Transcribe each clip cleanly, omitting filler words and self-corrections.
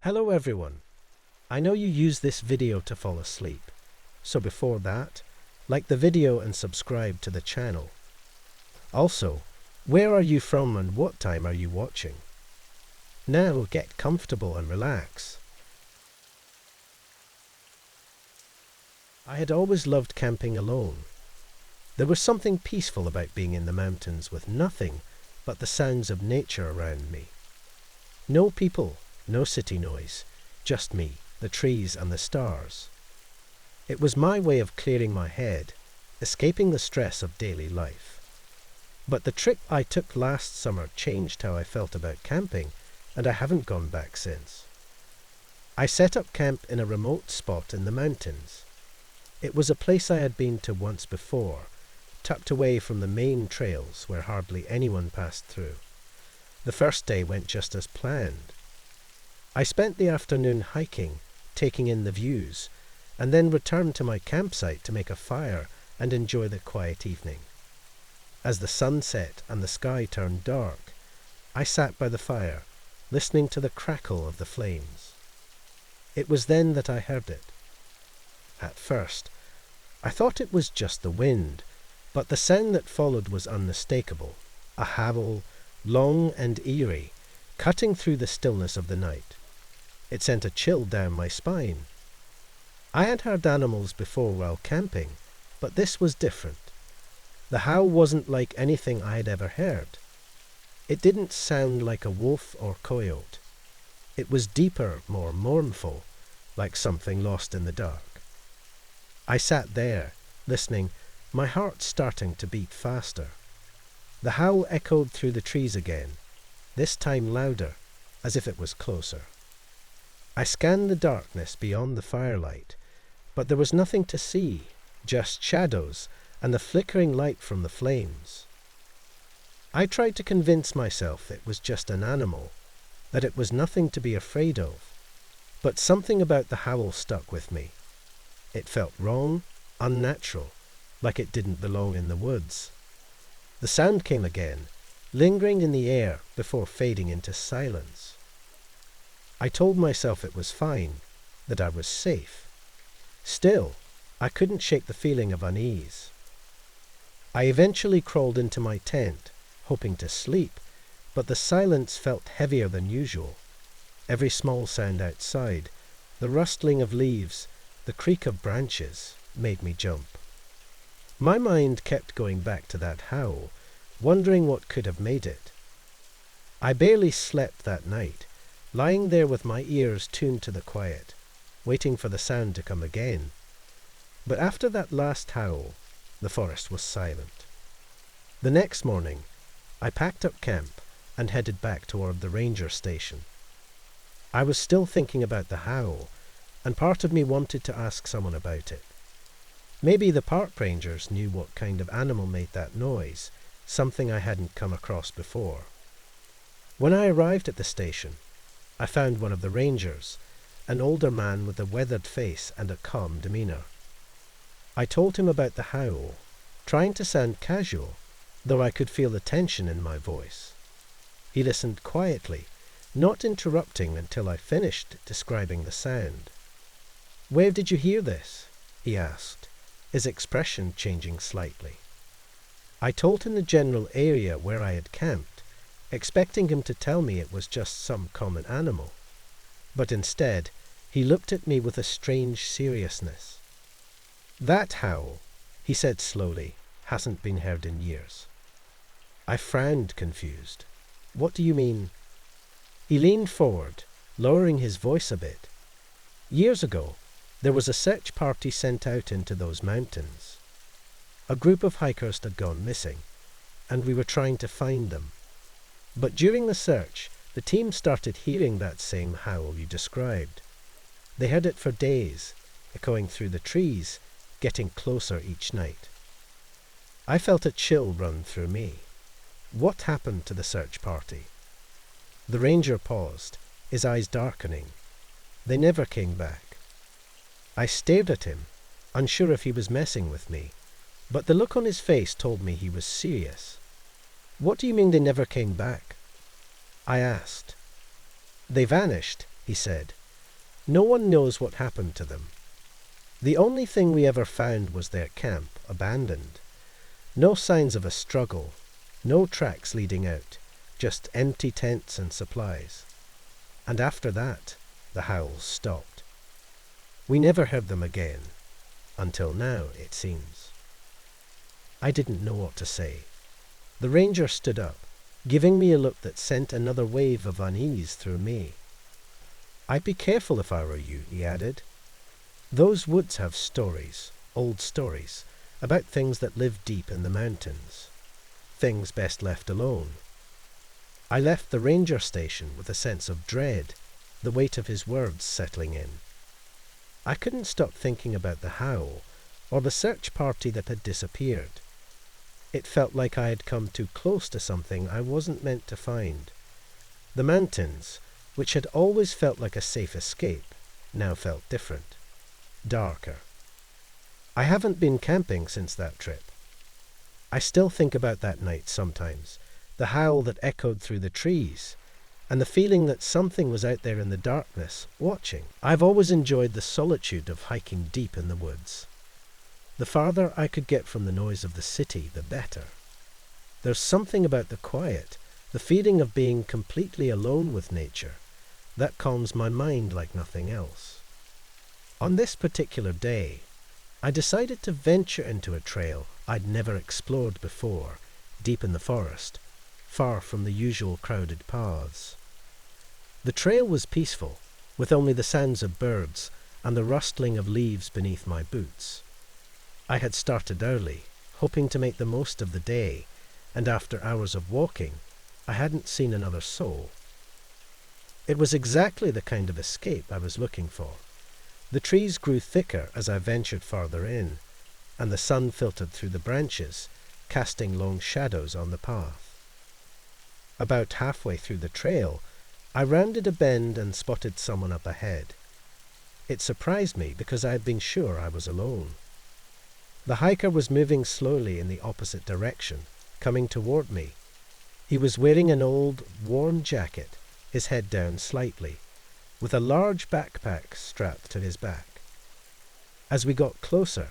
Hello everyone. I know you use this video to fall asleep, so before that, like the video and subscribe to the channel. Also, where are you from and what time are you watching? Now get comfortable and relax. I had always loved camping alone. There was something peaceful about being in the mountains with nothing but the sounds of nature around me. No people, no city noise, just me, the trees and the stars. It was my way of clearing my head, escaping the stress of daily life. But the trip I took last summer changed how I felt about camping, and I haven't gone back since. I set up camp in a remote spot in the mountains. It was a place I had been to once before, tucked away from the main trails where hardly anyone passed through. The first day went just as planned. I spent the afternoon hiking, taking in the views, and then returned to my campsite to make a fire and enjoy the quiet evening. As the sun set and the sky turned dark, I sat by the fire, listening to the crackle of the flames. It was then that I heard it. At first, I thought it was just the wind, but the sound that followed was unmistakable, a howl, long and eerie, cutting through the stillness of the night. It sent a chill down my spine. I had heard animals before while camping, but this was different. The howl wasn't like anything I had ever heard. It didn't sound like a wolf or coyote. It was deeper, more mournful, like something lost in the dark. I sat there, listening, my heart starting to beat faster. The howl echoed through the trees again, this time louder, as if it was closer. I scanned the darkness beyond the firelight, but there was nothing to see, just shadows and the flickering light from the flames. I tried to convince myself it was just an animal, that it was nothing to be afraid of, but something about the howl stuck with me. It felt wrong, unnatural, like it didn't belong in the woods. The sound came again, lingering in the air before fading into silence. I told myself it was fine, that I was safe. Still, I couldn't shake the feeling of unease. I eventually crawled into my tent, hoping to sleep, but the silence felt heavier than usual. Every small sound outside, the rustling of leaves, the creak of branches, made me jump. My mind kept going back to that howl, wondering what could have made it. I barely slept that night, lying there with my ears tuned to the quiet, waiting for the sound to come again. But after that last howl, the forest was silent. The next morning, I packed up camp and headed back toward the ranger station. I was still thinking about the howl, and part of me wanted to ask someone about it. Maybe the park rangers knew what kind of animal made that noise, something I hadn't come across before. When I arrived at the station, I found one of the rangers, an older man with a weathered face and a calm demeanor. I told him about the howl, trying to sound casual, though I could feel the tension in my voice. He listened quietly, not interrupting until I finished describing the sound. "Where did you hear this?" he asked, his expression changing slightly. I told him the general area where I had camped, expecting him to tell me it was just some common animal. But instead, he looked at me with a strange seriousness. "That howl," he said slowly, "hasn't been heard in years." I frowned, confused. "What do you mean?" He leaned forward, lowering his voice a bit. "Years ago, there was a search party sent out into those mountains. A group of hikers had gone missing, and we were trying to find them. But during the search, the team started hearing that same howl you described. They heard it for days, echoing through the trees, getting closer each night." I felt a chill run through me. What happened to the search party? The ranger paused, his eyes darkening. "They never came back." I stared at him, unsure if he was messing with me, but the look on his face told me he was serious. "What do you mean they never came back?" I asked. "They vanished," he he said. "No one knows what happened to them. The only thing we ever found was their camp, abandoned. No signs of a struggle, no tracks leading out, just empty tents and supplies. And after that, the howls stopped. We never heard them again, until now, it seems." I didn't know what to say. The ranger stood up, giving me a look that sent another wave of unease through me. "I'd be careful if I were you," he added. "Those woods have stories, old stories, about things that live deep in the mountains. Things best left alone." I left the ranger station with a sense of dread, the weight of his words settling in. I couldn't stop thinking about the howl, or the search party that had disappeared. It felt like I had come too close to something I wasn't meant to find. The mountains, which had always felt like a safe escape, now felt different, darker. I haven't been camping since that trip. I still think about that night sometimes, the howl that echoed through the trees, and the feeling that something was out there in the darkness, watching. I've always enjoyed the solitude of hiking deep in the woods. The farther I could get from the noise of the city, the better. There's something about the quiet, the feeling of being completely alone with nature, that calms my mind like nothing else. On this particular day, I decided to venture into a trail I'd never explored before, deep in the forest, far from the usual crowded paths. The trail was peaceful, with only the sounds of birds and the rustling of leaves beneath my boots. I had started early, hoping to make the most of the day, and after hours of walking, I hadn't seen another soul. It was exactly the kind of escape I was looking for. The trees grew thicker as I ventured farther in, and the sun filtered through the branches, casting long shadows on the path. About halfway through the trail, I rounded a bend and spotted someone up ahead. It surprised me because I had been sure I was alone. The hiker was moving slowly in the opposite direction, coming toward me. He was wearing an old, worn jacket, his head down slightly, with a large backpack strapped to his back. As we got closer,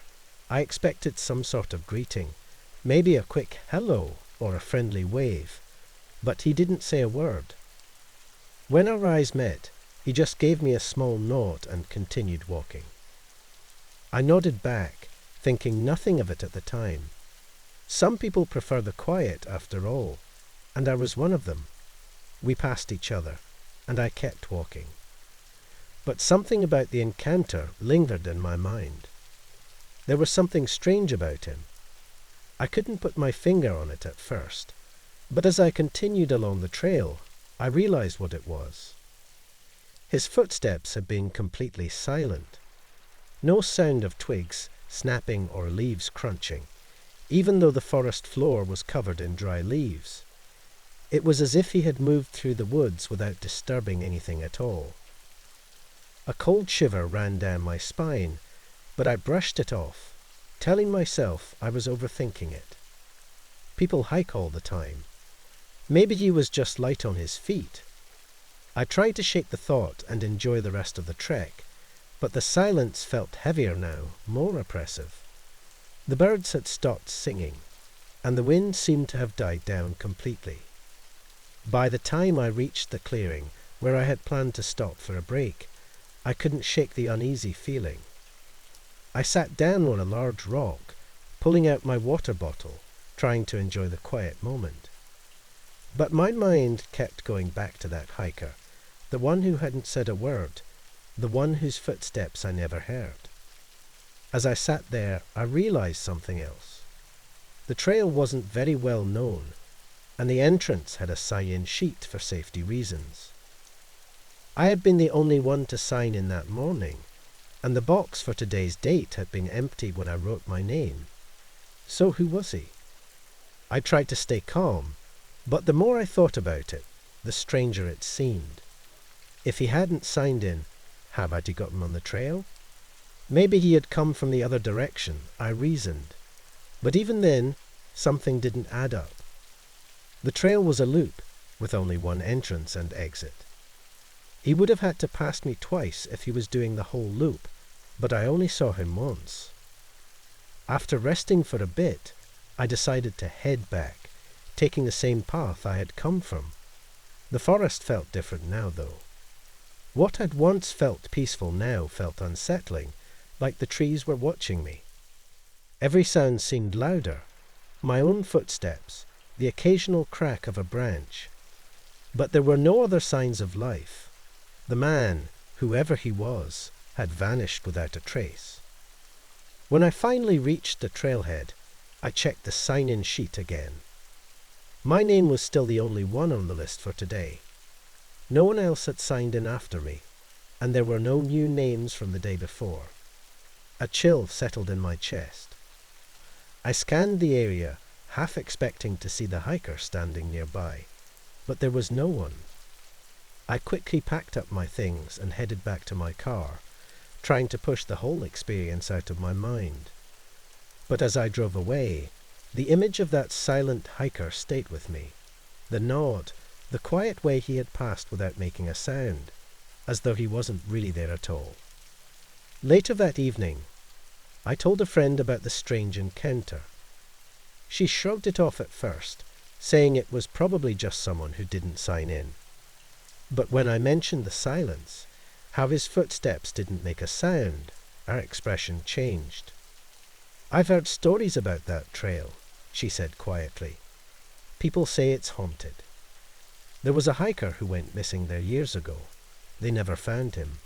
I expected some sort of greeting, maybe a quick hello or a friendly wave, but he didn't say a word. When our eyes met, he just gave me a small nod and continued walking. I nodded back, thinking nothing of it at the time. Some people prefer the quiet after all, and I was one of them. We passed each other, and I kept walking. But something about the encounter lingered in my mind. There was something strange about him. I couldn't put my finger on it at first, but as I continued along the trail, I realized what it was. His footsteps had been completely silent. No sound of twigs snapping or leaves crunching, even though the forest floor was covered in dry leaves. It was as if he had moved through the woods without disturbing anything at all. A cold shiver ran down my spine, but I brushed it off, telling myself I was overthinking it. People hike all the time. Maybe he was just light on his feet. I tried to shake the thought and enjoy the rest of the trek, but the silence felt heavier now, more oppressive. The birds had stopped singing, and the wind seemed to have died down completely. By the time I reached the clearing, where I had planned to stop for a break, I couldn't shake the uneasy feeling. I sat down on a large rock, pulling out my water bottle, trying to enjoy the quiet moment. But my mind kept going back to that hiker, the one who hadn't said a word, the one whose footsteps I never heard. As I sat there, I realized something else. The trail wasn't very well known, and the entrance had a sign-in sheet for safety reasons. I had been the only one to sign in that morning, and the box for today's date had been empty when I wrote my name. So who was he? I tried to stay calm, but the more I thought about it, the stranger it seemed. If he hadn't signed in, how had he gotten on the trail? Maybe he had come from the other direction, I reasoned. But even then, something didn't add up. The trail was a loop, with only one entrance and exit. He would have had to pass me twice if he was doing the whole loop, but I only saw him once. After resting for a bit, I decided to head back, taking the same path I had come from. The forest felt different now, though. What had once felt peaceful now felt unsettling, like the trees were watching me. Every sound seemed louder, my own footsteps, the occasional crack of a branch. But there were no other signs of life. The man, whoever he was, had vanished without a trace. When I finally reached the trailhead, I checked the sign-in sheet again. My name was still the only one on the list for today. No one else had signed in after me, and there were no new names from the day before. A chill settled in my chest. I scanned the area, half expecting to see the hiker standing nearby, but there was no one. I quickly packed up my things and headed back to my car, trying to push the whole experience out of my mind. But as I drove away, the image of that silent hiker stayed with me. The nod, the quiet way he had passed without making a sound, as though he wasn't really there at all. Later that evening, I told a friend about the strange encounter. She shrugged it off at first, saying it was probably just someone who didn't sign in. But when I mentioned the silence, how his footsteps didn't make a sound, our expression changed. "I've heard stories about that trail," she said quietly. "People say it's haunted. There was a hiker who went missing there years ago. They never found him."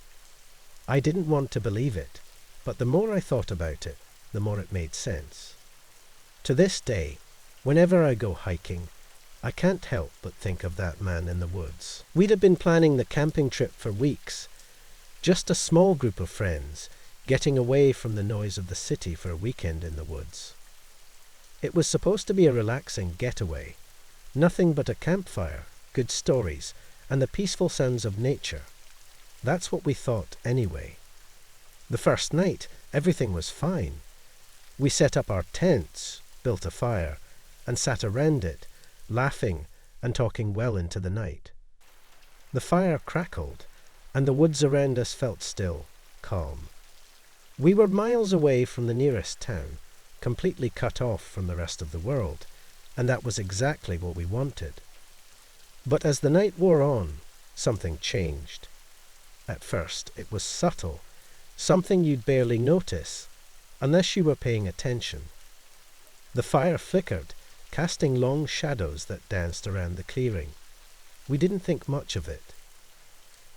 I didn't want to believe it, but the more I thought about it, the more it made sense. To this day, whenever I go hiking, I can't help but think of that man in the woods. We'd have been planning the camping trip for weeks, just a small group of friends, getting away from the noise of the city for a weekend in the woods. It was supposed to be a relaxing getaway, nothing but a campfire, good stories, and the peaceful sounds of nature. That's what we thought anyway. The first night, everything was fine. We set up our tents, built a fire, and sat around it, laughing and talking well into the night. The fire crackled, and the woods around us felt still, calm. We were miles away from the nearest town, completely cut off from the rest of the world, and that was exactly what we wanted. But as the night wore on, something changed. At first, it was subtle, something you'd barely notice, unless you were paying attention. The fire flickered, casting long shadows that danced around the clearing. We didn't think much of it.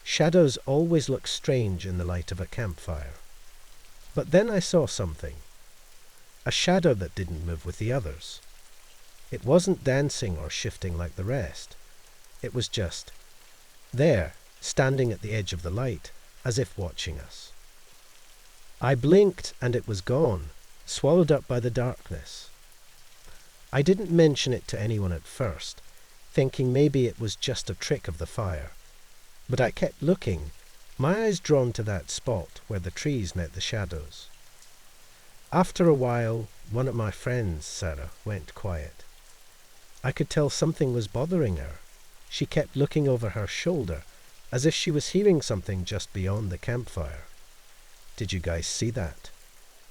Shadows always look strange in the light of a campfire. But then I saw something. A shadow that didn't move with the others. It wasn't dancing or shifting like the rest. It was just there, standing at the edge of the light, as if watching us. I blinked and it was gone, swallowed up by the darkness. I didn't mention it to anyone at first, thinking maybe it was just a trick of the fire. But I kept looking, my eyes drawn to that spot where the trees met the shadows. After a while, one of my friends, Sarah, went quiet. I could tell something was bothering her. She kept looking over her shoulder, as if she was hearing something just beyond the campfire. "Did you guys see that?"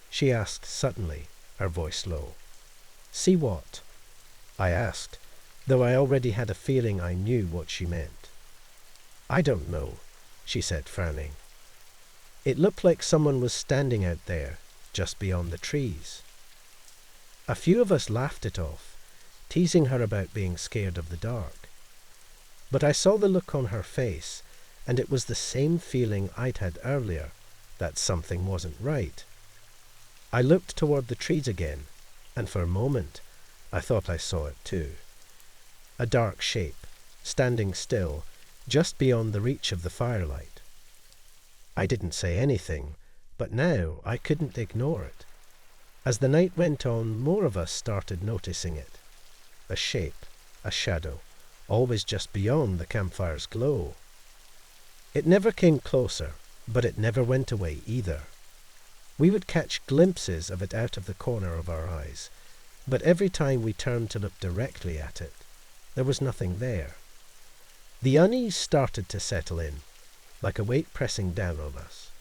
she asked suddenly, her voice low. "See what?" I asked, though I already had a feeling I knew what she meant. "I don't know," she said, frowning. "It looked like someone was standing out there, just beyond the trees." A few of us laughed it off, teasing her about being scared of the dark. But I saw the look on her face, and it was the same feeling I'd had earlier, that something wasn't right. I looked toward the trees again, and for a moment I thought I saw it too. A dark shape, standing still, just beyond the reach of the firelight. I didn't say anything, but now I couldn't ignore it. As the night went on, more of us started noticing it. A shape, a shadow, always just beyond the campfire's glow. It never came closer, but it never went away either. We would catch glimpses of it out of the corner of our eyes, but every time we turned to look directly at it, there was nothing there. The unease started to settle in, like a weight pressing down on us.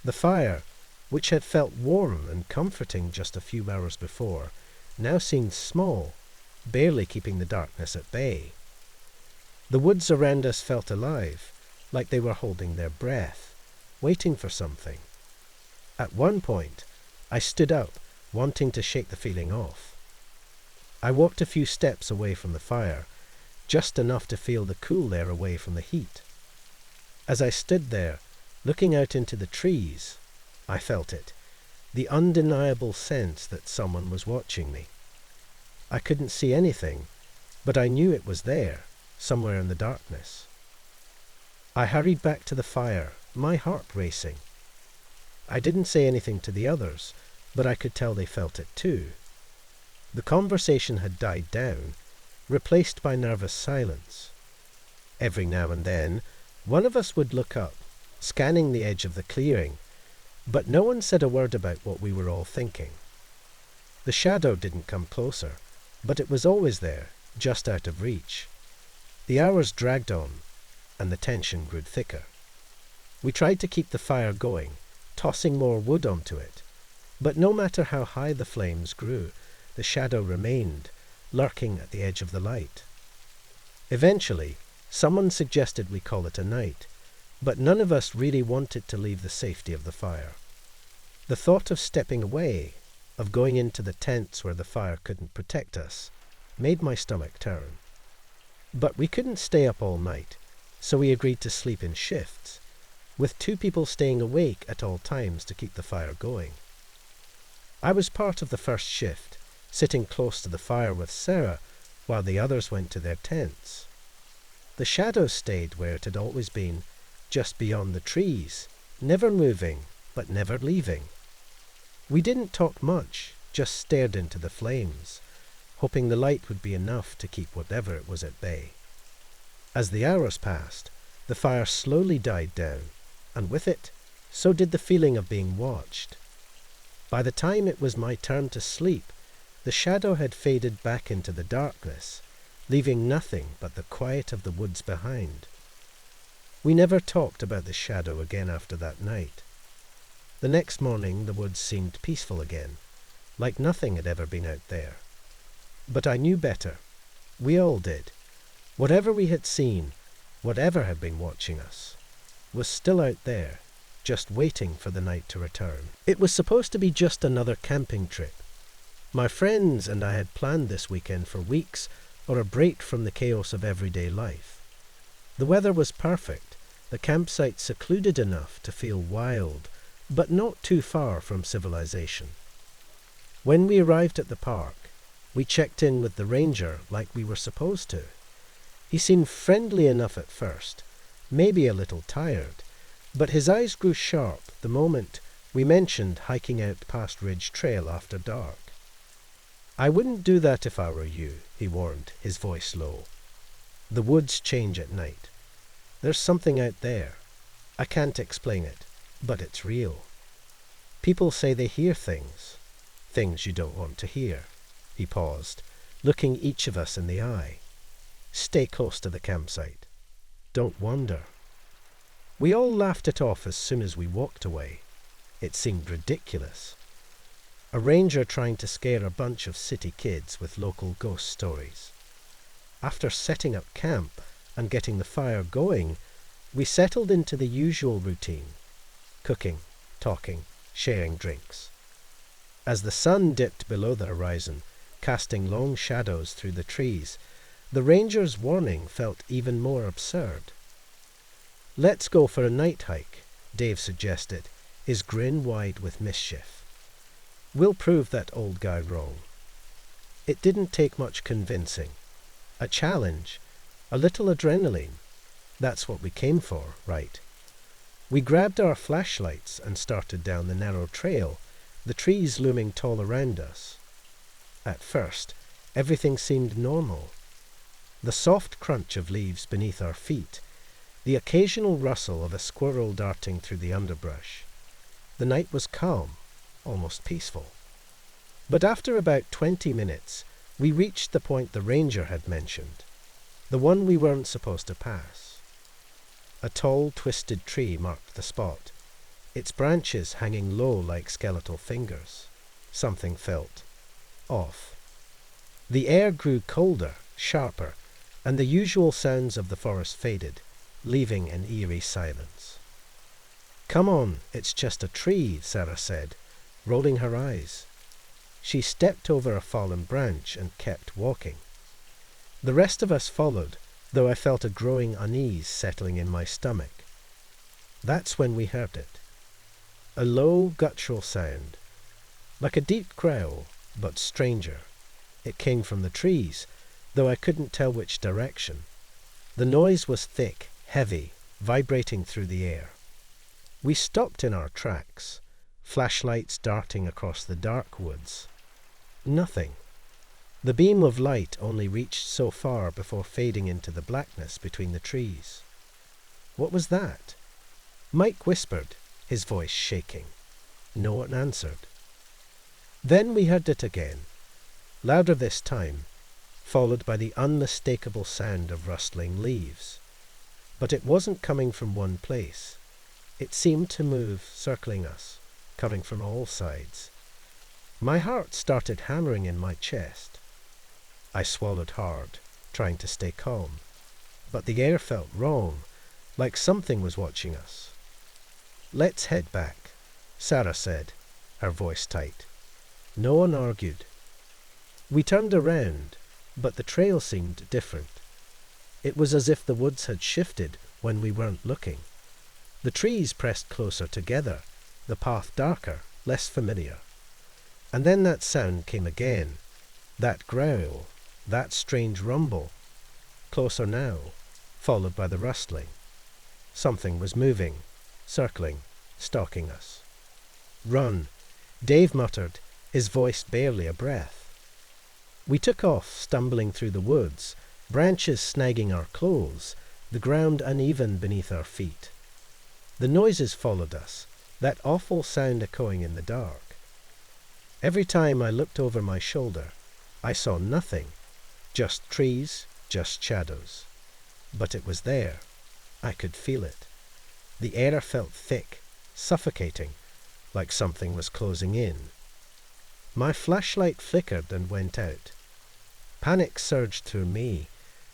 The fire, which had felt warm and comforting just a few hours before, now seemed small, barely keeping the darkness at bay. The woods around us felt alive, like they were holding their breath, waiting for something. At one point, I stood up, wanting to shake the feeling off. I walked a few steps away from the fire, just enough to feel the cool air away from the heat. As I stood there, looking out into the trees, I felt it, the undeniable sense that someone was watching me. I couldn't see anything, but I knew it was there, somewhere in the darkness. I hurried back to the fire, my heart racing. I didn't say anything to the others, but I could tell they felt it too. The conversation had died down, replaced by nervous silence. Every now and then, one of us would look up, scanning the edge of the clearing, but no one said a word about what we were all thinking. The shadow didn't come closer, but it was always there, just out of reach. The hours dragged on, and the tension grew thicker. We tried to keep the fire going, tossing more wood onto it, but no matter how high the flames grew, the shadow remained, lurking at the edge of the light. Eventually, someone suggested we call it a night, but none of us really wanted to leave the safety of the fire. The thought of stepping away, of going into the tents where the fire couldn't protect us, made my stomach turn. But we couldn't stay up all night, so we agreed to sleep in shifts, with 2 people staying awake at all times to keep the fire going. I was part of the first shift, sitting close to the fire with Sarah, while the others went to their tents. The shadow stayed where it had always been, just beyond the trees, never moving, but never leaving. We didn't talk much, just stared into the flames, hoping the light would be enough to keep whatever it was at bay. As the hours passed, the fire slowly died down, and with it, so did the feeling of being watched. By the time it was my turn to sleep, the shadow had faded back into the darkness, leaving nothing but the quiet of the woods behind. We never talked about the shadow again after that night. The next morning the woods seemed peaceful again, like nothing had ever been out there. But I knew better. We all did. Whatever we had seen, whatever had been watching us, was still out there, just waiting for the night to return. It was supposed to be just another camping trip. My friends and I had planned this weekend for weeks, or a break from the chaos of everyday life. The weather was perfect, the campsite secluded enough to feel wild, but not too far from civilization. When we arrived at the park, we checked in with the ranger like we were supposed to. He seemed friendly enough at first, maybe a little tired, but his eyes grew sharp the moment we mentioned hiking out past Ridge Trail after dark. "I wouldn't do that if I were you," he warned, his voice low. "The woods change at night. There's something out there. I can't explain it, but it's real. People say they hear things you don't want to hear." He paused, looking each of us in the eye. "Stay close to the campsite. Don't wander." We all laughed it off as soon as we walked away. It seemed ridiculous. A ranger trying to scare a bunch of city kids with local ghost stories. After setting up camp and getting the fire going, we settled into the usual routine: cooking, talking, sharing drinks. As the sun dipped below the horizon, casting long shadows through the trees, the ranger's warning felt even more absurd. "Let's go for a night hike," Dave suggested, his grin wide with mischief. "We'll prove that old guy wrong." It didn't take much convincing. A challenge, a little adrenaline. That's what we came for, right? We grabbed our flashlights and started down the narrow trail, the trees looming tall around us. At first, everything seemed normal. The soft crunch of leaves beneath our feet, the occasional rustle of a squirrel darting through the underbrush. The night was calm, almost peaceful. But after about 20 minutes, we reached the point the ranger had mentioned, the one we weren't supposed to pass. A tall, twisted tree marked the spot, its branches hanging low like skeletal fingers. Something felt off. The air grew colder, sharper, and the usual sounds of the forest faded, leaving an eerie silence. "Come on, it's just a tree," Sarah said, rolling her eyes. She stepped over a fallen branch and kept walking. The rest of us followed, though I felt a growing unease settling in my stomach. That's when we heard it. A low, guttural sound, like a deep growl, but stranger. It came from the trees, though I couldn't tell which direction. The noise was thick, heavy, vibrating through the air. We stopped in our tracks, flashlights darting across the dark woods. Nothing. The beam of light only reached so far before fading into the blackness between the trees. What was that? Mike whispered, his voice shaking. No one answered. Then we heard it again, louder this time, followed by the unmistakable sound of rustling leaves. But it wasn't coming from one place. It seemed to move, circling us, coming from all sides. My heart started hammering in my chest. I swallowed hard, trying to stay calm. But the air felt wrong, like something was watching us. "Let's head back," Sarah said, her voice tight. No one argued. We turned around, but the trail seemed different. It was as if the woods had shifted when we weren't looking. The trees pressed closer together, the path darker, less familiar. And then that sound came again, that growl, that strange rumble, closer now, followed by the rustling. Something was moving, circling, stalking us. "Run," Dave muttered, his voice barely a breath. We took off, stumbling through the woods, branches snagging our clothes, the ground uneven beneath our feet. The noises followed us, that awful sound echoing in the dark. Every time I looked over my shoulder, I saw nothing, just trees, just shadows. But it was there. I could feel it. The air felt thick, suffocating, like something was closing in. My flashlight flickered and went out. Panic surged through me,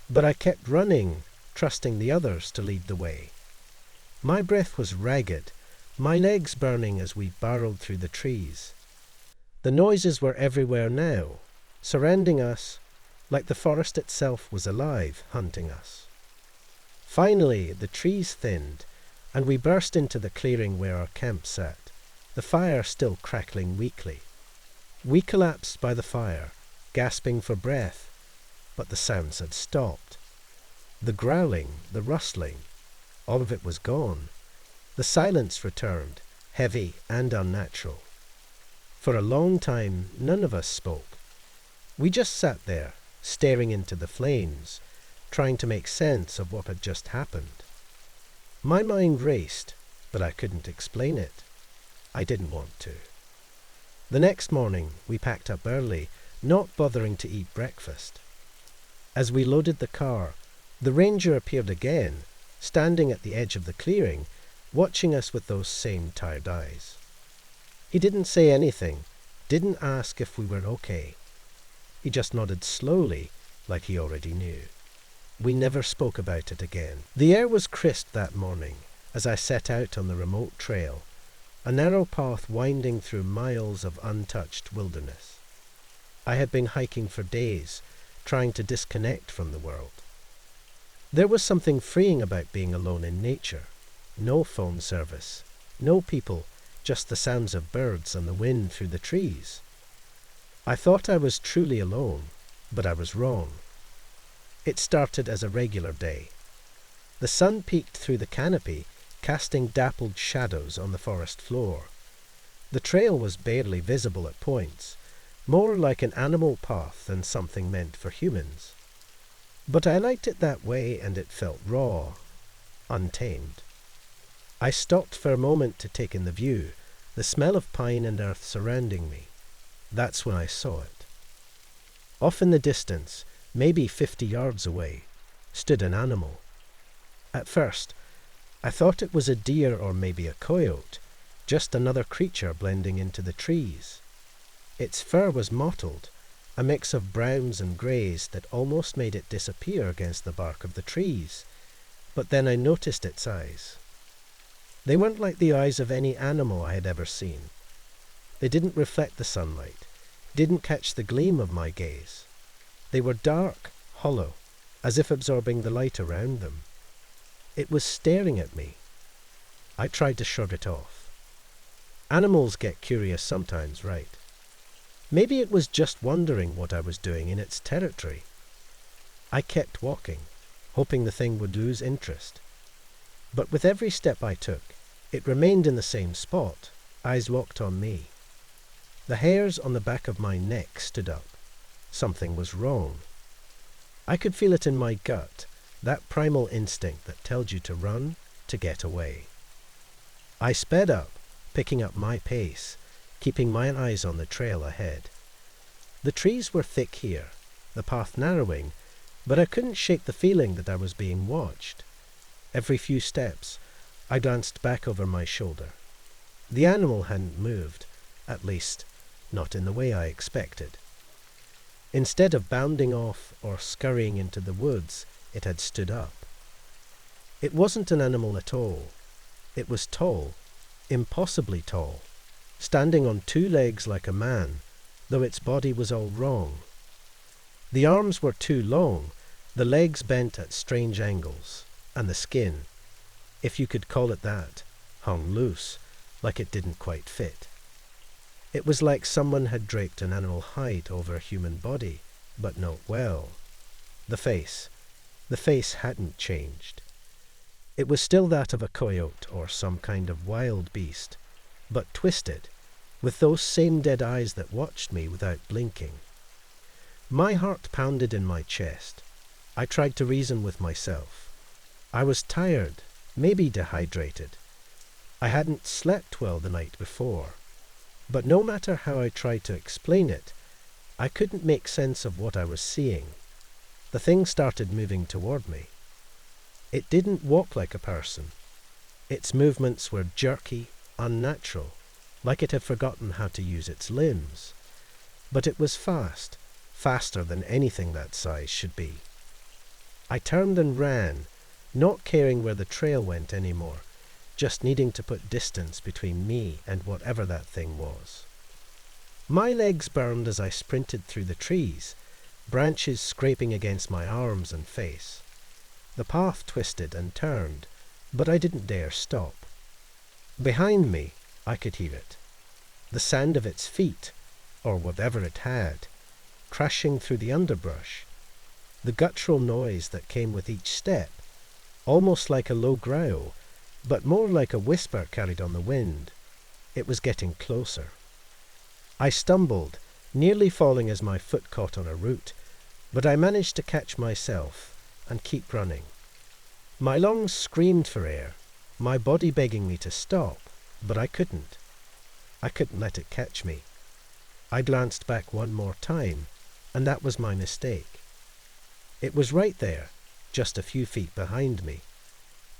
but I kept running, trusting the others to lead the way. My breath was ragged, my legs burning as we barreled through the trees. The noises were everywhere now, surrounding us, like the forest itself was alive, hunting us. Finally, the trees thinned, and we burst into the clearing where our camp sat, the fire still crackling weakly. We collapsed by the fire, gasping for breath, but the sounds had stopped. The growling, the rustling, all of it was gone. The silence returned, heavy and unnatural. For a long time, none of us spoke. We just sat there, staring into the flames, trying to make sense of what had just happened. My mind raced, but I couldn't explain it. I didn't want to. The next morning, we packed up early, not bothering to eat breakfast. As we loaded the car, the ranger appeared again, standing at the edge of the clearing, watching us with those same tired eyes. He didn't say anything, didn't ask if we were okay. He just nodded slowly, like he already knew. We never spoke about it again. The air was crisp that morning, as I set out on the remote trail, a narrow path winding through miles of untouched wilderness. I had been hiking for days, trying to disconnect from the world. There was something freeing about being alone in nature. No phone service, no people, just the sounds of birds and the wind through the trees. I thought I was truly alone, but I was wrong. It started as a regular day. The sun peeked through the canopy, casting dappled shadows on the forest floor. The trail was barely visible at points, more like an animal path than something meant for humans. But I liked it that way, and it felt raw, untamed. I stopped for a moment to take in the view, the smell of pine and earth surrounding me. That's when I saw it. Off in the distance, maybe 50 yards away, stood an animal. At first, I thought it was a deer or maybe a coyote, just another creature blending into the trees. Its fur was mottled, a mix of browns and greys that almost made it disappear against the bark of the trees. But then I noticed its eyes. They weren't like the eyes of any animal I had ever seen. They didn't reflect the sunlight, didn't catch the gleam of my gaze. They were dark, hollow, as if absorbing the light around them. It was staring at me. I tried to shrug it off. Animals get curious sometimes, right? Maybe it was just wondering what I was doing in its territory. I kept walking, hoping the thing would lose interest. But with every step I took, it remained in the same spot, eyes locked on me. The hairs on the back of my neck stood up. Something was wrong. I could feel it in my gut, that primal instinct that tells you to run, to get away. I sped up, picking up my pace, keeping my eyes on the trail ahead. The trees were thick here, the path narrowing, but I couldn't shake the feeling that I was being watched. Every few steps, I glanced back over my shoulder. The animal hadn't moved, at least, not in the way I expected. Instead of bounding off or scurrying into the woods, it had stood up. It wasn't an animal at all. It was tall, impossibly tall, standing on two legs like a man, though its body was all wrong. The arms were too long, the legs bent at strange angles, and the skin, if you could call it that, hung loose, like it didn't quite fit. It was like someone had draped an animal hide over a human body, but not well. The face hadn't changed. It was still that of a coyote or some kind of wild beast, but twisted, with those same dead eyes that watched me without blinking. My heart pounded in my chest. I tried to reason with myself. I was tired, maybe dehydrated. I hadn't slept well the night before. But no matter how I tried to explain it, I couldn't make sense of what I was seeing. The thing started moving toward me. It didn't walk like a person. Its movements were jerky, unnatural, like it had forgotten how to use its limbs. But it was fast, faster than anything that size should be. I turned and ran, not caring where the trail went anymore, just needing to put distance between me and whatever that thing was. My legs burned as I sprinted through the trees, branches scraping against my arms and face. The path twisted and turned, but I didn't dare stop. Behind me, I could hear it. The sound of its feet, or whatever it had, crashing through the underbrush. The guttural noise that came with each step, almost like a low growl, but more like a whisper carried on the wind. It was getting closer. I stumbled, nearly falling as my foot caught on a root, but I managed to catch myself and keep running. My lungs screamed for air, my body begging me to stop, but I couldn't. I couldn't let it catch me. I glanced back one more time, and that was my mistake. It was right there, just a few feet behind me.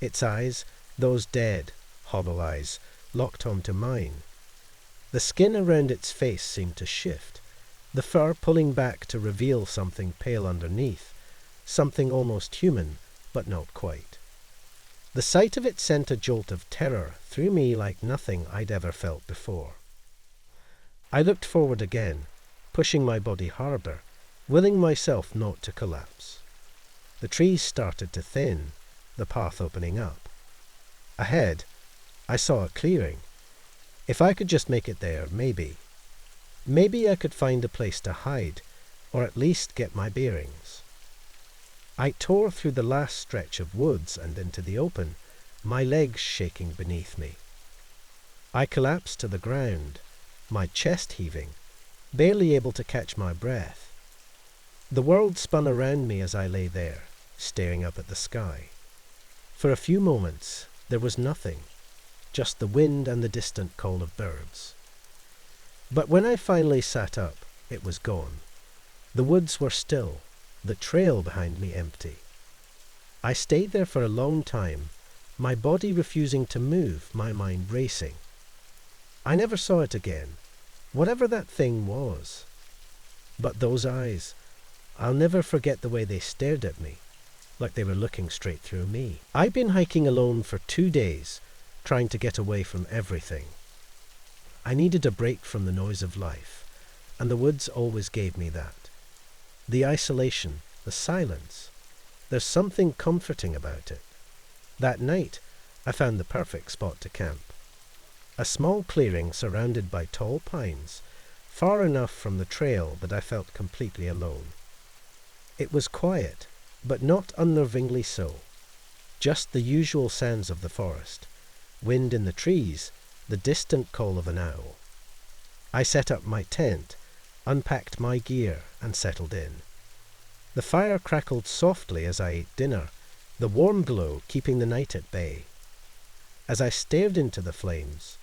Its eyes, those dead, hollow eyes, locked onto mine. The skin around its face seemed to shift, the fur pulling back to reveal something pale underneath, something almost human, but not quite. The sight of it sent a jolt of terror through me like nothing I'd ever felt before. I looked forward again, pushing my body harder, willing myself not to collapse. The trees started to thin, the path opening up. Ahead, I saw a clearing. If I could just make it there, maybe I could find a place to hide, or at least get my bearings. I tore through the last stretch of woods and into the open, my legs shaking beneath me. I collapsed to the ground, my chest heaving, barely able to catch my breath. The world spun around me as I lay there, staring up at the sky. For a few moments, there was nothing, just the wind and the distant call of birds. But when I finally sat up, it was gone. The woods were still, the trail behind me empty. I stayed there for a long time, my body refusing to move, my mind racing. I never saw it again, whatever that thing was. But those eyes, I'll never forget the way they stared at me, like they were looking straight through me. I'd been hiking alone for 2 days, trying to get away from everything. I needed a break from the noise of life, and the woods always gave me that. The isolation, the silence, there's something comforting about it. That night, I found the perfect spot to camp. A small clearing surrounded by tall pines, far enough from the trail that I felt completely alone. It was quiet, but not unnervingly so. Just the usual sounds of the forest, wind in the trees, the distant call of an owl. I set up my tent, unpacked my gear, and settled in. The fire crackled softly as I ate dinner, the warm glow keeping the night at bay. As I stared into the flames,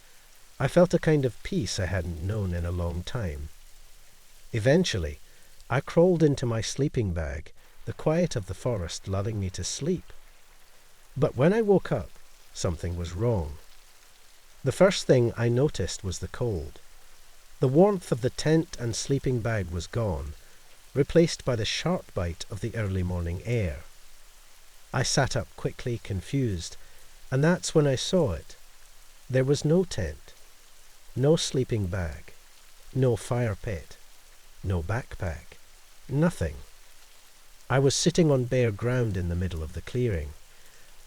I felt a kind of peace I hadn't known in a long time. Eventually, I crawled into my sleeping bag, the quiet of the forest lulling me to sleep. But when I woke up, something was wrong. The first thing I noticed was the cold. The warmth of the tent and sleeping bag was gone, replaced by the sharp bite of the early morning air. I sat up quickly, confused, and that's when I saw it. There was no tent, no sleeping bag, no fire pit, no backpack, nothing. I was sitting on bare ground in the middle of the clearing,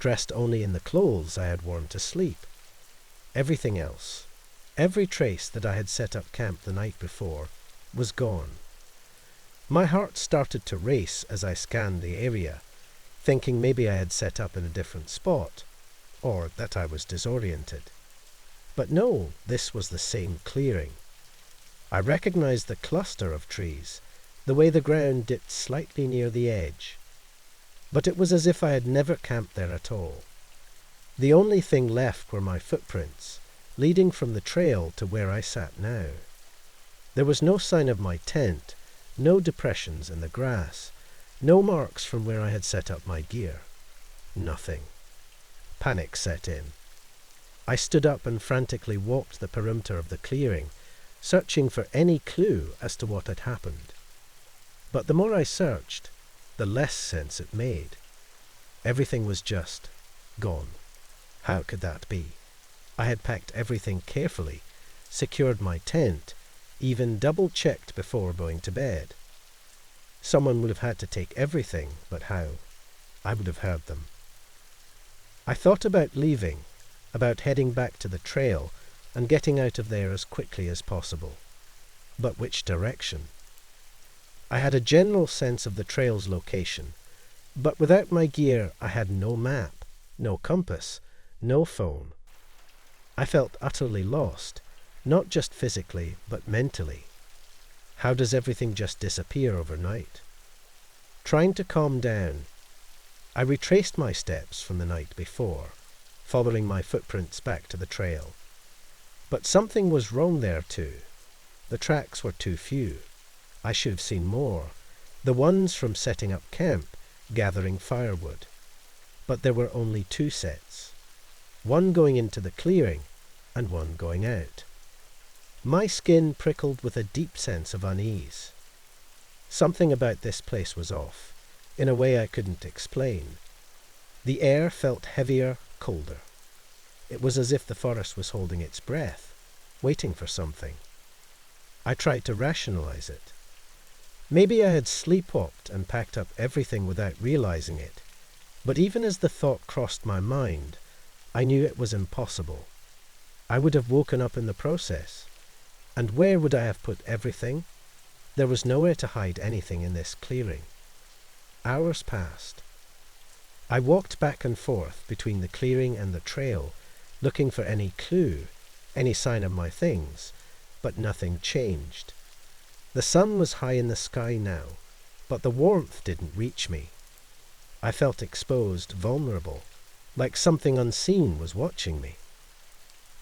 dressed only in the clothes I had worn to sleep. Everything else, every trace that I had set up camp the night before, was gone. My heart started to race as I scanned the area, thinking maybe I had set up in a different spot, or that I was disoriented. But no, this was the same clearing. I recognized the cluster of trees, the way the ground dipped slightly near the edge. But it was as if I had never camped there at all. The only thing left were my footprints, leading from the trail to where I sat now. There was no sign of my tent, no depressions in the grass, no marks from where I had set up my gear. Nothing. Panic set in. I stood up and frantically walked the perimeter of the clearing, searching for any clue as to what had happened. But the more I searched, the less sense it made. Everything was just gone. How could that be? I had packed everything carefully, secured my tent, even double-checked before going to bed. Someone would have had to take everything, but how? I would have heard them. I thought about leaving, about heading back to the trail and getting out of there as quickly as possible. But which direction? I had a general sense of the trail's location, but without my gear I had no map, no compass, no phone. I felt utterly lost, not just physically, but mentally. How does everything just disappear overnight? Trying to calm down, I retraced my steps from the night before, following my footprints back to the trail. But something was wrong there too. The tracks were too few. I should have seen more. The ones from setting up camp, gathering firewood. But there were only 2 sets. One going into the clearing, and one going out. My skin prickled with a deep sense of unease. Something about this place was off, in a way I couldn't explain. The air felt heavier, colder. It was as if the forest was holding its breath, waiting for something. I tried to rationalize it. Maybe I had sleepwalked and packed up everything without realizing it, but even as the thought crossed my mind, I knew it was impossible. I would have woken up in the process. And where would I have put everything? There was nowhere to hide anything in this clearing. Hours passed. I walked back and forth between the clearing and the trail, looking for any clue, any sign of my things, but nothing changed. The sun was high in the sky now, but the warmth didn't reach me. I felt exposed, vulnerable, like something unseen was watching me.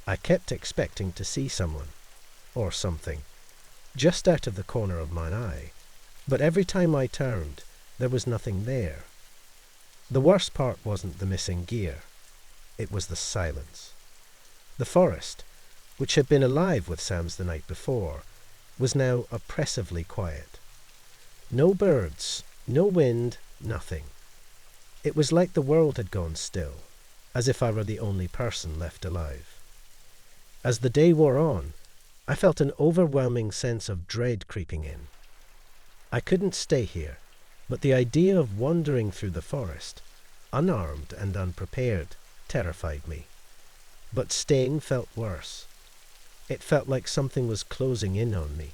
I kept expecting to see someone, or something, just out of the corner of my eye, but every time I turned, there was nothing there. The worst part wasn't the missing gear. It was the silence. The forest, which had been alive with sounds the night before, was now oppressively quiet. No birds, no wind, nothing. It was like the world had gone still, as if I were the only person left alive. As the day wore on, I felt an overwhelming sense of dread creeping in. I couldn't stay here, but the idea of wandering through the forest, unarmed and unprepared, terrified me. But staying felt worse. It felt like something was closing in on me,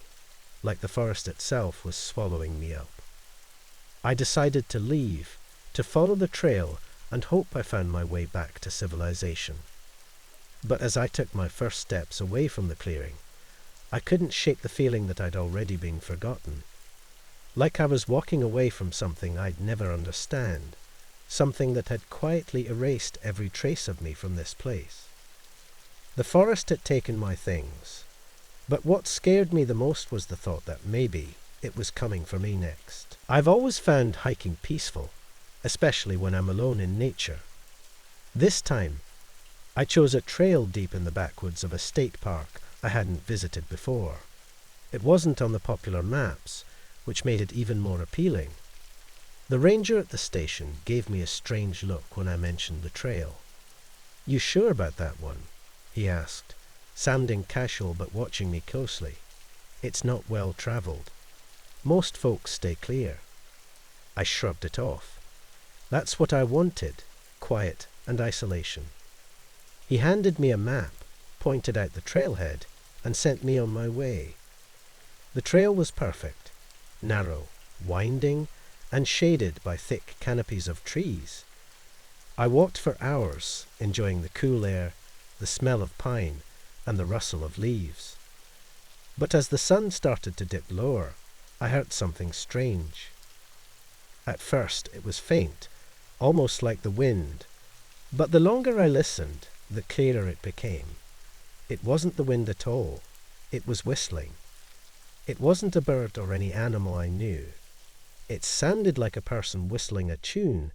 like the forest itself was swallowing me up. I decided to leave, to follow the trail and hope I found my way back to civilization. But as I took my first steps away from the clearing, I couldn't shake the feeling that I'd already been forgotten. Like I was walking away from something I'd never understand, something that had quietly erased every trace of me from this place. The forest had taken my things, but what scared me the most was the thought that maybe it was coming for me next. I've always found hiking peaceful, especially when I'm alone in nature. This time, I chose a trail deep in the backwoods of a state park I hadn't visited before. It wasn't on the popular maps, which made it even more appealing. The ranger at the station gave me a strange look when I mentioned the trail. "You sure about that one?" he asked, sounding casual but watching me closely. "It's not well travelled. Most folks stay clear." I shrugged it off. That's what I wanted, quiet and isolation. He handed me a map, pointed out the trailhead, and sent me on my way. The trail was perfect, narrow, winding, and shaded by thick canopies of trees. I walked for hours, enjoying the cool air, the smell of pine, and the rustle of leaves. But as the sun started to dip lower, I heard something strange. At first it was faint, almost like the wind, but the longer I listened, the clearer it became. It wasn't the wind at all. It was whistling. It wasn't a bird or any animal I knew. It sounded like a person whistling a tune,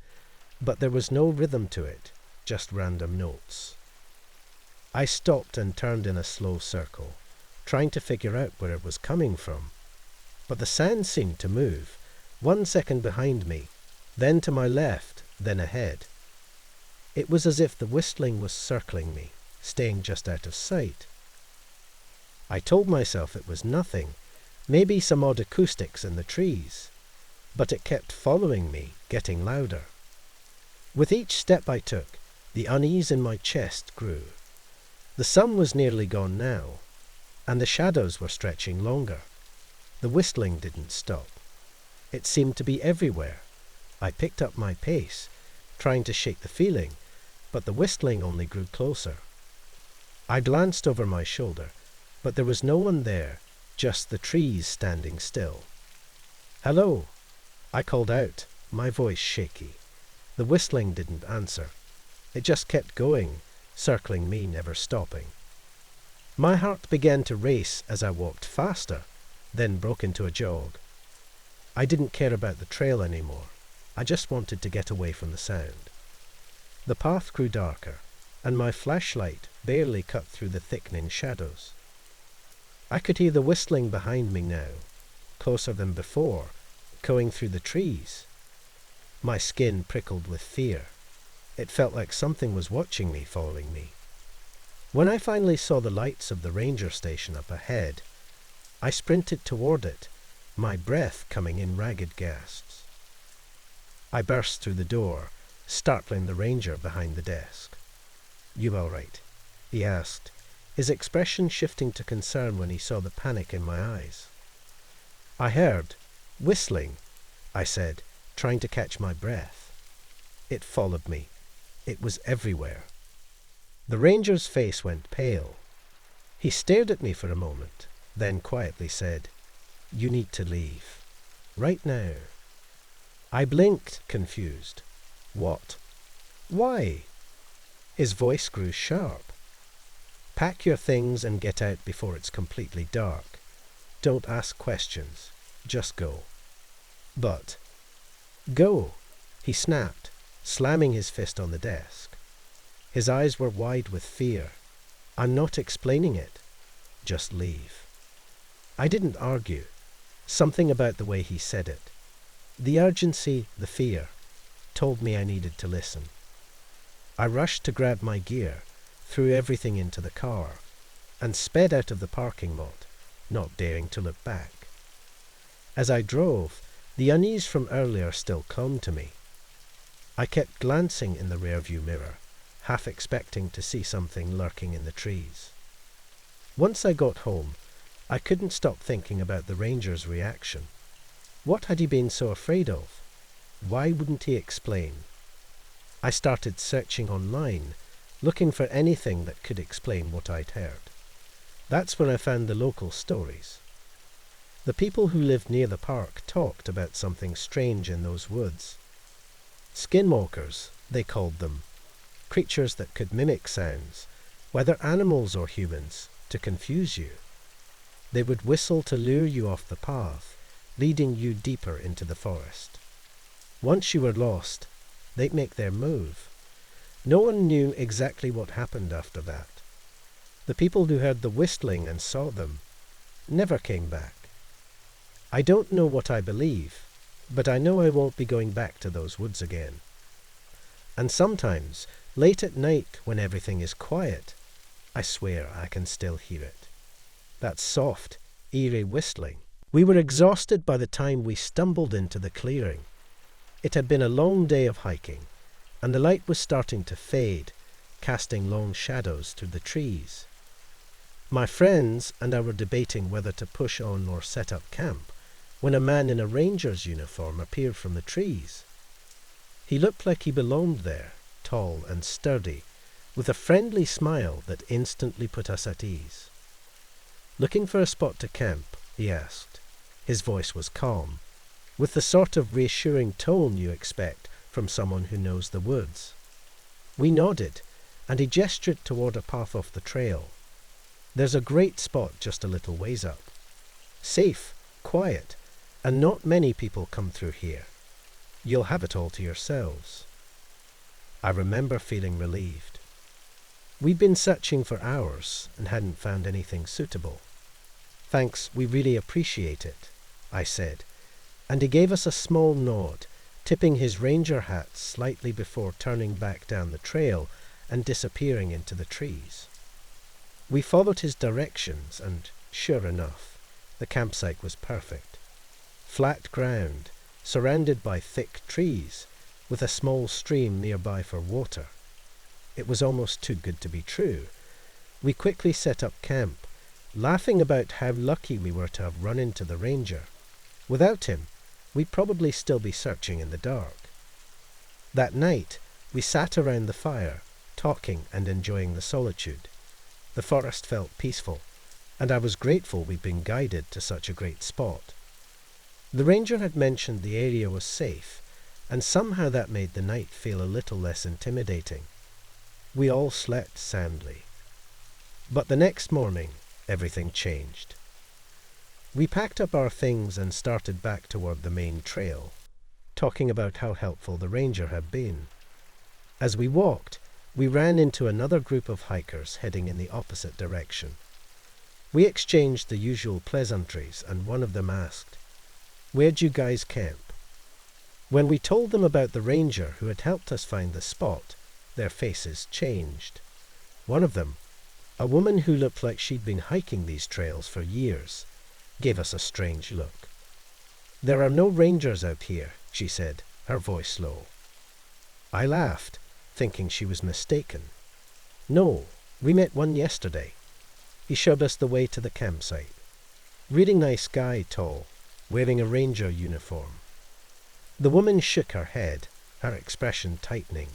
but there was no rhythm to it, just random notes. I stopped and turned in a slow circle, trying to figure out where it was coming from. But the sound seemed to move, 1 second behind me, then to my left, then ahead. It was as if the whistling was circling me, staying just out of sight. I told myself it was nothing, maybe some odd acoustics in the trees, but it kept following me, getting louder. With each step I took, the unease in my chest grew. The sun was nearly gone now, and the shadows were stretching longer. The whistling didn't stop. It seemed to be everywhere. I picked up my pace, trying to shake the feeling, but the whistling only grew closer. I glanced over my shoulder, but there was no one there, just the trees standing still. "Hello," I called out, my voice shaky. The whistling didn't answer. It just kept going, circling me, never stopping. My heart began to race as I walked faster, then broke into a jog. I didn't care about the trail anymore. I just wanted to get away from the sound. The path grew darker, and my flashlight barely cut through the thickening shadows. I could hear the whistling behind me now, closer than before, going through the trees. My skin prickled with fear. It felt like something was watching me, following me. When I finally saw the lights of the ranger station up ahead, I sprinted toward it, my breath coming in ragged gasps. I burst through the door, startling the ranger behind the desk. "You all right?" he asked, his expression shifting to concern when he saw the panic in my eyes. "I heard whistling," I said, trying to catch my breath. It followed me. It was everywhere. The ranger's face went pale. He stared at me for a moment, then quietly said, "You need to leave. Right now." I blinked, confused. "What? Why?" His voice grew sharp. "Pack your things and get out before it's completely dark. Don't ask questions. Just go." "But—" "Go," he snapped, slamming his fist on the desk. His eyes were wide with fear. "I'm not explaining it. Just leave." I didn't argue. Something about the way he said it, the urgency, the fear, told me I needed to listen. I rushed to grab my gear, threw everything into the car, and sped out of the parking lot, not daring to look back. As I drove, the unease from earlier still clung to me. I kept glancing in the rearview mirror, half expecting to see something lurking in the trees. Once I got home, I couldn't stop thinking about the ranger's reaction. What had he been so afraid of? Why wouldn't he explain? I started searching online, looking for anything that could explain what I'd heard. That's when I found the local stories. The people who lived near the park talked about something strange in those woods. Skinwalkers, they called them, creatures that could mimic sounds, whether animals or humans, to confuse you. They would whistle to lure you off the path, leading you deeper into the forest. Once you were lost, they'd make their move. No one knew exactly what happened after that. The people who heard the whistling and saw them never came back. I don't know what I believe, but I know I won't be going back to those woods again. And sometimes, late at night when everything is quiet, I swear I can still hear it. That soft, eerie whistling. We were exhausted by the time we stumbled into the clearing. It had been a long day of hiking, and the light was starting to fade, casting long shadows through the trees. My friends and I were debating whether to push on or set up camp, when a man in a ranger's uniform appeared from the trees. He looked like he belonged there, tall and sturdy, with a friendly smile that instantly put us at ease. "Looking for a spot to camp?" he asked. His voice was calm, with the sort of reassuring tone you expect from someone who knows the woods. We nodded, and he gestured toward a path off the trail. "There's a great spot just a little ways up. Safe, quiet, and not many people come through here. You'll have it all to yourselves." I remember feeling relieved. We'd been searching for hours and hadn't found anything suitable. "Thanks, we really appreciate it," I said, and he gave us a small nod, tipping his ranger hat slightly before turning back down the trail and disappearing into the trees. We followed his directions, and sure enough, the campsite was perfect. Flat ground, surrounded by thick trees, with a small stream nearby for water. It was almost too good to be true. We quickly set up camp, laughing about how lucky we were to have run into the ranger. Without him, we'd probably still be searching in the dark. That night, we sat around the fire, talking and enjoying the solitude. The forest felt peaceful, and I was grateful we'd been guided to such a great spot. The ranger had mentioned the area was safe, and somehow that made the night feel a little less intimidating. We all slept soundly. But the next morning, everything changed. We packed up our things and started back toward the main trail, talking about how helpful the ranger had been. As we walked, we ran into another group of hikers heading in the opposite direction. We exchanged the usual pleasantries, and one of them asked, "Where'd you guys camp?" When we told them about the ranger who had helped us find the spot, their faces changed. One of them, a woman who looked like she'd been hiking these trails for years, gave us a strange look. "There are no rangers out here," she said, her voice low. I laughed, thinking she was mistaken. "No, we met one yesterday. He showed us the way to the campsite. Really nice guy, tall, wearing a ranger uniform." The woman shook her head, her expression tightening.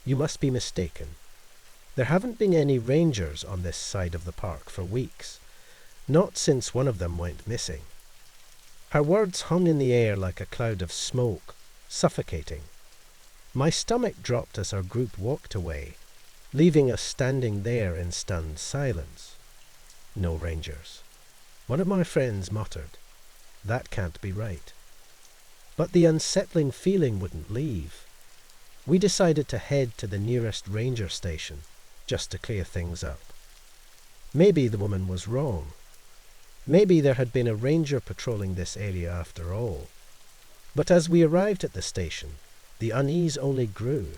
"You must be mistaken. There haven't been any rangers on this side of the park for weeks. Not since one of them went missing." Her words hung in the air like a cloud of smoke, suffocating. My stomach dropped as our group walked away, leaving us standing there in stunned silence. "No rangers." One of my friends muttered, "That can't be right." But the unsettling feeling wouldn't leave. We decided to head to the nearest ranger station, just to clear things up. Maybe the woman was wrong. Maybe there had been a ranger patrolling this area after all. But as we arrived at the station, the unease only grew.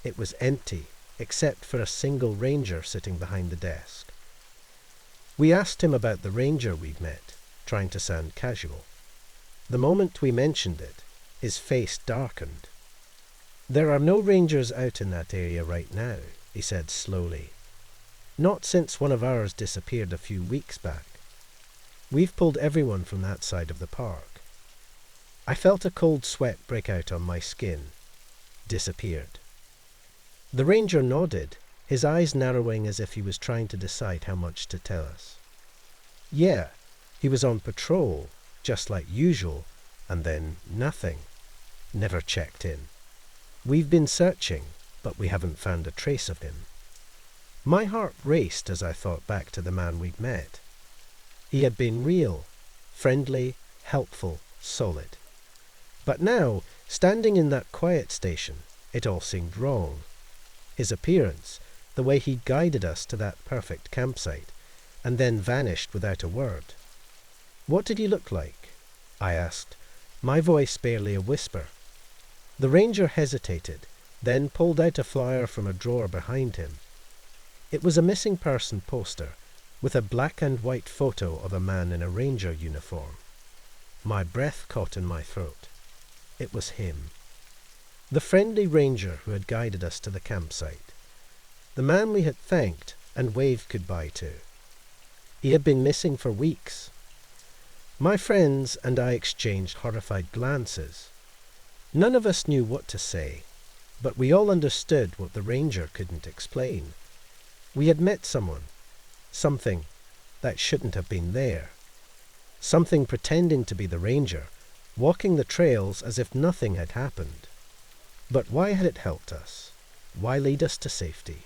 It was empty, except for a single ranger sitting behind the desk. We asked him about the ranger we'd met, trying to sound casual. The moment we mentioned it, his face darkened. "There are no rangers out in that area right now," he said slowly. "Not since one of ours disappeared a few weeks back. We've pulled everyone from that side of the park." I felt a cold sweat break out on my skin. Disappeared. The ranger nodded, his eyes narrowing as if he was trying to decide how much to tell us. "Yeah, he was on patrol, just like usual, and then nothing. Never checked in. We've been searching, but we haven't found a trace of him." My heart raced as I thought back to the man we'd met. He had been real, friendly, helpful, solid. But now, standing in that quiet station, it all seemed wrong. His appearance, the way he'd guided us to that perfect campsite, and then vanished without a word. "What did he look like?" I asked, my voice barely a whisper. The ranger hesitated, then pulled out a flyer from a drawer behind him. It was a missing person poster, with a black and white photo of a man in a ranger uniform. My breath caught in my throat. It was him. The friendly ranger who had guided us to the campsite. The man we had thanked and waved goodbye to. He had been missing for weeks. My friends and I exchanged horrified glances. None of us knew what to say, but we all understood what the ranger couldn't explain. We had met someone, something that shouldn't have been there. Something pretending to be the ranger, walking the trails as if nothing had happened. But why had it helped us? Why lead us to safety?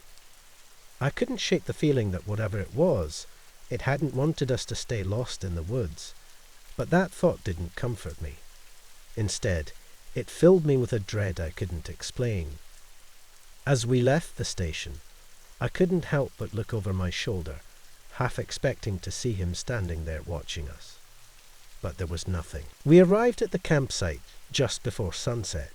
I couldn't shake the feeling that whatever it was, it hadn't wanted us to stay lost in the woods. But that thought didn't comfort me. Instead, it filled me with a dread I couldn't explain. As we left the station, I couldn't help but look over my shoulder, half expecting to see him standing there watching us. But there was nothing. We arrived at the campsite just before sunset.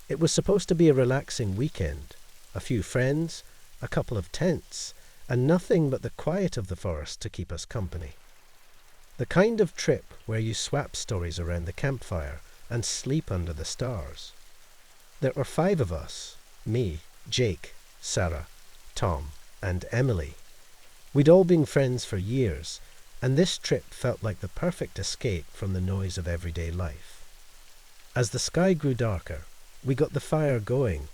It was supposed to be a relaxing weekend, a few friends, a couple of tents, and nothing but the quiet of the forest to keep us company. The kind of trip where you swap stories around the campfire and sleep under the stars. There were 5 of us, me, Jake, Sarah, Tom, and Emily. We'd all been friends for years, and this trip felt like the perfect escape from the noise of everyday life. As the sky grew darker, we got the fire going,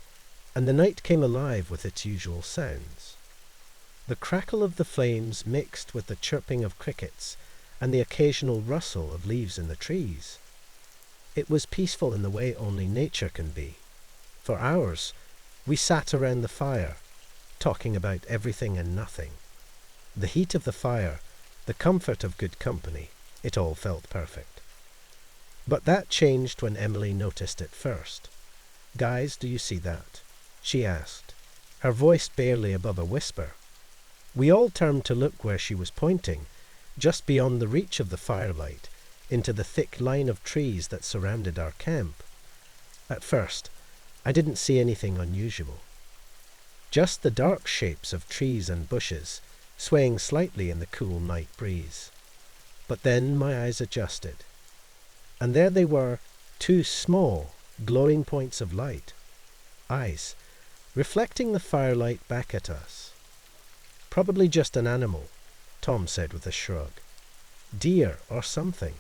and the night came alive with its usual sounds. The crackle of the flames mixed with the chirping of crickets and the occasional rustle of leaves in the trees. It was peaceful in the way only nature can be. For hours, we sat around the fire, talking about everything and nothing. The heat of the fire, the comfort of good company, it all felt perfect. But that changed when Emily noticed it first. "Guys, do you see that?" she asked, her voice barely above a whisper. We all turned to look where she was pointing, just beyond the reach of the firelight, into the thick line of trees that surrounded our camp. At first, I didn't see anything unusual. Just the dark shapes of trees and bushes, swaying slightly in the cool night breeze. But then my eyes adjusted, and there they were, 2 small, glowing points of light. Eyes, reflecting the firelight back at us. "Probably just an animal," Tom said with a shrug. "Deer or something."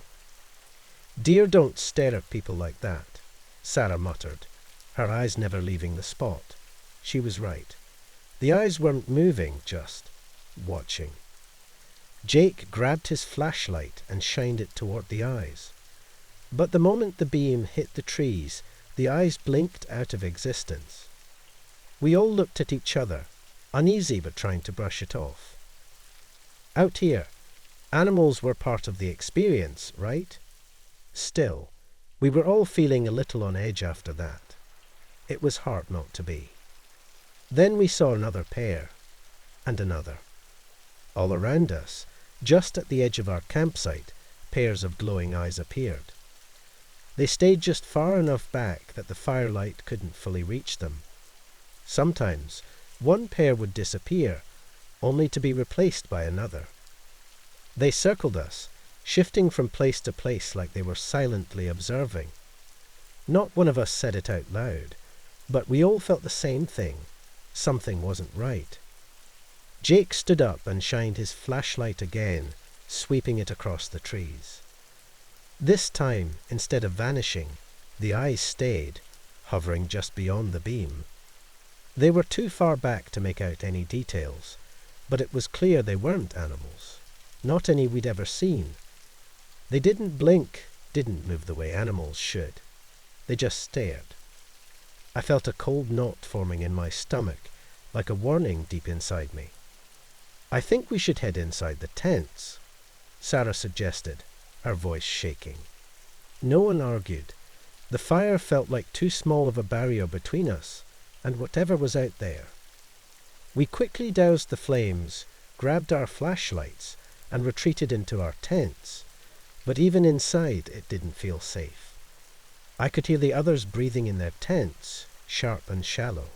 "Deer don't stare at people like that," Sarah muttered, her eyes never leaving the spot. She was right. The eyes weren't moving, just watching. Jake grabbed his flashlight and shined it toward the eyes. But the moment the beam hit the trees, the eyes blinked out of existence. We all looked at each other, uneasy but trying to brush it off. Out here, animals were part of the experience, right? Still, we were all feeling a little on edge after that. It was hard not to be. Then we saw another pair, and another. All around us, just at the edge of our campsite, pairs of glowing eyes appeared. They stayed just far enough back that the firelight couldn't fully reach them. Sometimes one pair would disappear, only to be replaced by another. They circled us, shifting from place to place like they were silently observing. Not one of us said it out loud, but we all felt the same thing. Something wasn't right. Jake stood up and shined his flashlight again, sweeping it across the trees. This time, instead of vanishing, the eyes stayed, hovering just beyond the beam. They were too far back to make out any details, but it was clear they weren't animals, not any we'd ever seen. They didn't blink, didn't move the way animals should. They just stared. I felt a cold knot forming in my stomach, like a warning deep inside me. "I think we should head inside the tents," Sarah suggested, her voice shaking. No one argued. The fire felt like too small of a barrier between us and whatever was out there. We quickly doused the flames, grabbed our flashlights, and retreated into our tents. But even inside, it didn't feel safe. I could hear the others breathing in their tents, sharp and shallow.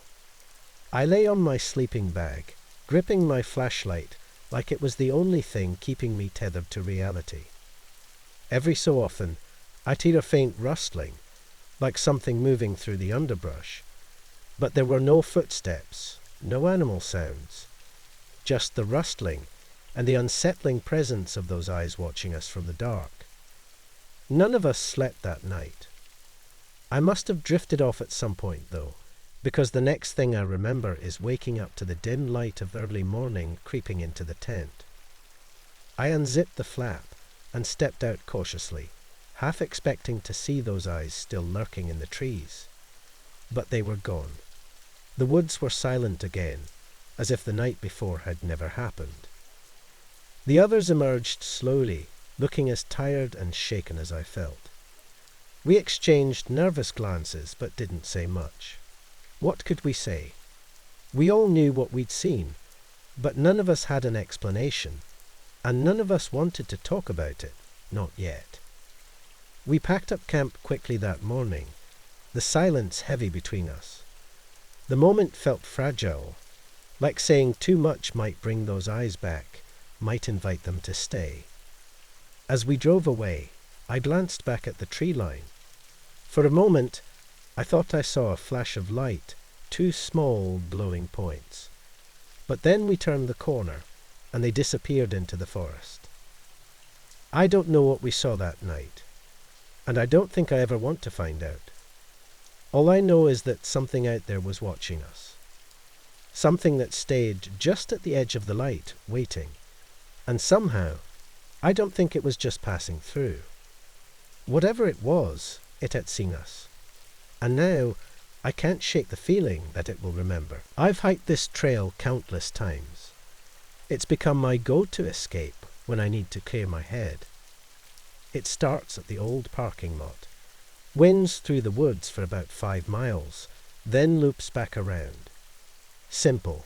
I lay on my sleeping bag, gripping my flashlight like it was the only thing keeping me tethered to reality. Every so often, I'd hear a faint rustling, like something moving through the underbrush. But there were no footsteps, no animal sounds, just the rustling and the unsettling presence of those eyes watching us from the dark. None of us slept that night. I must have drifted off at some point, though, because the next thing I remember is waking up to the dim light of early morning creeping into the tent. I unzipped the flap and stepped out cautiously, half expecting to see those eyes still lurking in the trees. But they were gone. The woods were silent again, as if the night before had never happened. The others emerged slowly, looking as tired and shaken as I felt. We exchanged nervous glances, but didn't say much. What could we say? We all knew what we'd seen, but none of us had an explanation, and none of us wanted to talk about it, not yet. We packed up camp quickly that morning, the silence heavy between us. The moment felt fragile, like saying too much might bring those eyes back, might invite them to stay. As we drove away, I glanced back at the tree line. For a moment, I thought I saw a flash of light, two small glowing points. But then we turned the corner, and they disappeared into the forest. I don't know what we saw that night, and I don't think I ever want to find out. All I know is that something out there was watching us. Something that stayed just at the edge of the light, waiting. And somehow, I don't think it was just passing through. Whatever it was, it had seen us. And now, I can't shake the feeling that it will remember. I've hiked this trail countless times. It's become my go-to escape when I need to clear my head. It starts at the old parking lot, winds through the woods for about 5 miles, then loops back around. Simple.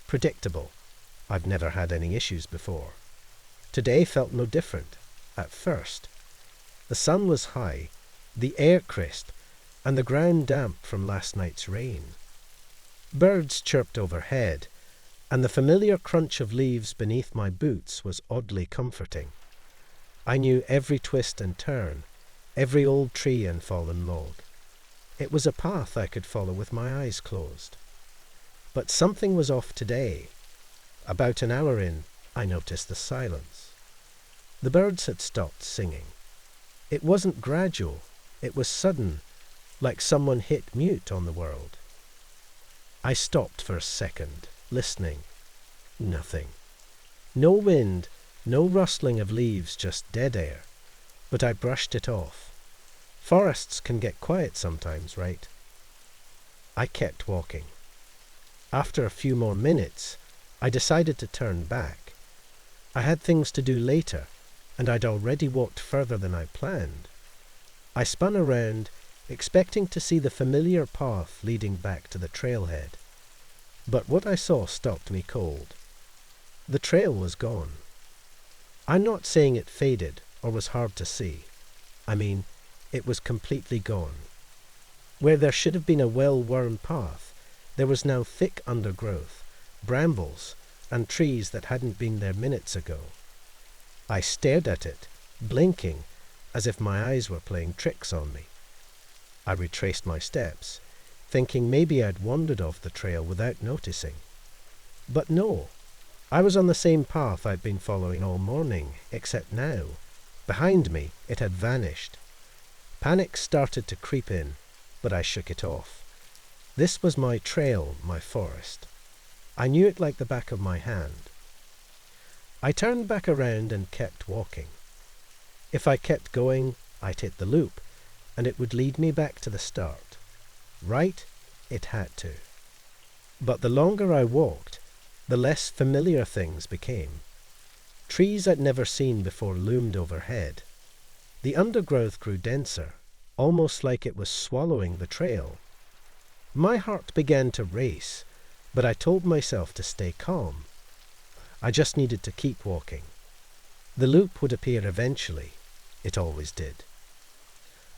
Predictable. I've never had any issues before. Today felt no different, at first. The sun was high, the air crisp, and the ground damp from last night's rain. Birds chirped overhead, and the familiar crunch of leaves beneath my boots was oddly comforting. I knew every twist and turn, every old tree and fallen log. It was a path I could follow with my eyes closed. But something was off today. About an hour in, I noticed the silence. The birds had stopped singing. It wasn't gradual, it was sudden, like someone hit mute on the world. I stopped for a second, listening. Nothing. No wind, no rustling of leaves, just dead air. But I brushed it off. Forests can get quiet sometimes, right? I kept walking. After a few more minutes, I decided to turn back. I had things to do later, and I'd already walked further than I planned. I spun around, expecting to see the familiar path leading back to the trailhead. But what I saw stopped me cold. The trail was gone. I'm not saying it faded or was hard to see. I mean, it was completely gone. Where there should have been a well-worn path, there was now thick undergrowth, brambles, and trees that hadn't been there minutes ago. I stared at it, blinking, as if my eyes were playing tricks on me. I retraced my steps, thinking maybe I'd wandered off the trail without noticing. But no, I was on the same path I'd been following all morning, except now, behind me, it had vanished. Panic started to creep in, but I shook it off. This was my trail, my forest. I knew it like the back of my hand. I turned back around and kept walking. If I kept going, I'd hit the loop, and it would lead me back to the start. Right? It had to. But the longer I walked, the less familiar things became. Trees I'd never seen before loomed overhead. The undergrowth grew denser, almost like it was swallowing the trail. My heart began to race, but I told myself to stay calm. I just needed to keep walking. The loop would appear eventually. It always did.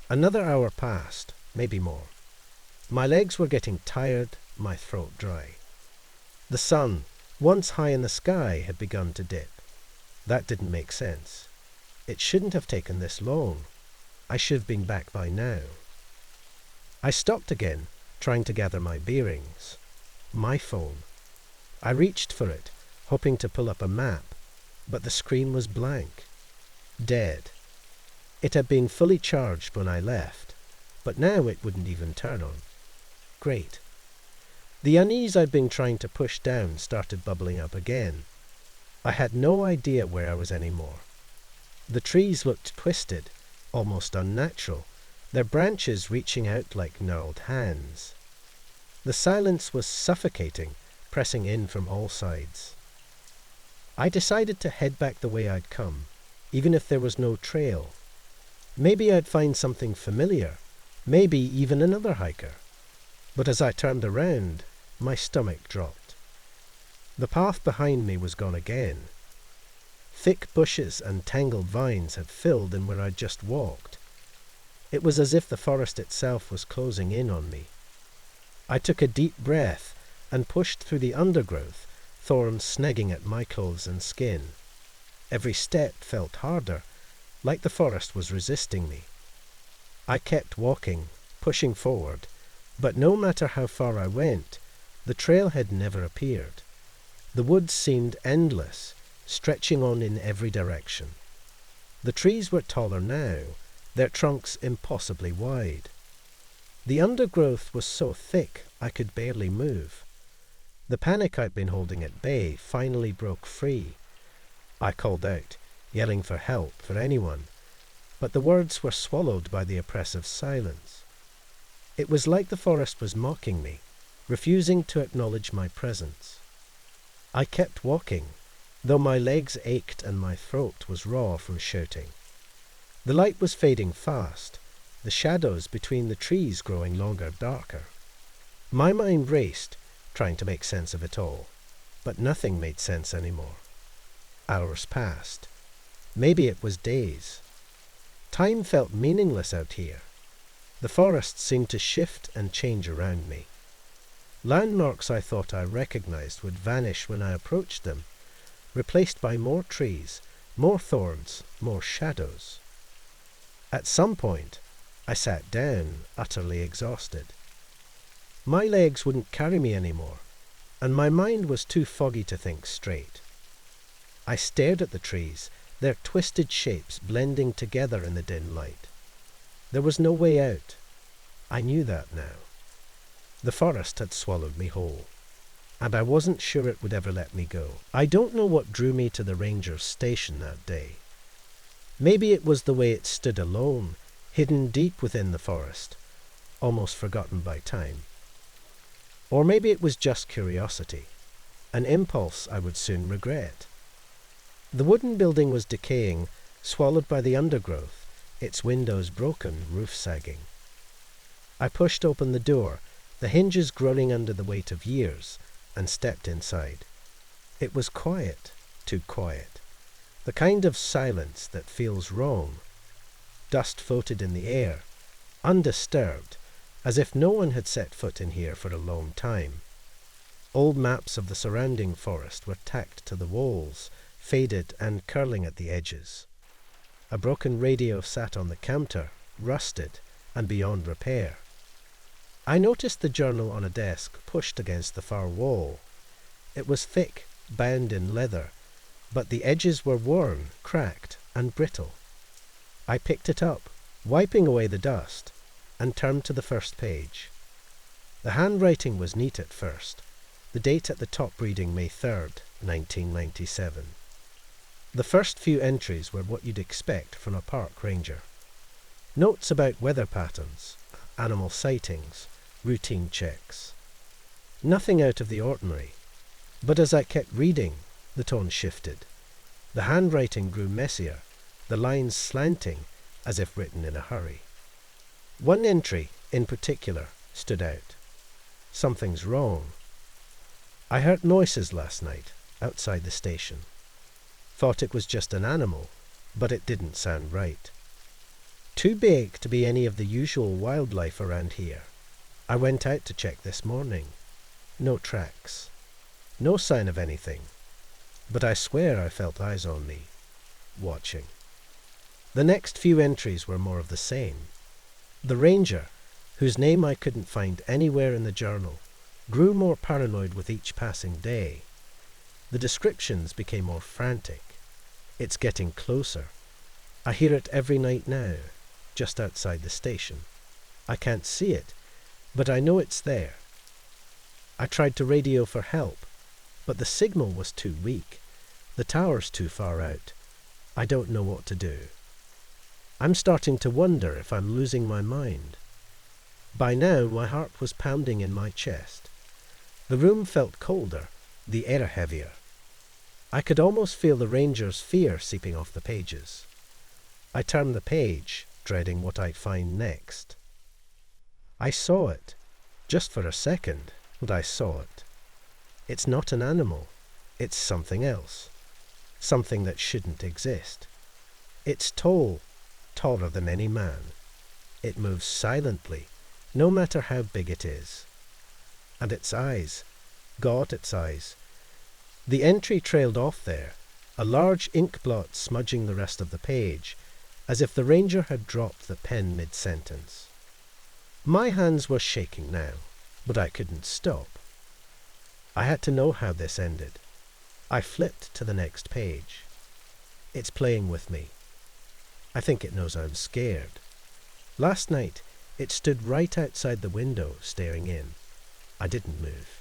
Another hour passed, maybe more. My legs were getting tired, my throat dry. The sun, once high in the sky, had begun to dip. That didn't make sense. It shouldn't have taken this long. I should have been back by now. I stopped again, trying to gather my bearings. My phone. I reached for it, hoping to pull up a map, but the screen was blank. Dead. It had been fully charged when I left, but now it wouldn't even turn on. Great. The unease I'd been trying to push down started bubbling up again. I had no idea where I was anymore. The trees looked twisted, almost unnatural, their branches reaching out like gnarled hands. The silence was suffocating, pressing in from all sides. I decided to head back the way I'd come, even if there was no trail. Maybe I'd find something familiar, maybe even another hiker. But as I turned around, my stomach dropped. The path behind me was gone again. Thick bushes and tangled vines had filled in where I'd just walked. It was as if the forest itself was closing in on me. I took a deep breath and pushed through the undergrowth, thorns snagging at my clothes and skin. Every step felt harder, like the forest was resisting me. I kept walking, pushing forward, but no matter how far I went, the trailhead never appeared. The woods seemed endless, stretching on in every direction. The trees were taller now, their trunks impossibly wide. The undergrowth was so thick I could barely move. The panic I'd been holding at bay finally broke free. I called out, yelling for help, for anyone, but the words were swallowed by the oppressive silence. It was like the forest was mocking me, refusing to acknowledge my presence. I kept walking, though my legs ached and my throat was raw from shouting. The light was fading fast, the shadows between the trees growing longer, darker. My mind raced, trying to make sense of it all, but nothing made sense anymore. Hours passed. Maybe it was days. Time felt meaningless out here. The forest seemed to shift and change around me. Landmarks I thought I recognized would vanish when I approached them, replaced by more trees, more thorns, more shadows. At some point, I sat down, utterly exhausted. My legs wouldn't carry me anymore, and my mind was too foggy to think straight. I stared at the trees, their twisted shapes blending together in the dim light. There was no way out. I knew that now. The forest had swallowed me whole, and I wasn't sure it would ever let me go. I don't know what drew me to the ranger's station that day. Maybe it was the way it stood alone, hidden deep within the forest, almost forgotten by time. Or maybe it was just curiosity, an impulse I would soon regret. The wooden building was decaying, swallowed by the undergrowth, its windows broken, roof sagging. I pushed open the door, the hinges groaning under the weight of years, and stepped inside. It was quiet, too quiet. The kind of silence that feels wrong. Dust floated in the air, undisturbed, as if no one had set foot in here for a long time. Old maps of the surrounding forest were tacked to the walls, faded and curling at the edges. A broken radio sat on the counter, rusted and beyond repair. I noticed the journal on a desk pushed against the far wall. It was thick, bound in leather, but the edges were worn, cracked and brittle. I picked it up, wiping away the dust, and turned to the first page. The handwriting was neat at first, the date at the top reading May 3rd, 1997. The first few entries were what you'd expect from a park ranger. Notes about weather patterns, animal sightings, routine checks. Nothing out of the ordinary, but as I kept reading, the tone shifted. The handwriting grew messier, the lines slanting, as if written in a hurry. One entry, in particular, stood out. Something's wrong. I heard noises last night, outside the station. Thought it was just an animal, but it didn't sound right. Too big to be any of the usual wildlife around here. I went out to check this morning. No tracks. No sign of anything. But I swear I felt eyes on me, watching. The next few entries were more of the same. The ranger, whose name I couldn't find anywhere in the journal, grew more paranoid with each passing day. The descriptions became more frantic. It's getting closer. I hear it every night now, just outside the station. I can't see it, but I know it's there. I tried to radio for help, but the signal was too weak. The tower's too far out. I don't know what to do. I'm starting to wonder if I'm losing my mind. By now, my heart was pounding in my chest. The room felt colder, the air heavier. I could almost feel the ranger's fear seeping off the pages. I turned the page, dreading what I'd find next. I saw it. Just for a second, but I saw it. It's not an animal. It's something else. Something that shouldn't exist. It's tall, taller than any man. It moves silently, no matter how big it is. And its eyes. God, its eyes. The entry trailed off there, a large ink blot smudging the rest of the page, as if the ranger had dropped the pen mid-sentence. My hands were shaking now, but I couldn't stop. I had to know how this ended. I flipped to the next page. It's playing with me. I think it knows I'm scared. Last night, it stood right outside the window, staring in. I didn't move.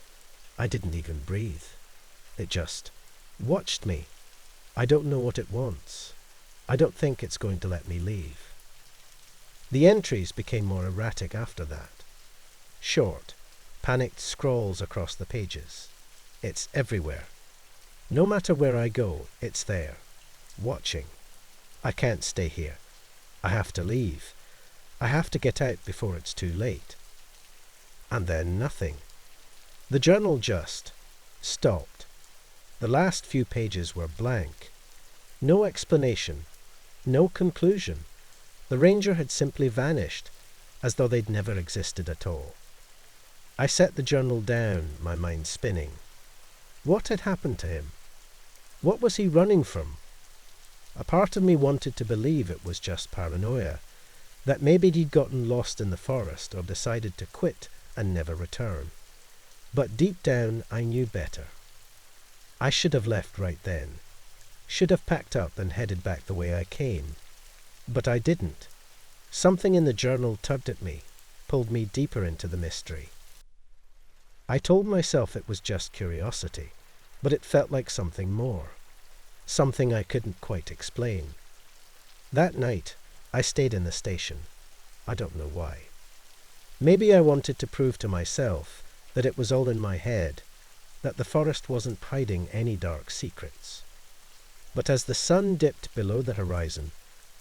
I didn't even breathe. It just watched me. I don't know what it wants. I don't think it's going to let me leave. The entries became more erratic after that. Short, panicked scrawls across the pages. It's everywhere. No matter where I go, it's there. Watching. I can't stay here. I have to leave. I have to get out before it's too late. And then nothing. The journal just stopped. The last few pages were blank. No explanation. No conclusion. The ranger had simply vanished, as though they'd never existed at all. I set the journal down, my mind spinning. What had happened to him? What was he running from? A part of me wanted to believe it was just paranoia, that maybe he'd gotten lost in the forest or decided to quit and never return. But deep down I knew better. I should have left right then. Should have packed up and headed back the way I came. But I didn't. Something in the journal tugged at me, pulled me deeper into the mystery. I told myself it was just curiosity, but it felt like something more. Something I couldn't quite explain. That night, I stayed in the station. I don't know why. Maybe I wanted to prove to myself that it was all in my head, that the forest wasn't hiding any dark secrets. But as the sun dipped below the horizon,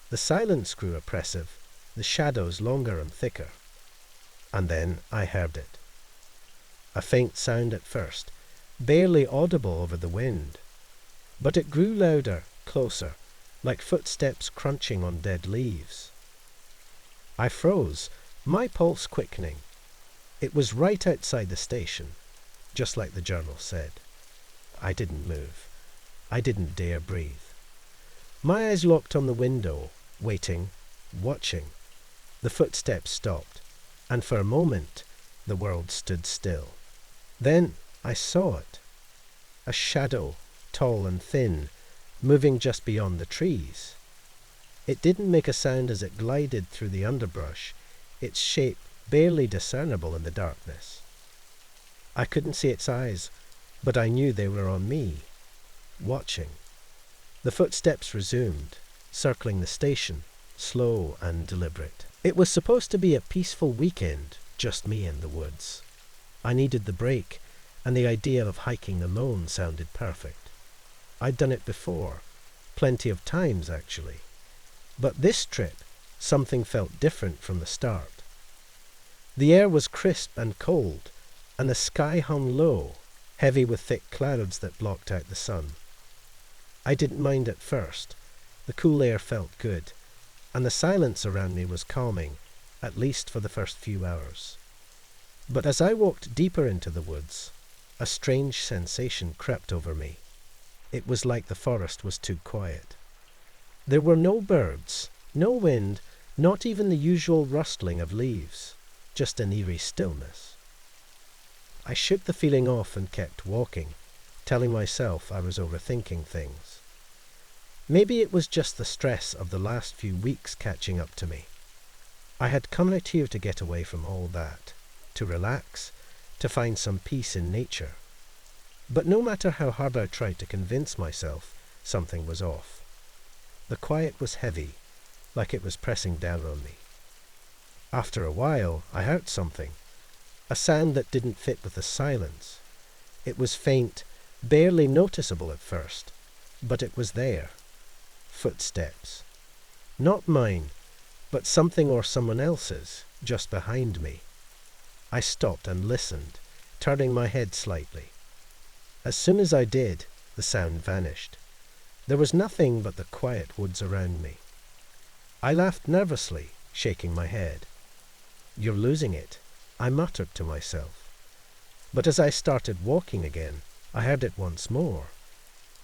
the silence grew oppressive, the shadows longer and thicker. And then I heard it. A faint sound at first, barely audible over the wind. But it grew louder, closer, like footsteps crunching on dead leaves. I froze, my pulse quickening. It was right outside the station, just like the journal said. I didn't move. I didn't dare breathe. My eyes locked on the window, waiting, watching. The footsteps stopped, and for a moment the world stood still. Then I saw it. A shadow, tall and thin, moving just beyond the trees. It didn't make a sound as it glided through the underbrush, its shape barely discernible in the darkness. I couldn't see its eyes, but I knew they were on me, watching. The footsteps resumed, circling the station, slow and deliberate. It was supposed to be a peaceful weekend, just me in the woods. I needed the break, and the idea of hiking alone sounded perfect. I'd done it before, plenty of times actually. But this trip, something felt different from the start. The air was crisp and cold, and the sky hung low, heavy with thick clouds that blocked out the sun. I didn't mind at first. The cool air felt good, and the silence around me was calming, at least for the first few hours. But as I walked deeper into the woods, a strange sensation crept over me. It was like the forest was too quiet. There were no birds, no wind, not even the usual rustling of leaves, just an eerie stillness. I shook the feeling off and kept walking, telling myself I was overthinking things. Maybe it was just the stress of the last few weeks catching up to me. I had come out here to get away from all that, to relax, to find some peace in nature. But no matter how hard I tried to convince myself, something was off. The quiet was heavy, like it was pressing down on me. After a while, I heard something, a sound that didn't fit with the silence. It was faint, barely noticeable at first, but it was there. Footsteps. Not mine, but something or someone else's, just behind me. I stopped and listened, turning my head slightly. As soon as I did, the sound vanished. There was nothing but the quiet woods around me. I laughed nervously, shaking my head. "You're losing it," I muttered to myself. But as I started walking again, I heard it once more.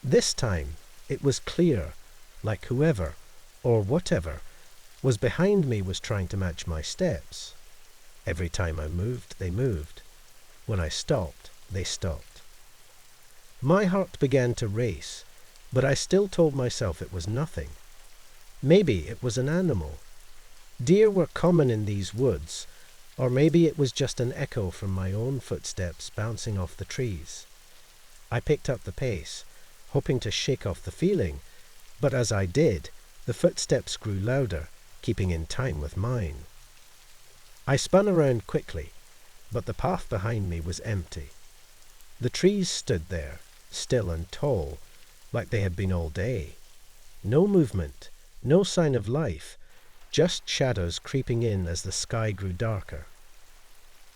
This time, it was clear, like whoever, or whatever, was behind me was trying to match my steps. Every time I moved, they moved. When I stopped, they stopped. My heart began to race, but I still told myself it was nothing. Maybe it was an animal. Deer were common in these woods, or maybe it was just an echo from my own footsteps bouncing off the trees. I picked up the pace, hoping to shake off the feeling, but as I did, the footsteps grew louder, keeping in time with mine. I spun around quickly, but the path behind me was empty. The trees stood there, still and tall, like they had been all day. No movement, no sign of life, just shadows creeping in as the sky grew darker.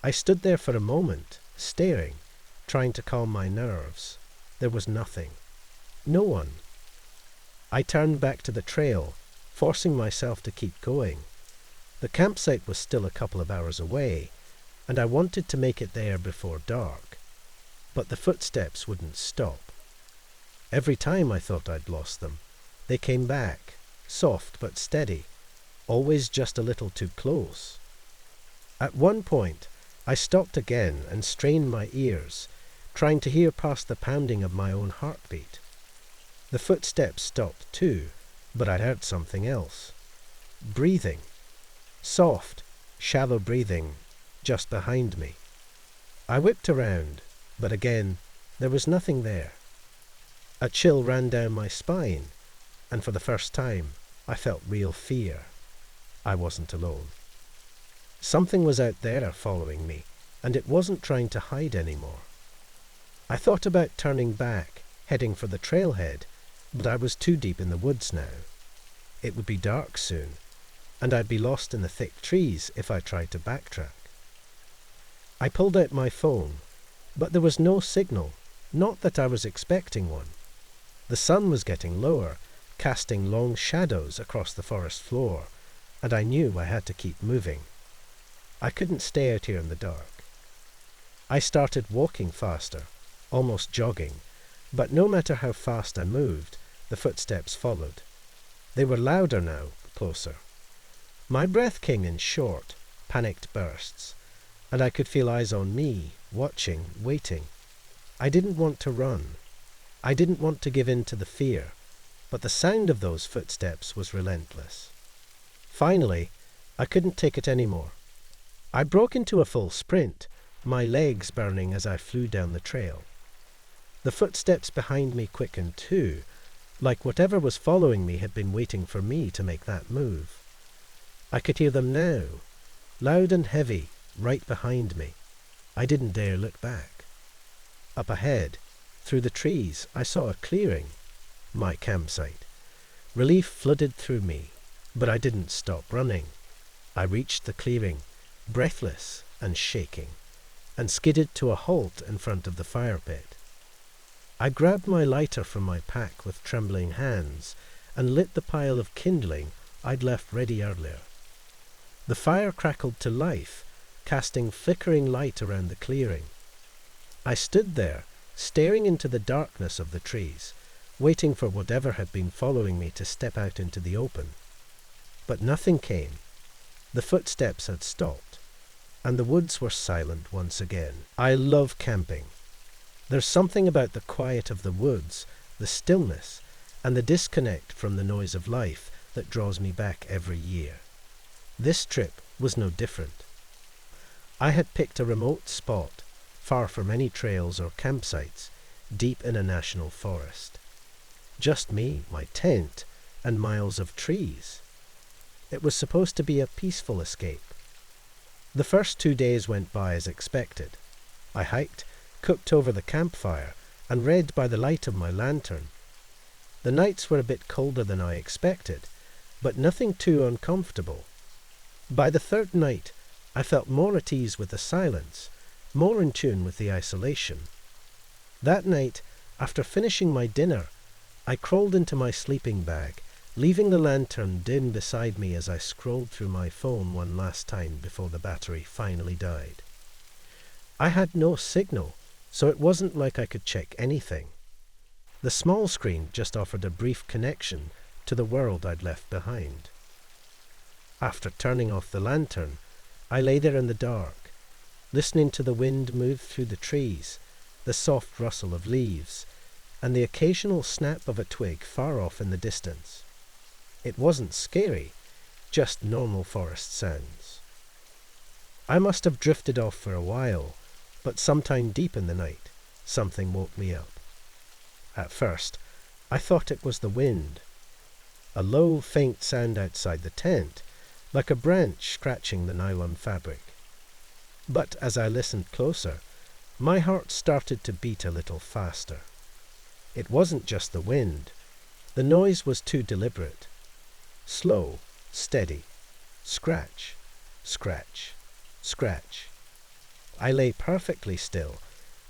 I stood there for a moment, staring, trying to calm my nerves. There was nothing. No one. I turned back to the trail, forcing myself to keep going. The campsite was still a couple of hours away, and I wanted to make it there before dark. But the footsteps wouldn't stop. Every time I thought I'd lost them, they came back, soft but steady, always just a little too close. At one point, I stopped again and strained my ears, trying to hear past the pounding of my own heartbeat. The footsteps stopped too, but I heard something else. Breathing. Soft, shallow breathing, just behind me. I whipped around, but again, there was nothing there. A chill ran down my spine, and for the first time, I felt real fear. I wasn't alone. Something was out there following me, and it wasn't trying to hide anymore. I thought about turning back, heading for the trailhead, but I was too deep in the woods now. It would be dark soon, and I'd be lost in the thick trees if I tried to backtrack. I pulled out my phone, but there was no signal, not that I was expecting one. The sun was getting lower, casting long shadows across the forest floor, and I knew I had to keep moving. I couldn't stay out here in the dark. I started walking faster, almost jogging, but no matter how fast I moved, the footsteps followed. They were louder now, closer. My breath came in short, panicked bursts, and I could feel eyes on me, watching, waiting. I didn't want to run. I didn't want to give in to the fear, but the sound of those footsteps was relentless. Finally, I couldn't take it anymore. I broke into a full sprint, my legs burning as I flew down the trail. The footsteps behind me quickened too, like whatever was following me had been waiting for me to make that move. I could hear them now, loud and heavy, right behind me. I didn't dare look back. Up ahead, through the trees, I saw a clearing, my campsite. Relief flooded through me, but I didn't stop running. I reached the clearing, breathless and shaking, and skidded to a halt in front of the fire pit. I grabbed my lighter from my pack with trembling hands and lit the pile of kindling I'd left ready earlier. The fire crackled to life, casting flickering light around the clearing. I stood there, staring into the darkness of the trees, waiting for whatever had been following me to step out into the open. But nothing came. The footsteps had stopped, and the woods were silent once again. I love camping. There's something about the quiet of the woods, the stillness, and the disconnect from the noise of life that draws me back every year. This trip was no different. I had picked a remote spot, far from any trails or campsites, deep in a national forest. Just me, my tent, and miles of trees. It was supposed to be a peaceful escape. The first 2 days went by as expected. I hiked, cooked over the campfire, and read by the light of my lantern. The nights were a bit colder than I expected, but nothing too uncomfortable. By the third night, I felt more at ease with the silence, more in tune with the isolation. That night, after finishing my dinner, I crawled into my sleeping bag, leaving the lantern dim beside me as I scrolled through my phone one last time before the battery finally died. I had no signal, so it wasn't like I could check anything. The small screen just offered a brief connection to the world I'd left behind. After turning off the lantern, I lay there in the dark, listening to the wind move through the trees, the soft rustle of leaves, and the occasional snap of a twig far off in the distance. It wasn't scary, just normal forest sounds. I must have drifted off for a while, but sometime deep in the night, something woke me up. At first, I thought it was the wind. A low, faint sound outside the tent, like a branch scratching the nylon fabric. But as I listened closer, my heart started to beat a little faster. It wasn't just the wind. The noise was too deliberate. Slow, steady, scratch, scratch, scratch. I lay perfectly still,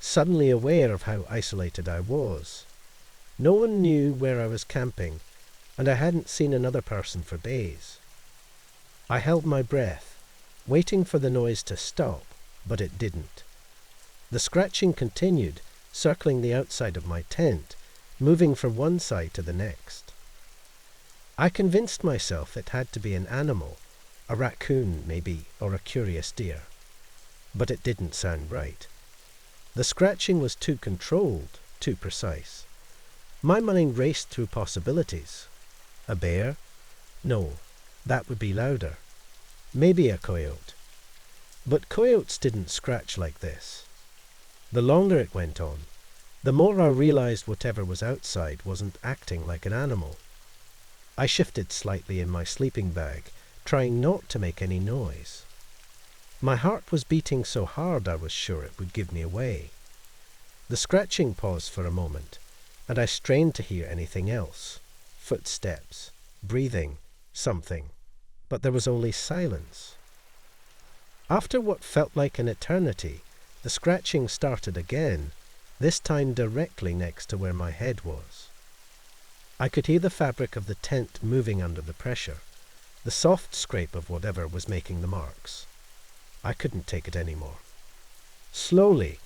suddenly aware of how isolated I was. No one knew where I was camping, and I hadn't seen another person for days. I held my breath, waiting for the noise to stop, but it didn't. The scratching continued, circling the outside of my tent, moving from one side to the next. I convinced myself it had to be an animal, a raccoon maybe, or a curious deer. But it didn't sound right. The scratching was too controlled, too precise. My mind raced through possibilities. A bear? No, that would be louder. Maybe a coyote. But coyotes didn't scratch like this. The longer it went on, the more I realized whatever was outside wasn't acting like an animal. I shifted slightly in my sleeping bag, trying not to make any noise. My heart was beating so hard I was sure it would give me away. The scratching paused for a moment, and I strained to hear anything else. Footsteps, breathing, something. But there was only silence. After what felt like an eternity, the scratching started again, this time directly next to where my head was. I could hear the fabric of the tent moving under the pressure, the soft scrape of whatever was making the marks. I couldn't take it anymore. Slowly,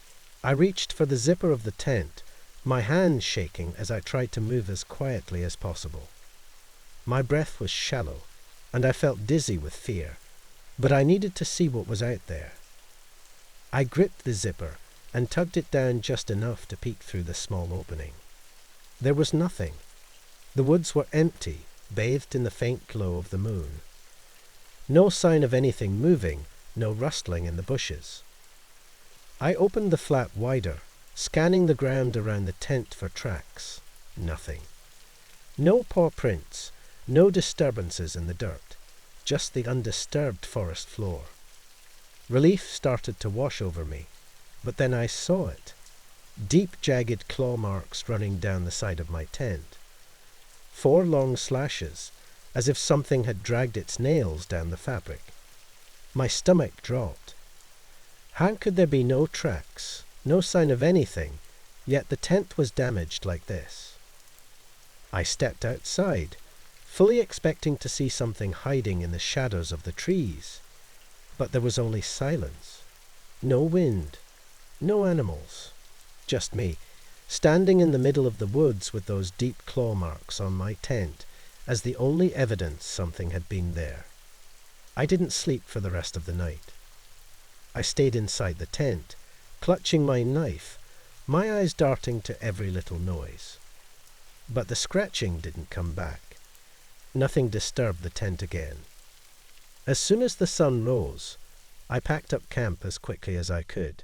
I reached for the zipper of the tent, my hands shaking as I tried to move as quietly as possible. My breath was shallow, and I felt dizzy with fear, but I needed to see what was out there. I gripped the zipper and tugged it down just enough to peek through the small opening. There was nothing. The woods were empty, bathed in the faint glow of the moon. No sign of anything moving, no rustling in the bushes. I opened the flap wider, scanning the ground around the tent for tracks. Nothing. No paw prints, no disturbances in the dirt, just the undisturbed forest floor. Relief started to wash over me, but then I saw it. Deep, jagged claw marks running down the side of my tent. 4 long slashes, as if something had dragged its nails down the fabric. My stomach dropped. How could there be no tracks, no sign of anything, yet the tent was damaged like this? I stepped outside, fully expecting to see something hiding in the shadows of the trees. But there was only silence. No wind, no animals, just me, standing in the middle of the woods with those deep claw marks on my tent as the only evidence something had been there. I didn't sleep for the rest of the night. I stayed inside the tent, clutching my knife, my eyes darting to every little noise. But the scratching didn't come back. Nothing disturbed the tent again. As soon as the sun rose, I packed up camp as quickly as I could.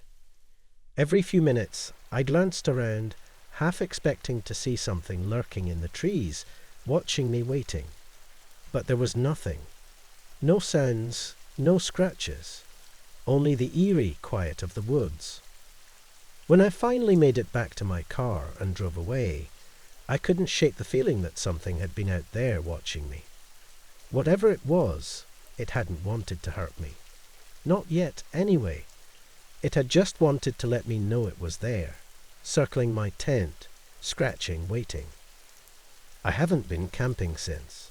Every few minutes, I glanced around, half expecting to see something lurking in the trees, watching me waiting. But there was nothing. No sounds, no scratches, only the eerie quiet of the woods. When I finally made it back to my car and drove away, I couldn't shake the feeling that something had been out there watching me. Whatever it was, it hadn't wanted to hurt me. Not yet, anyway. It had just wanted to let me know it was there, circling my tent, scratching, waiting. I haven't been camping since.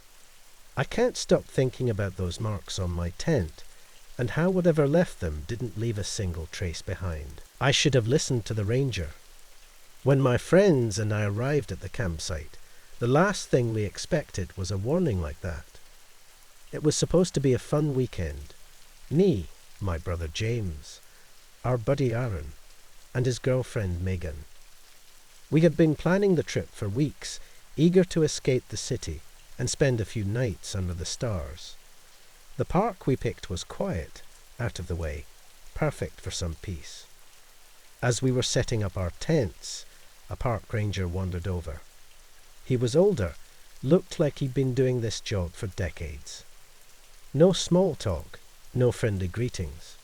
I can't stop thinking about those marks on my tent, and how whatever left them didn't leave a single trace behind. I should have listened to the ranger. When my friends and I arrived at the campsite, the last thing we expected was a warning like that. It was supposed to be a fun weekend. Me, my brother James, our buddy Aaron, and his girlfriend Megan. We had been planning the trip for weeks, eager to escape the city and spend a few nights under the stars. The park we picked was quiet, out of the way, perfect for some peace. As we were setting up our tents, a park ranger wandered over. He was older, looked like he'd been doing this job for decades. No small talk, no friendly greetings.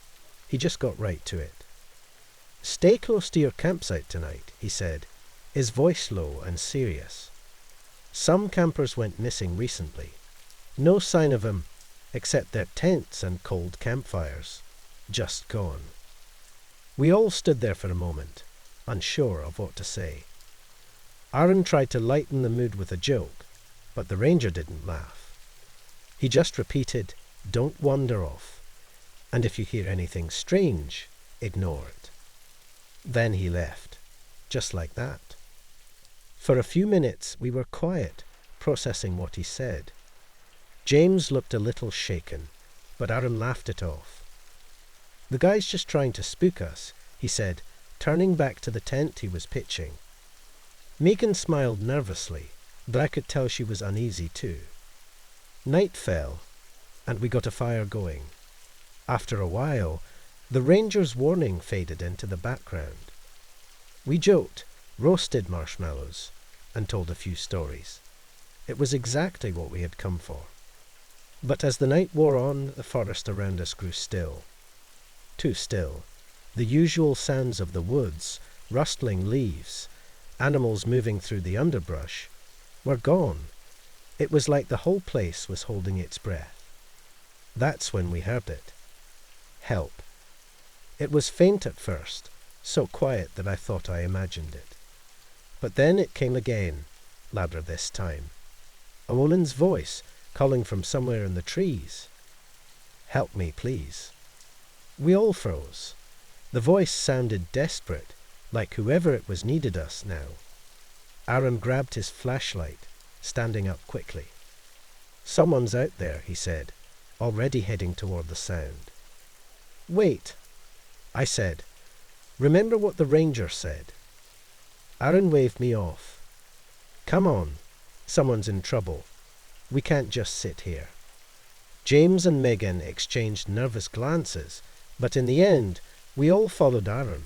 He just got right to it. "Stay close to your campsite tonight," he said, his voice low and serious. "Some campers went missing recently. No sign of 'em, except their tents and cold campfires. Just gone." We all stood there for a moment, unsure of what to say. Aaron tried to lighten the mood with a joke, but the ranger didn't laugh. He just repeated, "Don't wander off, and if you hear anything strange, ignore it." Then he left, just like that. For a few minutes we were quiet, processing what he said. James looked a little shaken, but Aaron laughed it off. "The guy's just trying to spook us," he said, turning back to the tent he was pitching. Megan smiled nervously, but I could tell she was uneasy too. Night fell, and we got a fire going. After a while, the ranger's warning faded into the background. We joked, roasted marshmallows, and told a few stories. It was exactly what we had come for. But as the night wore on, the forest around us grew still. Too still. The usual sounds of the woods, rustling leaves, animals moving through the underbrush, were gone. It was like the whole place was holding its breath. That's when we heard it. help. It was faint at first, so quiet that I thought I imagined it. But then it came again, louder this time. A woman's voice, calling from somewhere in the trees. "Help me, please." We all froze. The voice sounded desperate, like whoever it was needed us now. Aaron grabbed his flashlight, standing up quickly. "Someone's out there," he said, already heading toward the sound. "Wait," I said. "Remember what the ranger said." Aaron waved me off. "Come on. Someone's in trouble. We can't just sit here." James and Megan exchanged nervous glances, but in the end, we all followed Aaron.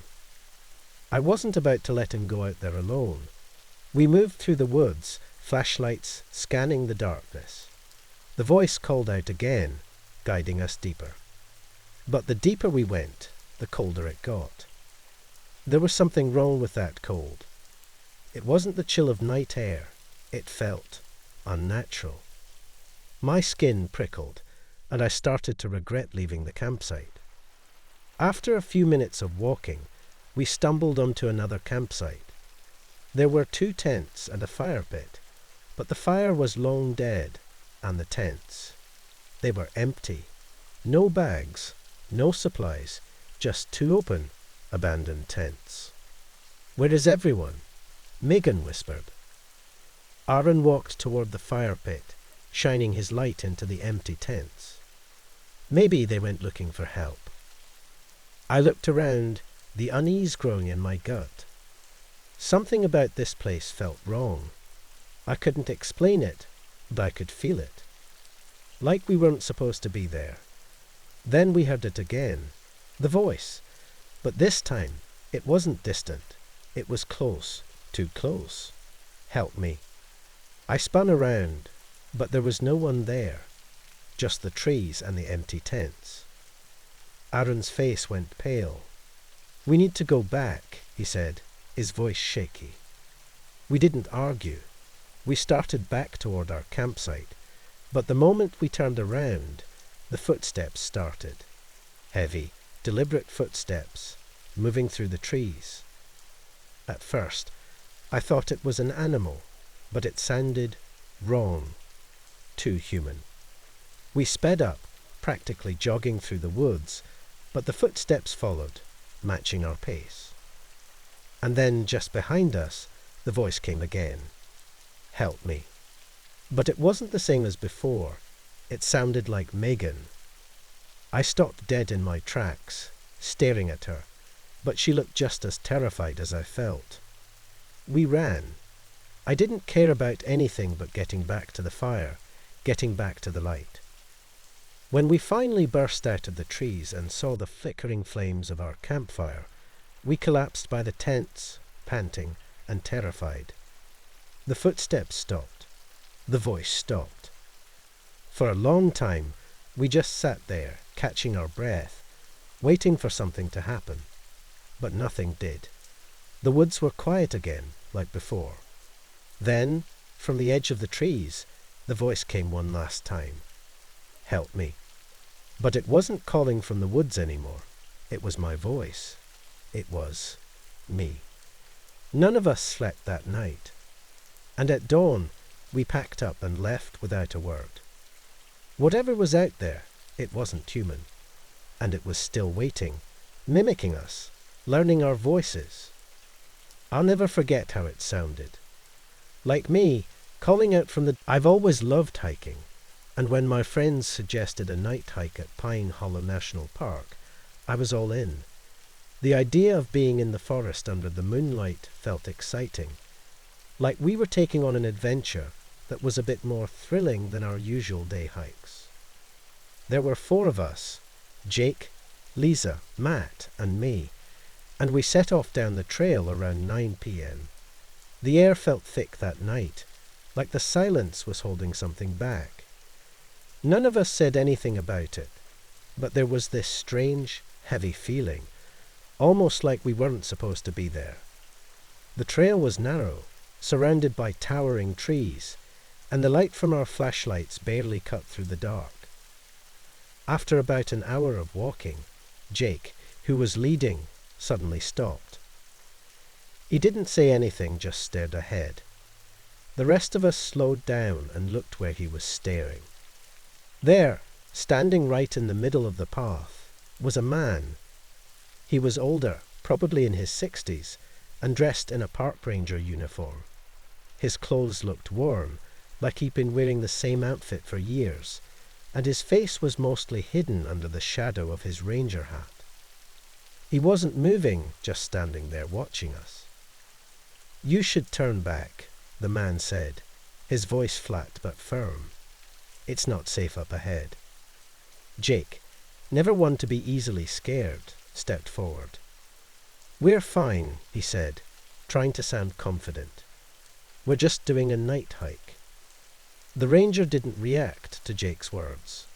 I wasn't about to let him go out there alone. We moved through the woods, flashlights scanning the darkness. The voice called out again, guiding us deeper. But the deeper we went, the colder it got. There was something wrong with that cold. It wasn't the chill of night air. It felt unnatural. My skin prickled, and I started to regret leaving the campsite. After a few minutes of walking, we stumbled onto another campsite. There were 2 tents and a fire pit, but the fire was long dead, and the tents. They were empty. No bags, no supplies, just 2 open, abandoned tents. "Where is everyone?" Megan whispered. Aaron walked toward the fire pit, shining his light into the empty tents. Maybe they went looking for help. I looked around, the unease growing in my gut. Something about this place felt wrong. I couldn't explain it, but I could feel it. Like we weren't supposed to be there. Then we heard it again, the voice. But this time, it wasn't distant. It was close, too close. "Help me." I spun around, but there was no one there. Just the trees and the empty tents. Aaron's face went pale. "We need to go back," he said, his voice shaky. We didn't argue. We started back toward our campsite, but the moment we turned around, the footsteps started. Heavy, deliberate footsteps, moving through the trees. At first, I thought it was an animal, but it sounded wrong, too human. We sped up, practically jogging through the woods, but the footsteps followed, matching our pace. And then, just behind us, the voice came again. "Help me." But it wasn't the same as before. It sounded like Megan. I stopped dead in my tracks, staring at her, but she looked just as terrified as I felt. We ran. I didn't care about anything but getting back to the fire, getting back to the light. When we finally burst out of the trees and saw the flickering flames of our campfire, we collapsed by the tents, panting and terrified. The footsteps stopped. The voice stopped. For a long time, we just sat there, catching our breath, waiting for something to happen. But nothing did. The woods were quiet again, like before. Then, from the edge of the trees, the voice came one last time. "Help me." But it wasn't calling from the woods anymore. It was my voice. It was me. None of us slept that night. And at dawn, we packed up and left without a word. Whatever was out there, it wasn't human. And it was still waiting, mimicking us, learning our voices. I'll never forget how it sounded. Like me, calling out from the... I've always loved hiking, and when my friends suggested a night hike at Pine Hollow National Park, I was all in. The idea of being in the forest under the moonlight felt exciting, like we were taking on an adventure that was a bit more thrilling than our usual day hikes. There were 4 of us, Jake, Lisa, Matt, and me, and we set off down the trail around 9 p.m. The air felt thick that night, like the silence was holding something back. None of us said anything about it, but there was this strange, heavy feeling, almost like we weren't supposed to be there. The trail was narrow, surrounded by towering trees, and the light from our flashlights barely cut through the dark. After about an hour of walking, Jake, who was leading, suddenly stopped. He didn't say anything, just stared ahead. The rest of us slowed down and looked where he was staring. There, standing right in the middle of the path, was a man. He was older, probably in his 60s, and dressed in a park ranger uniform. His clothes looked worn, like he'd been wearing the same outfit for years, and his face was mostly hidden under the shadow of his ranger hat. He wasn't moving, just standing there watching us. "You should turn back," the man said, his voice flat but firm. "It's not safe up ahead." Jake, never one to be easily scared, stepped forward. "We're fine," he said, trying to sound confident. "We're just doing a night hike." The ranger didn't react to Jake's words.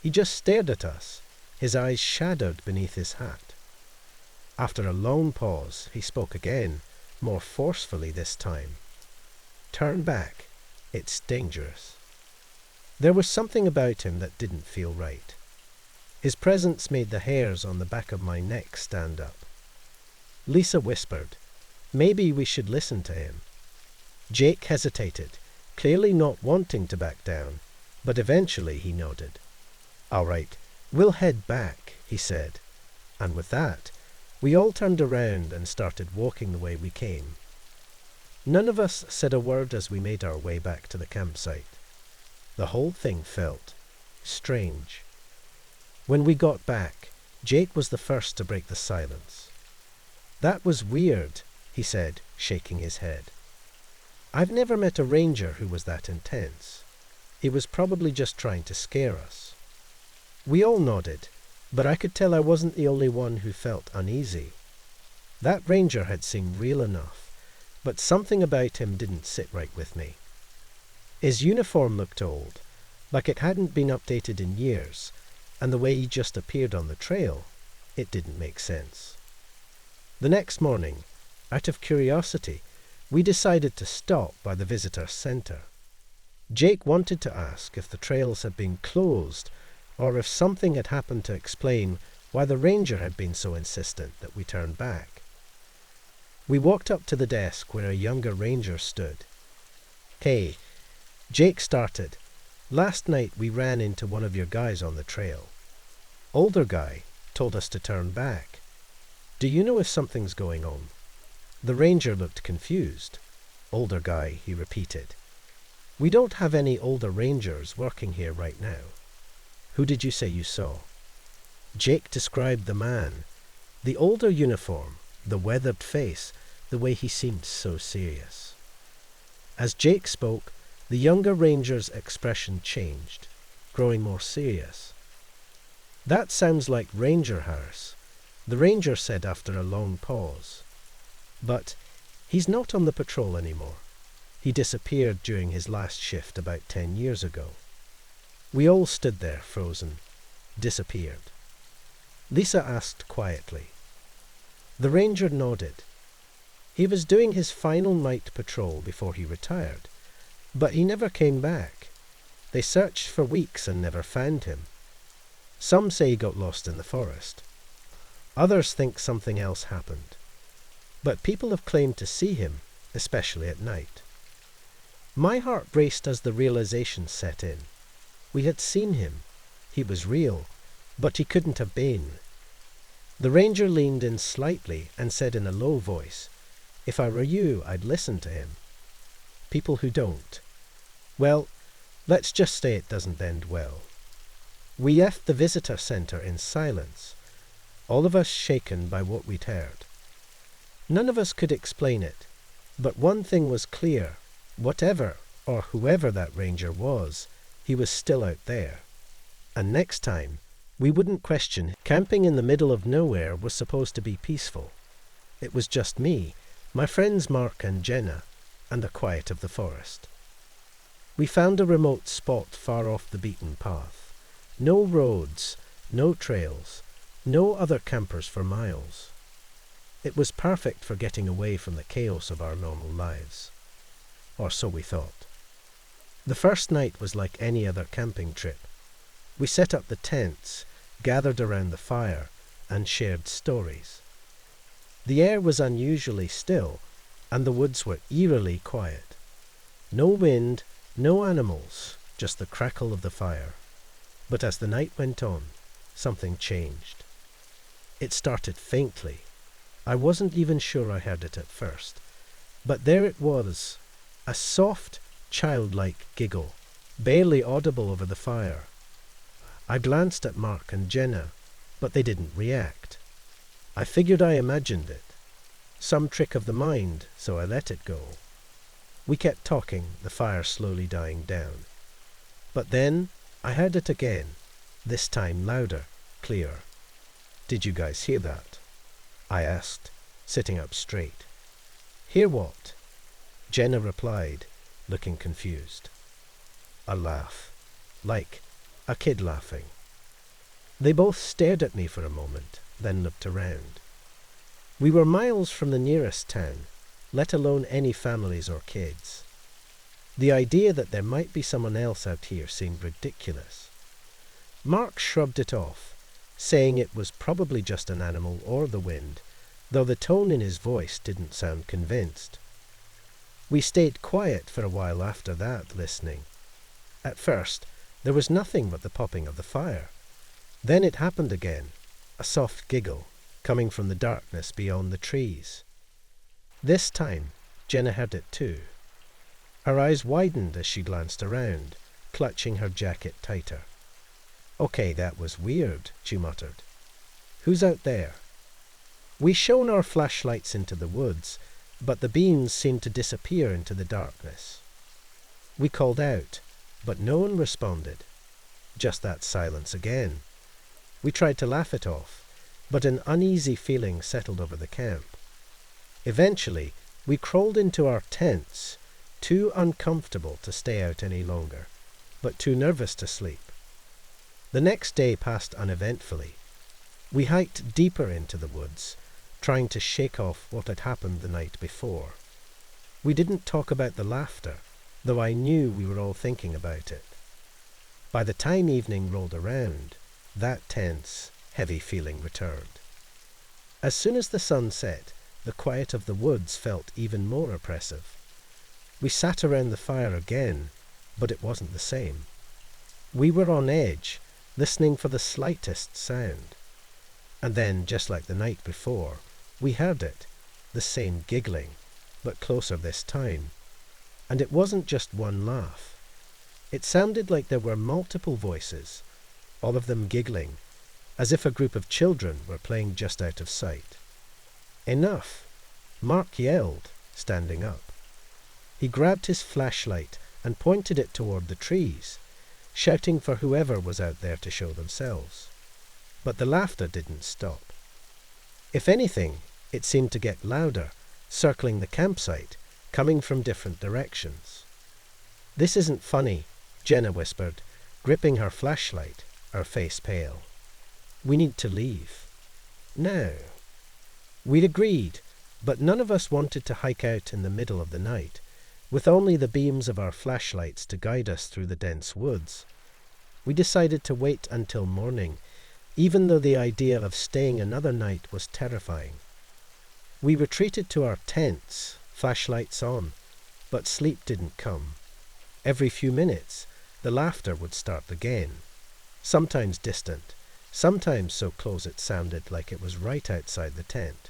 He just stared at us, his eyes shadowed beneath his hat. After a long pause, he spoke again, more forcefully this time. "Turn back. It's dangerous." There was something about him that didn't feel right. His presence made the hairs on the back of my neck stand up. Lisa whispered, "Maybe we should listen to him." Jake hesitated, clearly not wanting to back down, but eventually he nodded. "All right, we'll head back," he said, and with that, we all turned around and started walking the way we came. None of us said a word as we made our way back to the campsite. The whole thing felt strange. When we got back, Jake was the first to break the silence. "That was weird," he said, shaking his head. "I've never met a ranger who was that intense. He was probably just trying to scare us." We all nodded, but I could tell I wasn't the only one who felt uneasy. That ranger had seemed real enough, but something about him didn't sit right with me. His uniform looked old, like it hadn't been updated in years, and the way he just appeared on the trail, it didn't make sense. The next morning, out of curiosity, we decided to stop by the visitor center. Jake wanted to ask if the trails had been closed or if something had happened to explain why the ranger had been so insistent that we turn back. We walked up to the desk where a younger ranger stood. "Hey," Jake started, "last night we ran into one of your guys on the trail. Older guy told us to turn back. Do you know if something's going on?" The ranger looked confused. "Older guy," he repeated. "We don't have any older rangers working here right now. Who did you say you saw?" Jake described the man. The older uniform, the weathered face, the way he seemed so serious. As Jake spoke, the younger ranger's expression changed, growing more serious. "That sounds like Ranger House," the ranger said after a long pause. "But he's not on the patrol anymore. He disappeared during his last shift about 10 years ago." We all stood there, frozen. "Disappeared?" Lisa asked quietly. The ranger nodded. "He was doing his final night patrol before he retired, but he never came back. They searched for weeks and never found him. Some say he got lost in the forest. Others think something else happened. But people have claimed to see him, especially at night." My heart raced as the realization set in. We had seen him. He was real, but he couldn't have been. The ranger leaned in slightly and said in a low voice, "If I were you, I'd listen to him." People who don't, well, let's just say it doesn't end well. We left the visitor center in silence, all of us shaken by what we'd heard. None of us could explain it, but one thing was clear. Whatever or whoever that ranger was, he was still out there. And next time, we wouldn't question. Camping in the middle of nowhere was supposed to be peaceful. It was just me, my friends Mark and Jenna, and the quiet of the forest. We found a remote spot far off the beaten path. No roads, no trails, no other campers for miles. It was perfect for getting away from the chaos of our normal lives. Or so we thought. The first night was like any other camping trip. We set up the tents, gathered around the fire, and shared stories. The air was unusually still, and the woods were eerily quiet. No wind, no animals, just the crackle of the fire. But as the night went on, something changed. It started faintly. I wasn't even sure I heard it at first. But there it was, a soft, childlike giggle, barely audible over the fire. I glanced at Mark and Jenna, but they didn't react. I figured I imagined it. Some trick of the mind, so I let it go. We kept talking, the fire slowly dying down. But then I heard it again, this time louder, clearer. "Did you guys hear that?" I asked, sitting up straight. "Hear what?" Jenna replied, looking confused. A laugh, like a kid laughing. They both stared at me for a moment, then looked around. We were miles from the nearest town, let alone any families or kids. The idea that there might be someone else out here seemed ridiculous. Mark shrugged it off, saying it was probably just an animal or the wind, though the tone in his voice didn't sound convinced. We stayed quiet for a while after that, listening. At first, there was nothing but the popping of the fire. Then it happened again, a soft giggle, coming from the darkness beyond the trees. This time, Jenna heard it too. Her eyes widened as she glanced around, clutching her jacket tighter. "Okay, that was weird," she muttered. "Who's out there?" We shone our flashlights into the woods, but the beams seemed to disappear into the darkness. We called out, but no one responded. Just that silence again. We tried to laugh it off, but an uneasy feeling settled over the camp. Eventually, we crawled into our tents, too uncomfortable to stay out any longer, but too nervous to sleep. The next day passed uneventfully. We hiked deeper into the woods, trying to shake off what had happened the night before. We didn't talk about the laughter, though I knew we were all thinking about it. By the time evening rolled around, that tense, heavy feeling returned. As soon as the sun set, the quiet of the woods felt even more oppressive. We sat around the fire again, but it wasn't the same. We were on edge, listening for the slightest sound. And then, just like the night before, we heard it, the same giggling, but closer this time. And it wasn't just one laugh. It sounded like there were multiple voices, all of them giggling, as if a group of children were playing just out of sight. "Enough!" Mark yelled, standing up. He grabbed his flashlight and pointed it toward the trees, shouting for whoever was out there to show themselves. But the laughter didn't stop. If anything, it seemed to get louder, circling the campsite, coming from different directions. "This isn't funny," Jenna whispered, gripping her flashlight, her face pale. "We need to leave. Now." We'd agreed, but none of us wanted to hike out in the middle of the night, with only the beams of our flashlights to guide us through the dense woods. We decided to wait until morning, even though the idea of staying another night was terrifying. We retreated to our tents, flashlights on, but sleep didn't come. Every few minutes, the laughter would start again, sometimes distant, sometimes so close it sounded like it was right outside the tent.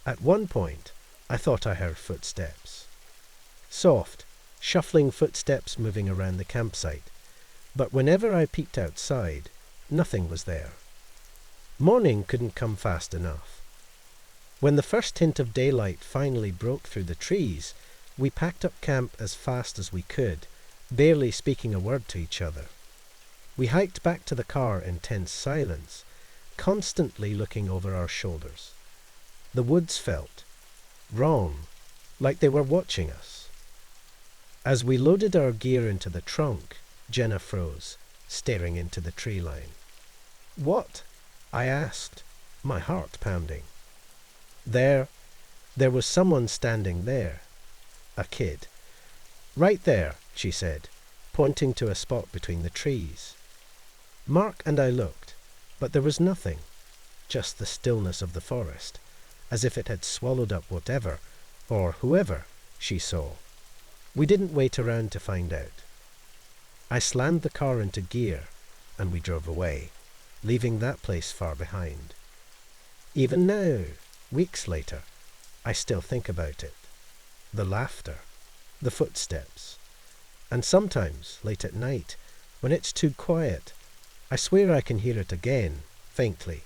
At one point, I thought I heard footsteps. Soft, shuffling footsteps moving around the campsite, but whenever I peeked outside, nothing was there. Morning couldn't come fast enough. When the first hint of daylight finally broke through the trees, we packed up camp as fast as we could, barely speaking a word to each other. We hiked back to the car in tense silence, constantly looking over our shoulders. The woods felt wrong, like they were watching us. As we loaded our gear into the trunk, Jenna froze, staring into the tree line. "What?" I asked, my heart pounding. There was someone standing there. A kid. "Right there," she said, pointing to a spot between the trees. Mark and I looked, but there was nothing. just the stillness of the forest, as if it had swallowed up whatever, or whoever, she saw. We didn't wait around to find out. I slammed the car into gear, and we drove away, leaving that place far behind. Even now, weeks later, I still think about it. The laughter, the footsteps, and sometimes, late at night, when it's too quiet, I swear I can hear it again, faintly,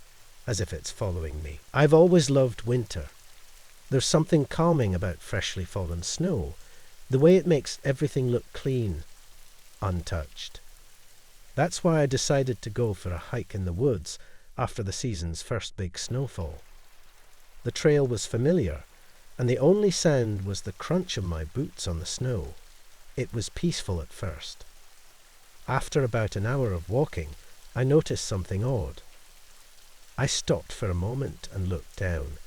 as if it's following me. I've always loved winter. There's something calming about freshly fallen snow, the way it makes everything look clean, untouched. That's why I decided to go for a hike in the woods after the season's first big snowfall. The trail was familiar, and the only sound was the crunch of my boots on the snow. It was peaceful at first. After about an hour of walking, I noticed something odd. I stopped for a moment and looked down,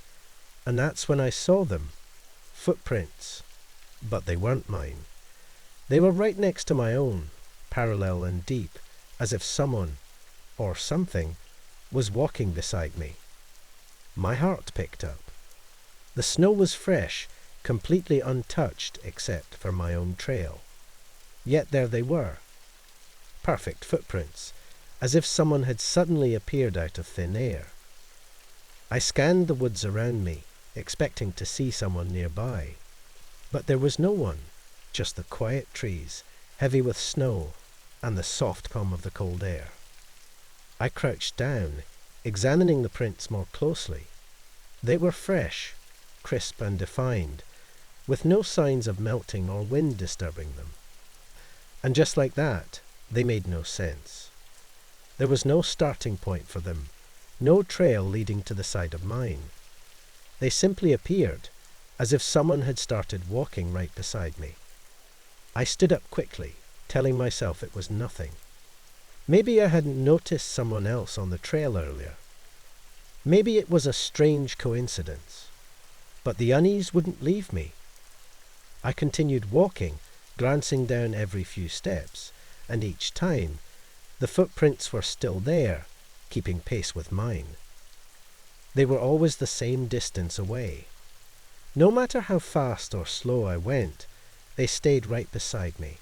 and that's when I saw them. Footprints. But they weren't mine. They were right next to my own, parallel and deep, as if someone, or something, was walking beside me. My heart picked up. The snow was fresh, completely untouched except for my own trail. Yet there they were. Perfect footprints, as if someone had suddenly appeared out of thin air. I scanned the woods around me, expecting to see someone nearby. But there was no one, just the quiet trees, heavy with snow, and the soft calm of the cold air. I crouched down, examining the prints more closely. They were fresh, crisp and defined, with no signs of melting or wind disturbing them. And just like that, they made no sense. There was no starting point for them, no trail leading to the side of mine. They simply appeared, as if someone had started walking right beside me. I stood up quickly, telling myself it was nothing. Maybe I hadn't noticed someone else on the trail earlier. Maybe it was a strange coincidence. But the unease wouldn't leave me. I continued walking, glancing down every few steps, and each time, the footprints were still there, keeping pace with mine. They were always the same distance away. No matter how fast or slow I went, they stayed right beside me.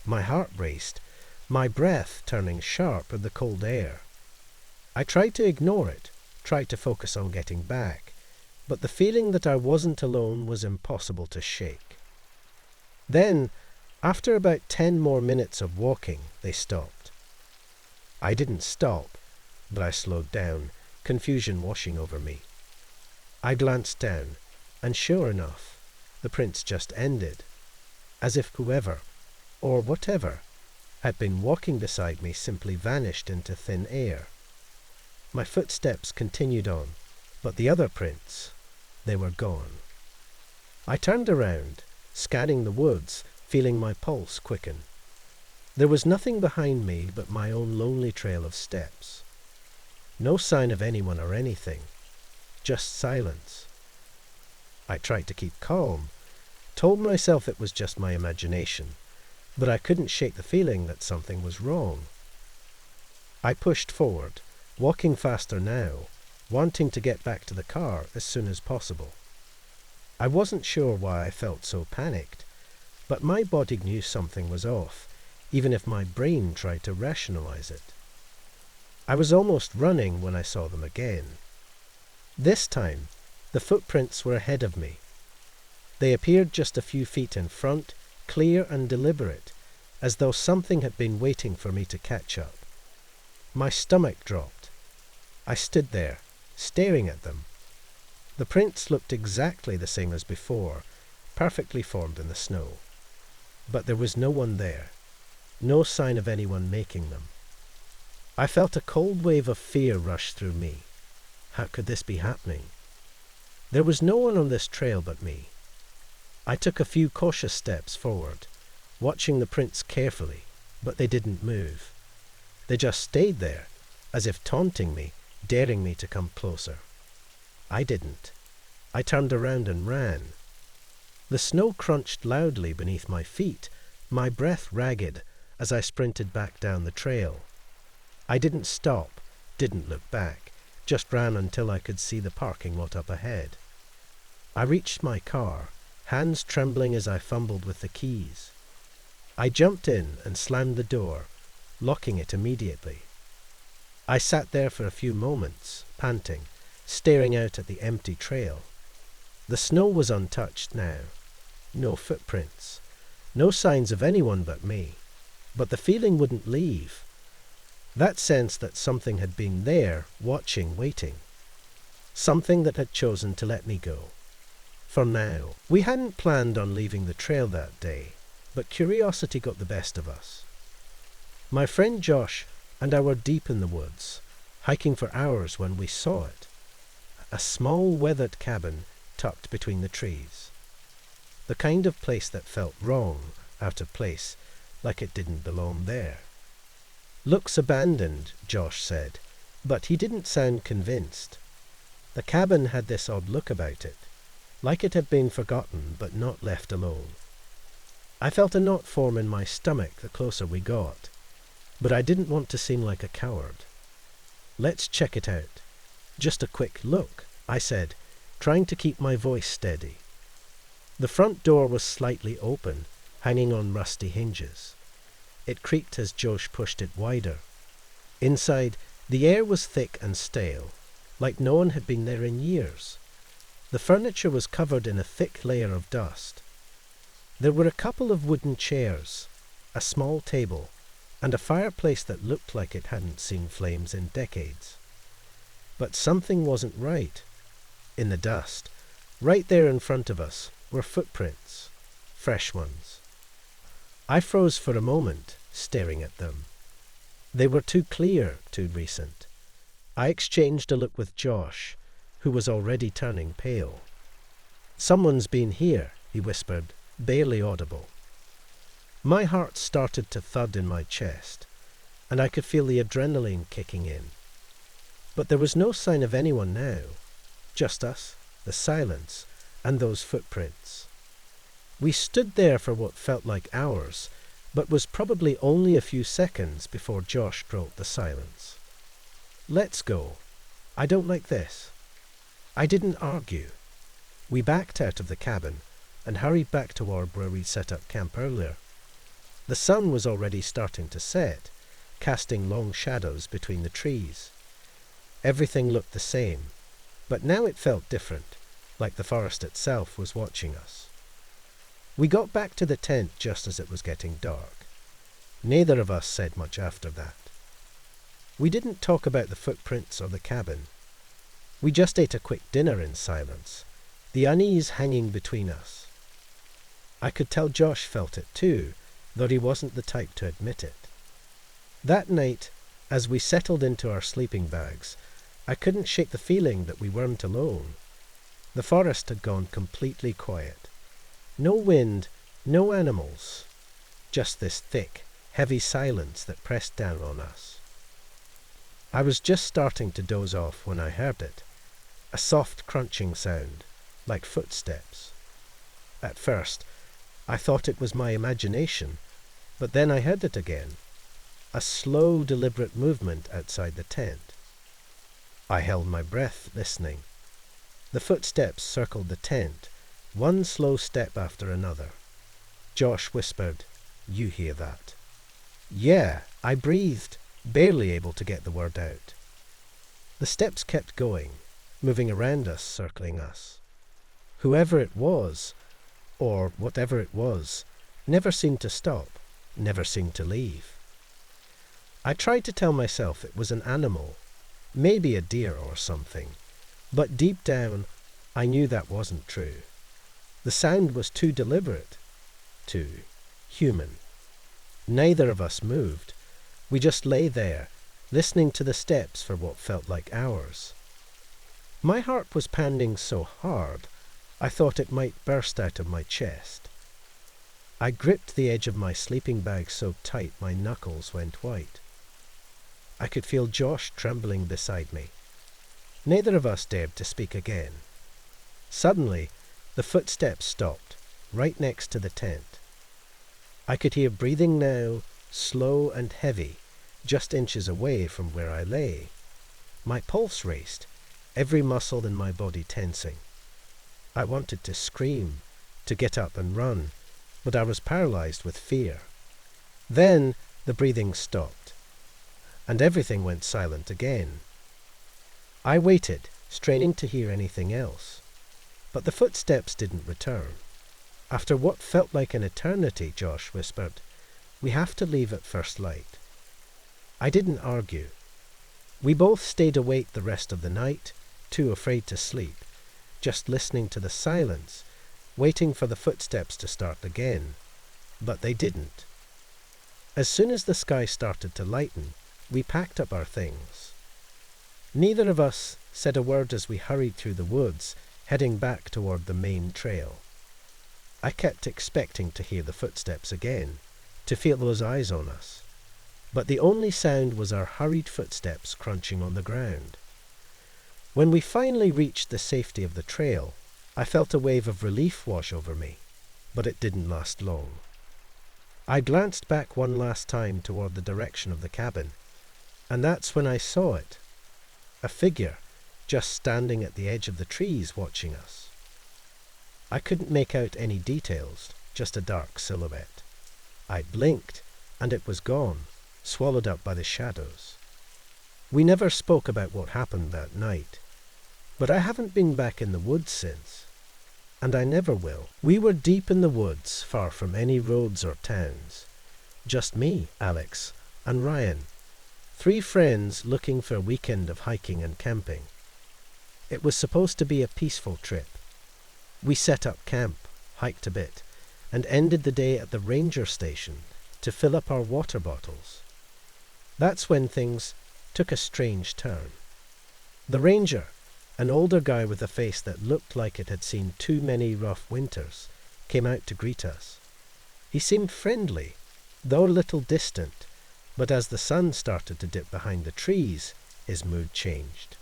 My heart raced, my breath turning sharp in the cold air. I tried to ignore it, tried to focus on getting back, but the feeling that I wasn't alone was impossible to shake. Then, after about 10 more minutes of walking, they stopped. I didn't stop, but I slowed down, confusion washing over me. I glanced down, and sure enough, the prints just ended, as if whoever, or whatever, had been walking beside me simply vanished into thin air. My footsteps continued on, but the other prints, they were gone. I turned around, scanning the woods, feeling my pulse quicken. There was nothing behind me but my own lonely trail of steps. No sign of anyone or anything, just silence. I tried to keep calm, told myself it was just my imagination, but I couldn't shake the feeling that something was wrong. I pushed forward, walking faster now, wanting to get back to the car as soon as possible. I wasn't sure why I felt so panicked, but my body knew something was off, even if my brain tried to rationalize it. I was almost running when I saw them again. This time, the footprints were ahead of me. They appeared just a few feet in front, clear and deliberate, as though something had been waiting for me to catch up. My stomach dropped. I stood there, staring at them. The prints looked exactly the same as before, perfectly formed in the snow. But there was no one there, no sign of anyone making them. I felt a cold wave of fear rush through me. How could this be happening? There was no one on this trail but me. I took a few cautious steps forward, watching the prints carefully, but they didn't move. They just stayed there, as if taunting me, daring me to come closer. I didn't. I turned around and ran. The snow crunched loudly beneath my feet, my breath ragged as I sprinted back down the trail. I didn't stop, didn't look back, just ran until I could see the parking lot up ahead. I reached my car, hands trembling as I fumbled with the keys. I jumped in and slammed the door, locking it immediately. I sat there for a few moments, panting, staring out at the empty trail. The snow was untouched now. No footprints. No signs of anyone but me. But the feeling wouldn't leave. That sense that something had been there, watching, waiting. Something that had chosen to let me go. For now. We hadn't planned on leaving the trail that day, but curiosity got the best of us. My friend Josh and I were deep in the woods, hiking for hours when we saw it. A small weathered cabin tucked between the trees. The kind of place that felt wrong, out of place, like it didn't belong there. Looks abandoned, Josh said, but he didn't sound convinced. The cabin had this odd look about it, like it had been forgotten but not left alone. I felt a knot form in my stomach the closer we got, but I didn't want to seem like a coward. Let's check it out. Just a quick look, I said, trying to keep my voice steady. The front door was slightly open, hanging on rusty hinges. It creaked as Josh pushed it wider. Inside, the air was thick and stale, like no one had been there in years. The furniture was covered in a thick layer of dust. There were a couple of wooden chairs, a small table, and a fireplace that looked like it hadn't seen flames in decades. But something wasn't right. In the dust, right there in front of us, were footprints, fresh ones. I froze for a moment, staring at them. They were too clear, too recent. I exchanged a look with Josh, who was already turning pale. "Someone's been here," he whispered, barely audible. My heart started to thud in my chest, and I could feel the adrenaline kicking in. But there was no sign of anyone now, just us, the silence, and those footprints. We stood there for what felt like hours, but was probably only a few seconds before Josh broke the silence. "Let's go. I don't like this." I didn't argue. We backed out of the cabin and hurried back toward where we'd set up camp earlier. The sun was already starting to set, casting long shadows between the trees. Everything looked the same, but now it felt different, like the forest itself was watching us. We got back to the tent just as it was getting dark. Neither of us said much after that. We didn't talk about the footprints or the cabin. We just ate a quick dinner in silence, the unease hanging between us. I could tell Josh felt it too, though he wasn't the type to admit it. That night, as we settled into our sleeping bags, I couldn't shake the feeling that we weren't alone. The forest had gone completely quiet. No wind, no animals, just this thick, heavy silence that pressed down on us. I was just starting to doze off when I heard it, a soft crunching sound, like footsteps. At first, I thought it was my imagination, but then I heard it again, a slow, deliberate movement outside the tent. I held my breath, listening. The footsteps circled the tent, one slow step after another. Josh whispered, "You hear that?" "Yeah," I breathed, barely able to get the word out. The steps kept going, moving around us, circling us. Whoever it was, or whatever it was, never seemed to stop, never seemed to leave. I tried to tell myself it was an animal, maybe a deer or something, but deep down I knew that wasn't true. The sound was too deliberate, too human. Neither of us moved. We just lay there, listening to the steps for what felt like hours. My heart was pounding so hard, I thought it might burst out of my chest. I gripped the edge of my sleeping bag so tight my knuckles went white. I could feel Josh trembling beside me. Neither of us dared to speak again. Suddenly, the footsteps stopped, right next to the tent. I could hear breathing now, slow and heavy, just inches away from where I lay. My pulse raced, every muscle in my body tensing. I wanted to scream, to get up and run, but I was paralyzed with fear. Then the breathing stopped, and everything went silent again. I waited, straining to hear anything else, but the footsteps didn't return. After what felt like an eternity, Josh whispered, "We have to leave at first light." I didn't argue. We both stayed awake the rest of the night, too afraid to sleep, just listening to the silence, waiting for the footsteps to start again. But they didn't. As soon as the sky started to lighten, we packed up our things. Neither of us said a word as we hurried through the woods, heading back toward the main trail. I kept expecting to hear the footsteps again, to feel those eyes on us. But the only sound was our hurried footsteps crunching on the ground. When we finally reached the safety of the trail, I felt a wave of relief wash over me, but it didn't last long. I glanced back one last time toward the direction of the cabin, and that's when I saw it. A figure, just standing at the edge of the trees watching us. I couldn't make out any details, just a dark silhouette. I blinked, and it was gone, swallowed up by the shadows. We never spoke about what happened that night, but I haven't been back in the woods since, and I never will. We were deep in the woods, far from any roads or towns. Just me, Alex, and Ryan, 3 friends looking for a weekend of hiking and camping. It was supposed to be a peaceful trip. We set up camp, hiked a bit, and ended the day at the ranger station to fill up our water bottles. That's when things took a strange turn. The ranger, an older guy with a face that looked like it had seen too many rough winters, came out to greet us. He seemed friendly, though a little distant, but as the sun started to dip behind the trees, his mood changed.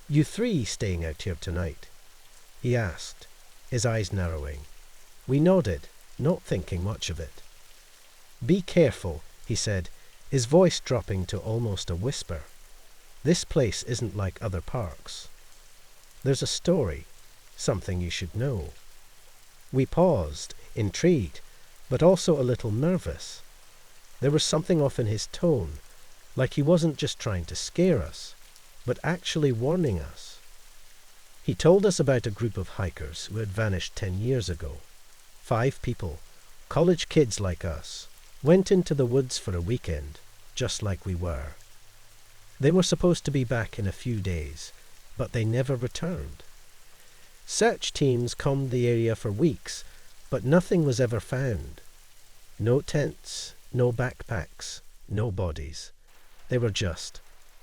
"You 3 staying out here tonight?" he asked, his eyes narrowing. We nodded, not thinking much of it. "Be careful," he said, his voice dropping to almost a whisper. "This place isn't like other parks. There's a story, something you should know." We paused, intrigued, but also a little nervous. There was something off in his tone, like he wasn't just trying to scare us, but actually warning us. He told us about a group of hikers who had vanished 10 years ago. 5 people, college kids like us, went into the woods for a weekend, just like we were. They were supposed to be back in a few days, but they never returned. Search teams combed the area for weeks, but nothing was ever found. No tents, no backpacks, no bodies. They were just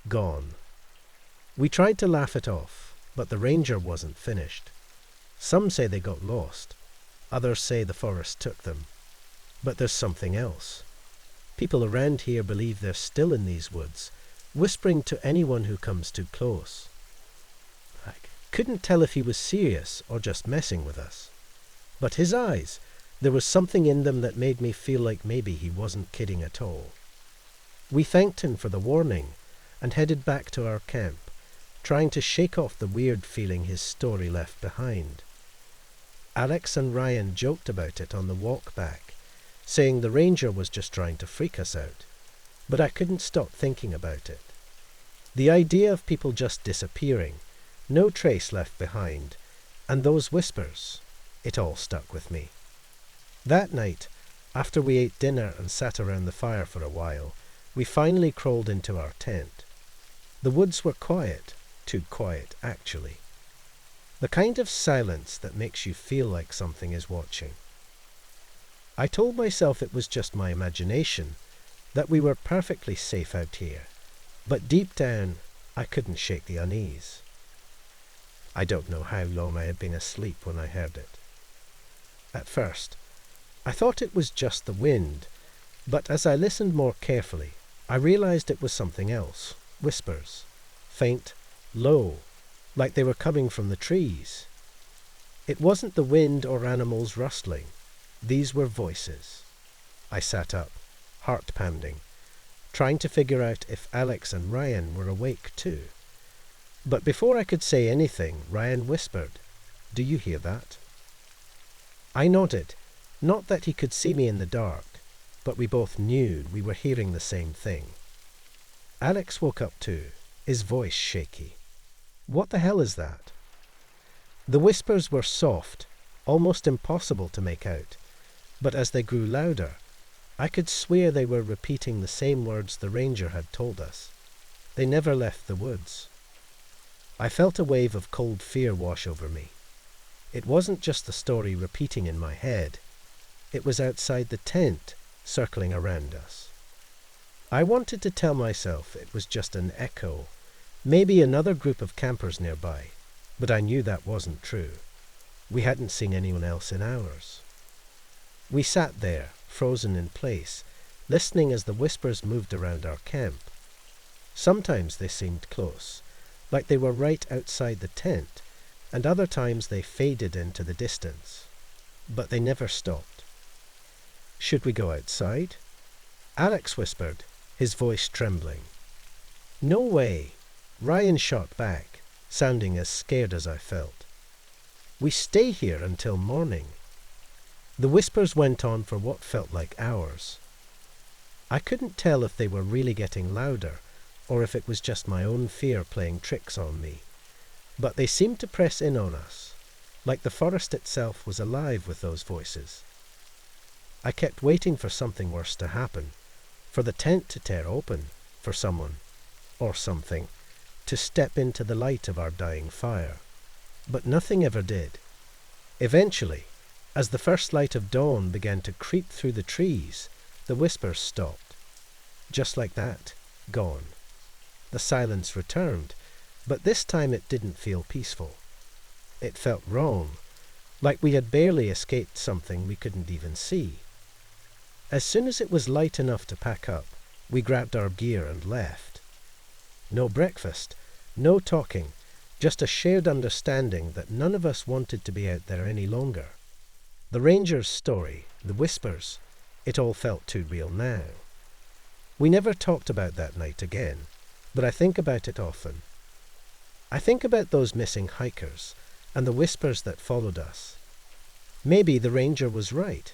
gone. We tried to laugh it off, but the ranger wasn't finished. Some say they got lost. Others say the forest took them. But there's something else. People around here believe they're still in these woods, whispering to anyone who comes too close. I couldn't tell if he was serious or just messing with us. But his eyes, there was something in them that made me feel like maybe he wasn't kidding at all. We thanked him for the warning and headed back to our camp, trying to shake off the weird feeling his story left behind. Alex and Ryan joked about it on the walk back, saying the ranger was just trying to freak us out, but I couldn't stop thinking about it. The idea of people just disappearing, no trace left behind, and those whispers, it all stuck with me. That night, after we ate dinner and sat around the fire for a while, we finally crawled into our tent. The woods were quiet, too quiet actually. The kind of silence that makes you feel like something is watching. I told myself it was just my imagination, that we were perfectly safe out here, but deep down I couldn't shake the unease. I don't know how long I had been asleep when I heard it. At first, I thought it was just the wind, but as I listened more carefully, I realized it was something else. Whispers, faint, low, like they were coming from the trees. It wasn't the wind or animals rustling. These were voices. I sat up, heart pounding, trying to figure out if Alex and Ryan were awake too. But before I could say anything, Ryan whispered, "Do you hear that?" I nodded, not that he could see me in the dark, but we both knew we were hearing the same thing. Alex woke up too, his voice shaky. "What the hell is that?" The whispers were soft, almost impossible to make out, but as they grew louder, I could swear they were repeating the same words the ranger had told us. They never left the woods. I felt a wave of cold fear wash over me. It wasn't just the story repeating in my head. It was outside the tent, circling around us. I wanted to tell myself it was just an echo, maybe another group of campers nearby, but I knew that wasn't true. We hadn't seen anyone else in hours. We sat there, frozen in place, listening as the whispers moved around our camp. Sometimes they seemed close, like they were right outside the tent, and other times they faded into the distance. But they never stopped. "Should we go outside?" Alex whispered, his voice trembling. "No way," Ryan shot back, sounding as scared as I felt. "We stay here until morning." The whispers went on for what felt like hours. I couldn't tell if they were really getting louder, or if it was just my own fear playing tricks on me. But they seemed to press in on us, like the forest itself was alive with those voices. I kept waiting for something worse to happen, for the tent to tear open, for someone, or something, to step into the light of our dying fire. But nothing ever did. Eventually, as the first light of dawn began to creep through the trees, the whispers stopped. Just like that, gone. The silence returned, but this time it didn't feel peaceful. It felt wrong, like we had barely escaped something we couldn't even see. As soon as it was light enough to pack up, we grabbed our gear and left. No breakfast, no talking, just a shared understanding that none of us wanted to be out there any longer. The ranger's story, the whispers, it all felt too real now. We never talked about that night again, but I think about it often. I think about those missing hikers and the whispers that followed us. Maybe the ranger was right.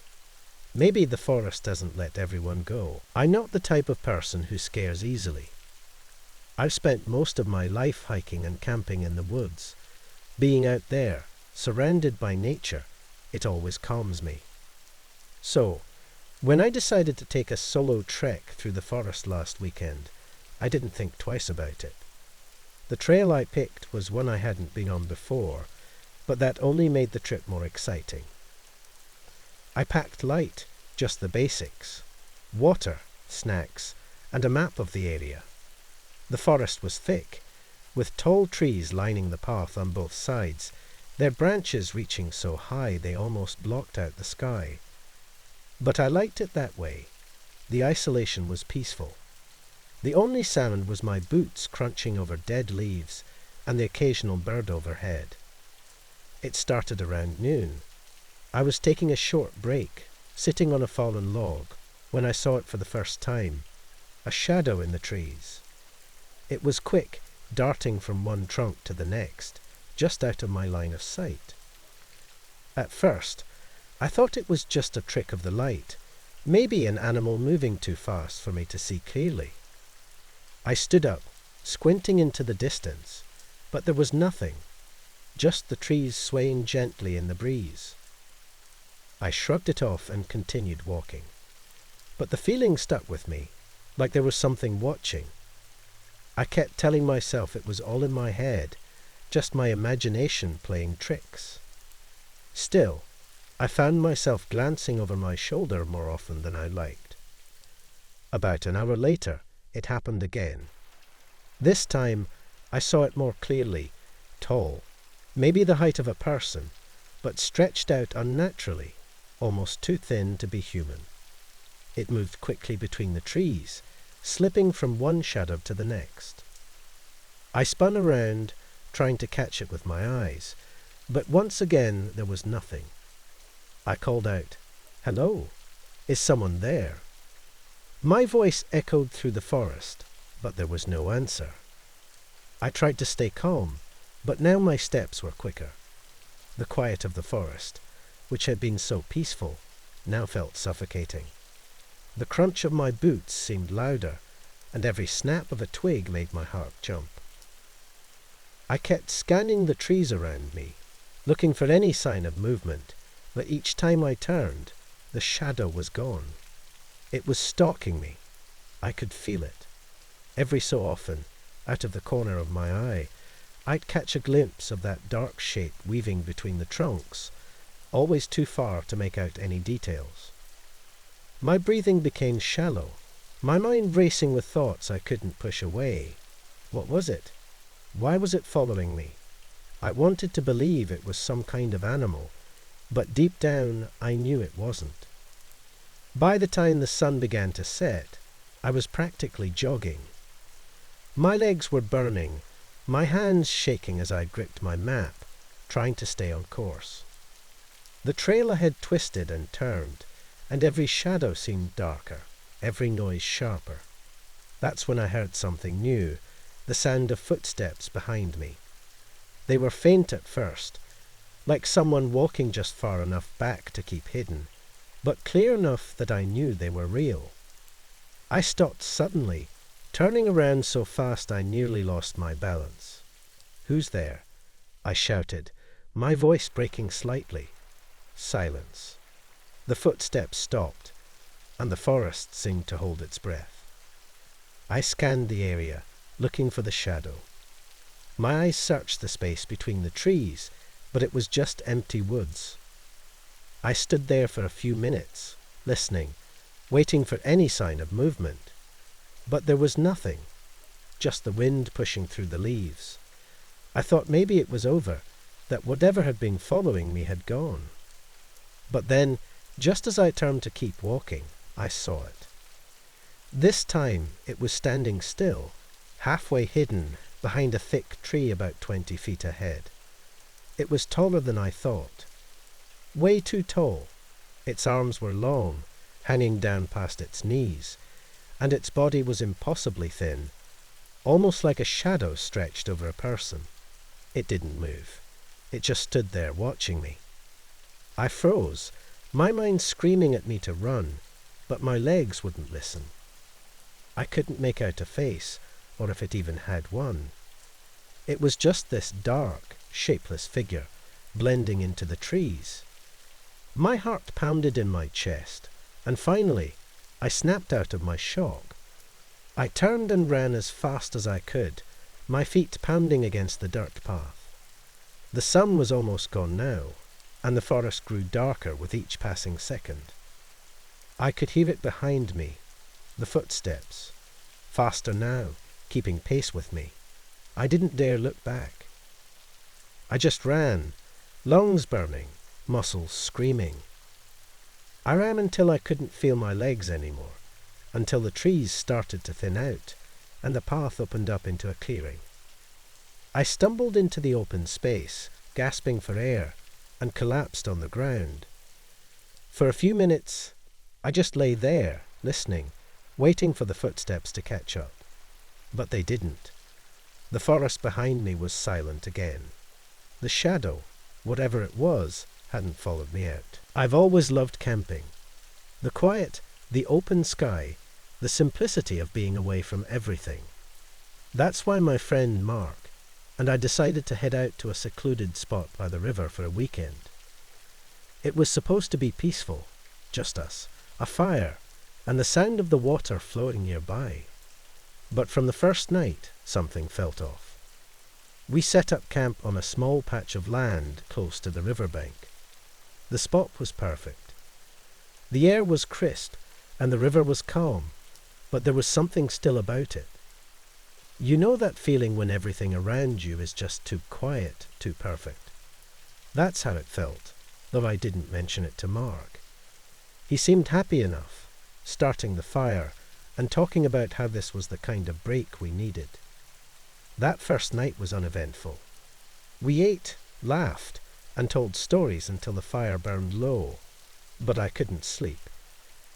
Maybe the forest doesn't let everyone go. I'm not the type of person who scares easily. I've spent most of my life hiking and camping in the woods. Being out there, surrounded by nature, it always calms me. So, when I decided to take a solo trek through the forest last weekend, I didn't think twice about it. The trail I picked was one I hadn't been on before, but that only made the trip more exciting. I packed light, just the basics: water, snacks, and a map of the area. The forest was thick, with tall trees lining the path on both sides, their branches reaching so high they almost blocked out the sky. But I liked it that way. The isolation was peaceful. The only sound was my boots crunching over dead leaves and the occasional bird overhead. It started around noon. I was taking a short break, sitting on a fallen log, when I saw it for the first time, a shadow in the trees. It was quick, darting from one trunk to the next, just out of my line of sight. At first, I thought it was just a trick of the light, maybe an animal moving too fast for me to see clearly. I stood up, squinting into the distance, but there was nothing, just the trees swaying gently in the breeze. I shrugged it off and continued walking. But the feeling stuck with me, like there was something watching. I kept telling myself it was all in my head, just my imagination playing tricks. Still, I found myself glancing over my shoulder more often than I liked. About an hour later, it happened again. This time, I saw it more clearly, tall, maybe the height of a person, but stretched out unnaturally, almost too thin to be human. It moved quickly between the trees, slipping from one shadow to the next. I spun around, trying to catch it with my eyes, but once again there was nothing. I called out, "Hello, is someone there?" My voice echoed through the forest, but there was no answer. I tried to stay calm, but now my steps were quicker. The quiet of the forest, which had been so peaceful, now felt suffocating. The crunch of my boots seemed louder, and every snap of a twig made my heart jump. I kept scanning the trees around me, looking for any sign of movement, but each time I turned, the shadow was gone. It was stalking me. I could feel it. Every so often, out of the corner of my eye, I'd catch a glimpse of that dark shape weaving between the trunks, always too far to make out any details. My breathing became shallow, my mind racing with thoughts I couldn't push away. What was it? Why was it following me? I wanted to believe it was some kind of animal, but deep down I knew it wasn't. By the time the sun began to set, I was practically jogging. My legs were burning, my hands shaking as I gripped my map, trying to stay on course. The trail ahead twisted and turned, and every shadow seemed darker, every noise sharper. That's when I heard something new, the sound of footsteps behind me. They were faint at first, like someone walking just far enough back to keep hidden, but clear enough that I knew they were real. I stopped suddenly, turning around so fast I nearly lost my balance. "Who's there?" I shouted, my voice breaking slightly. Silence. The footsteps stopped, and the forest seemed to hold its breath. I scanned the area, looking for the shadow. My eyes searched the space between the trees, but it was just empty woods. I stood there for a few minutes, listening, waiting for any sign of movement. But there was nothing, just the wind pushing through the leaves. I thought maybe it was over, that whatever had been following me had gone. But then, just as I turned to keep walking, I saw it. This time it was standing still, halfway hidden behind a thick tree about 20 feet ahead. It was taller than I thought. Way too tall. Its arms were long, hanging down past its knees, and its body was impossibly thin, almost like a shadow stretched over a person. It didn't move. It just stood there watching me. I froze, my mind screaming at me to run, but my legs wouldn't listen. I couldn't make out a face, or if it even had one. It was just this dark, shapeless figure, blending into the trees. My heart pounded in my chest, and finally I snapped out of my shock. I turned and ran as fast as I could, my feet pounding against the dirt path. The sun was almost gone now, and the forest grew darker with each passing second. I could hear it behind me, the footsteps, faster now, keeping pace with me. I didn't dare look back. I just ran, lungs burning, muscles screaming. I ran until I couldn't feel my legs anymore, until the trees started to thin out, and the path opened up into a clearing. I stumbled into the open space, gasping for air, and collapsed on the ground. For a few minutes, I just lay there, listening, waiting for the footsteps to catch up. But they didn't. The forest behind me was silent again. The shadow, whatever it was, hadn't followed me out. I've always loved camping. The quiet, the open sky, the simplicity of being away from everything. That's why my friend Mark and I decided to head out to a secluded spot by the river for a weekend. It was supposed to be peaceful, just us, a fire, and the sound of the water flowing nearby. But from the first night, something felt off. We set up camp on a small patch of land close to the riverbank. The spot was perfect. The air was crisp, and the river was calm, but there was something still about it. You know that feeling when everything around you is just too quiet, too perfect. That's how it felt, though I didn't mention it to Mark. He seemed happy enough, starting the fire and talking about how this was the kind of break we needed. That first night was uneventful. We ate, laughed, and told stories until the fire burned low, but I couldn't sleep.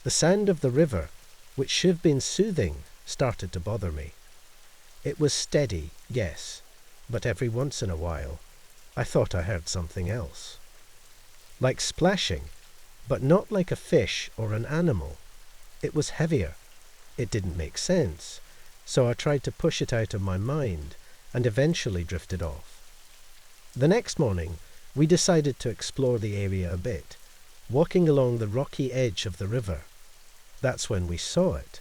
The sound of the river, which should have been soothing, started to bother me. It was steady, yes, but every once in a while, I thought I heard something else. Like splashing, but not like a fish or an animal. It was heavier. It didn't make sense, so I tried to push it out of my mind and eventually drifted off. The next morning, we decided to explore the area a bit, walking along the rocky edge of the river. That's when we saw it,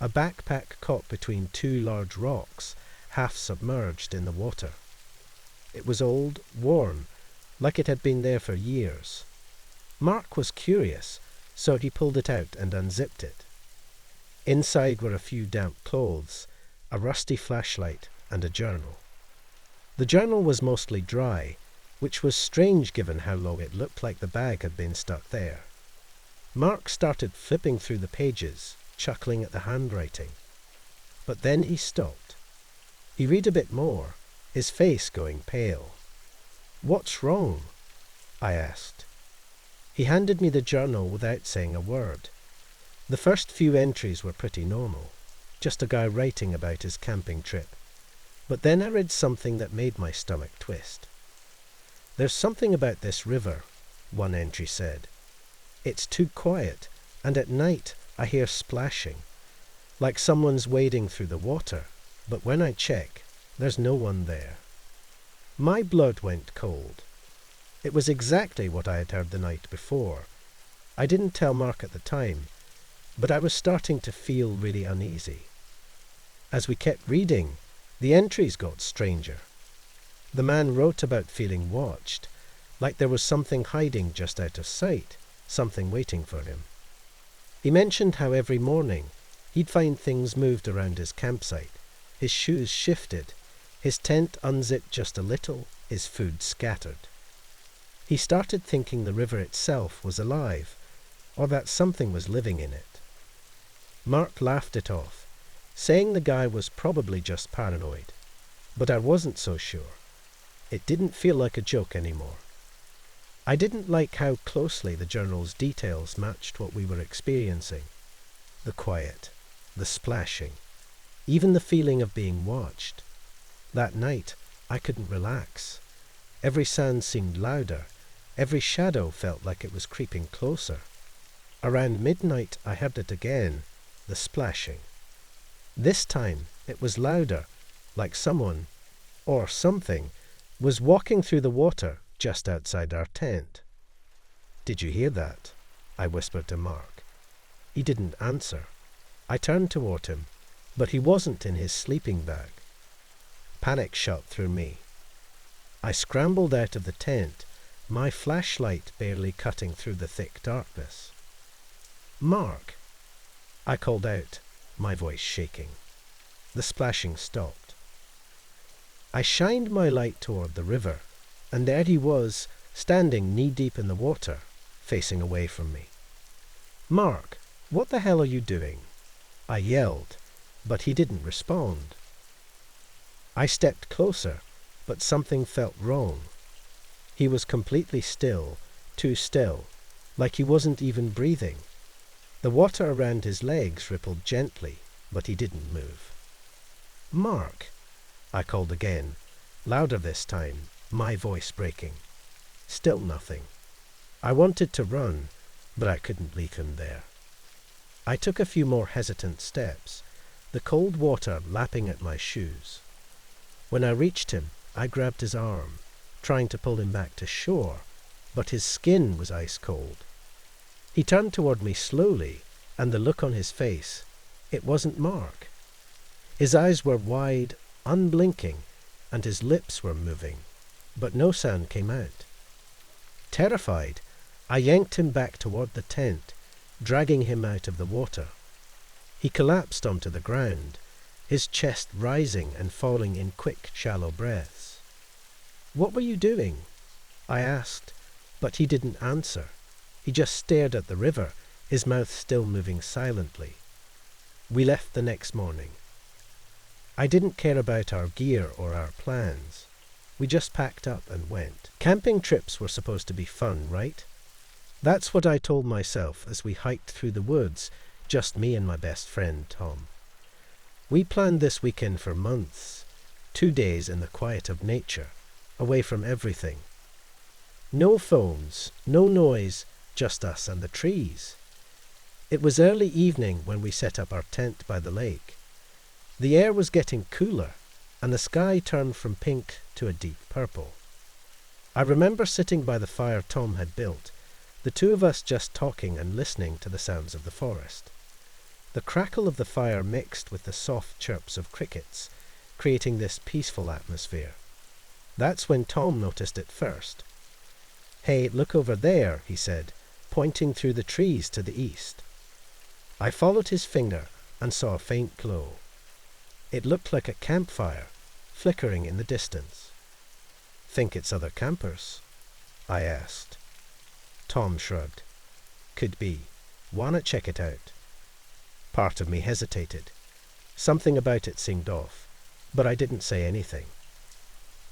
a backpack caught between two large rocks, half submerged in the water. It was old, worn, like it had been there for years. Mark was curious, so he pulled it out and unzipped it. Inside were a few damp clothes, a rusty flashlight, and a journal. The journal was mostly dry, which was strange given how long it looked like the bag had been stuck there. Mark started flipping through the pages, chuckling at the handwriting. But then he stopped. He read a bit more, his face going pale. "What's wrong?" I asked. He handed me the journal without saying a word. The first few entries were pretty normal, just a guy writing about his camping trip. But then I read something that made my stomach twist. "There's something about this river," one entry said. "It's too quiet, and at night I hear splashing, like someone's wading through the water, but when I check, there's no one there." My blood went cold. It was exactly what I had heard the night before. I didn't tell Mark at the time, but I was starting to feel really uneasy. As we kept reading, the entries got stranger. The man wrote about feeling watched, like there was something hiding just out of sight, something waiting for him. He mentioned how every morning he'd find things moved around his campsite, his shoes shifted, his tent unzipped just a little, his food scattered. He started thinking the river itself was alive, or that something was living in it. Mark laughed it off, saying the guy was probably just paranoid, but I wasn't so sure. It didn't feel like a joke anymore. I didn't like how closely the journal's details matched what we were experiencing. The quiet, the splashing, even the feeling of being watched. That night, I couldn't relax. Every sound seemed louder. Every shadow felt like it was creeping closer. Around midnight, I heard it again, the splashing. This time, it was louder, like someone, or something, was walking through the water just outside our tent. "Did you hear that?" I whispered to Mark. He didn't answer. I turned toward him, but he wasn't in his sleeping bag. Panic shot through me. I scrambled out of the tent, my flashlight barely cutting through the thick darkness. "Mark!" I called out, my voice shaking. The splashing stopped. I shined my light toward the river, and there he was, standing knee-deep in the water, facing away from me. "Mark, what the hell are you doing?" I yelled, but he didn't respond. I stepped closer, but something felt wrong. He was completely still, too still, like he wasn't even breathing. The water around his legs rippled gently, but he didn't move. "Mark!" I called again, louder this time, my voice breaking. Still nothing. I wanted to run, but I couldn't leave him there. I took a few more hesitant steps, the cold water lapping at my shoes. When I reached him, I grabbed his arm, trying to pull him back to shore, but his skin was ice cold. He turned toward me slowly, and the look on his face, it wasn't Mark. His eyes were wide, unblinking, and his lips were moving, but no sound came out. Terrified, I yanked him back toward the tent, dragging him out of the water. He collapsed onto the ground, his chest rising and falling in quick, shallow breaths. "What were you doing?" I asked, but he didn't answer. He just stared at the river, his mouth still moving silently. We left the next morning. I didn't care about our gear or our plans. We just packed up and went. Camping trips were supposed to be fun, right? That's what I told myself as we hiked through the woods just me and my best friend, Tom. We planned this weekend for months, 2 days in the quiet of nature, away from everything. No phones, no noise, just us and the trees. It was early evening when we set up our tent by the lake. The air was getting cooler, and the sky turned from pink to a deep purple. I remember sitting by the fire Tom had built, the two of us just talking and listening to the sounds of the forest. The crackle of the fire mixed with the soft chirps of crickets, creating this peaceful atmosphere. That's when Tom noticed it first. "Hey, look over there," he said, pointing through the trees to the east. I followed his finger and saw a faint glow. It looked like a campfire, flickering in the distance. "Think it's other campers?" I asked. Tom shrugged. "Could be. Wanna check it out?" Part of me hesitated. Something about it seemed off, but I didn't say anything.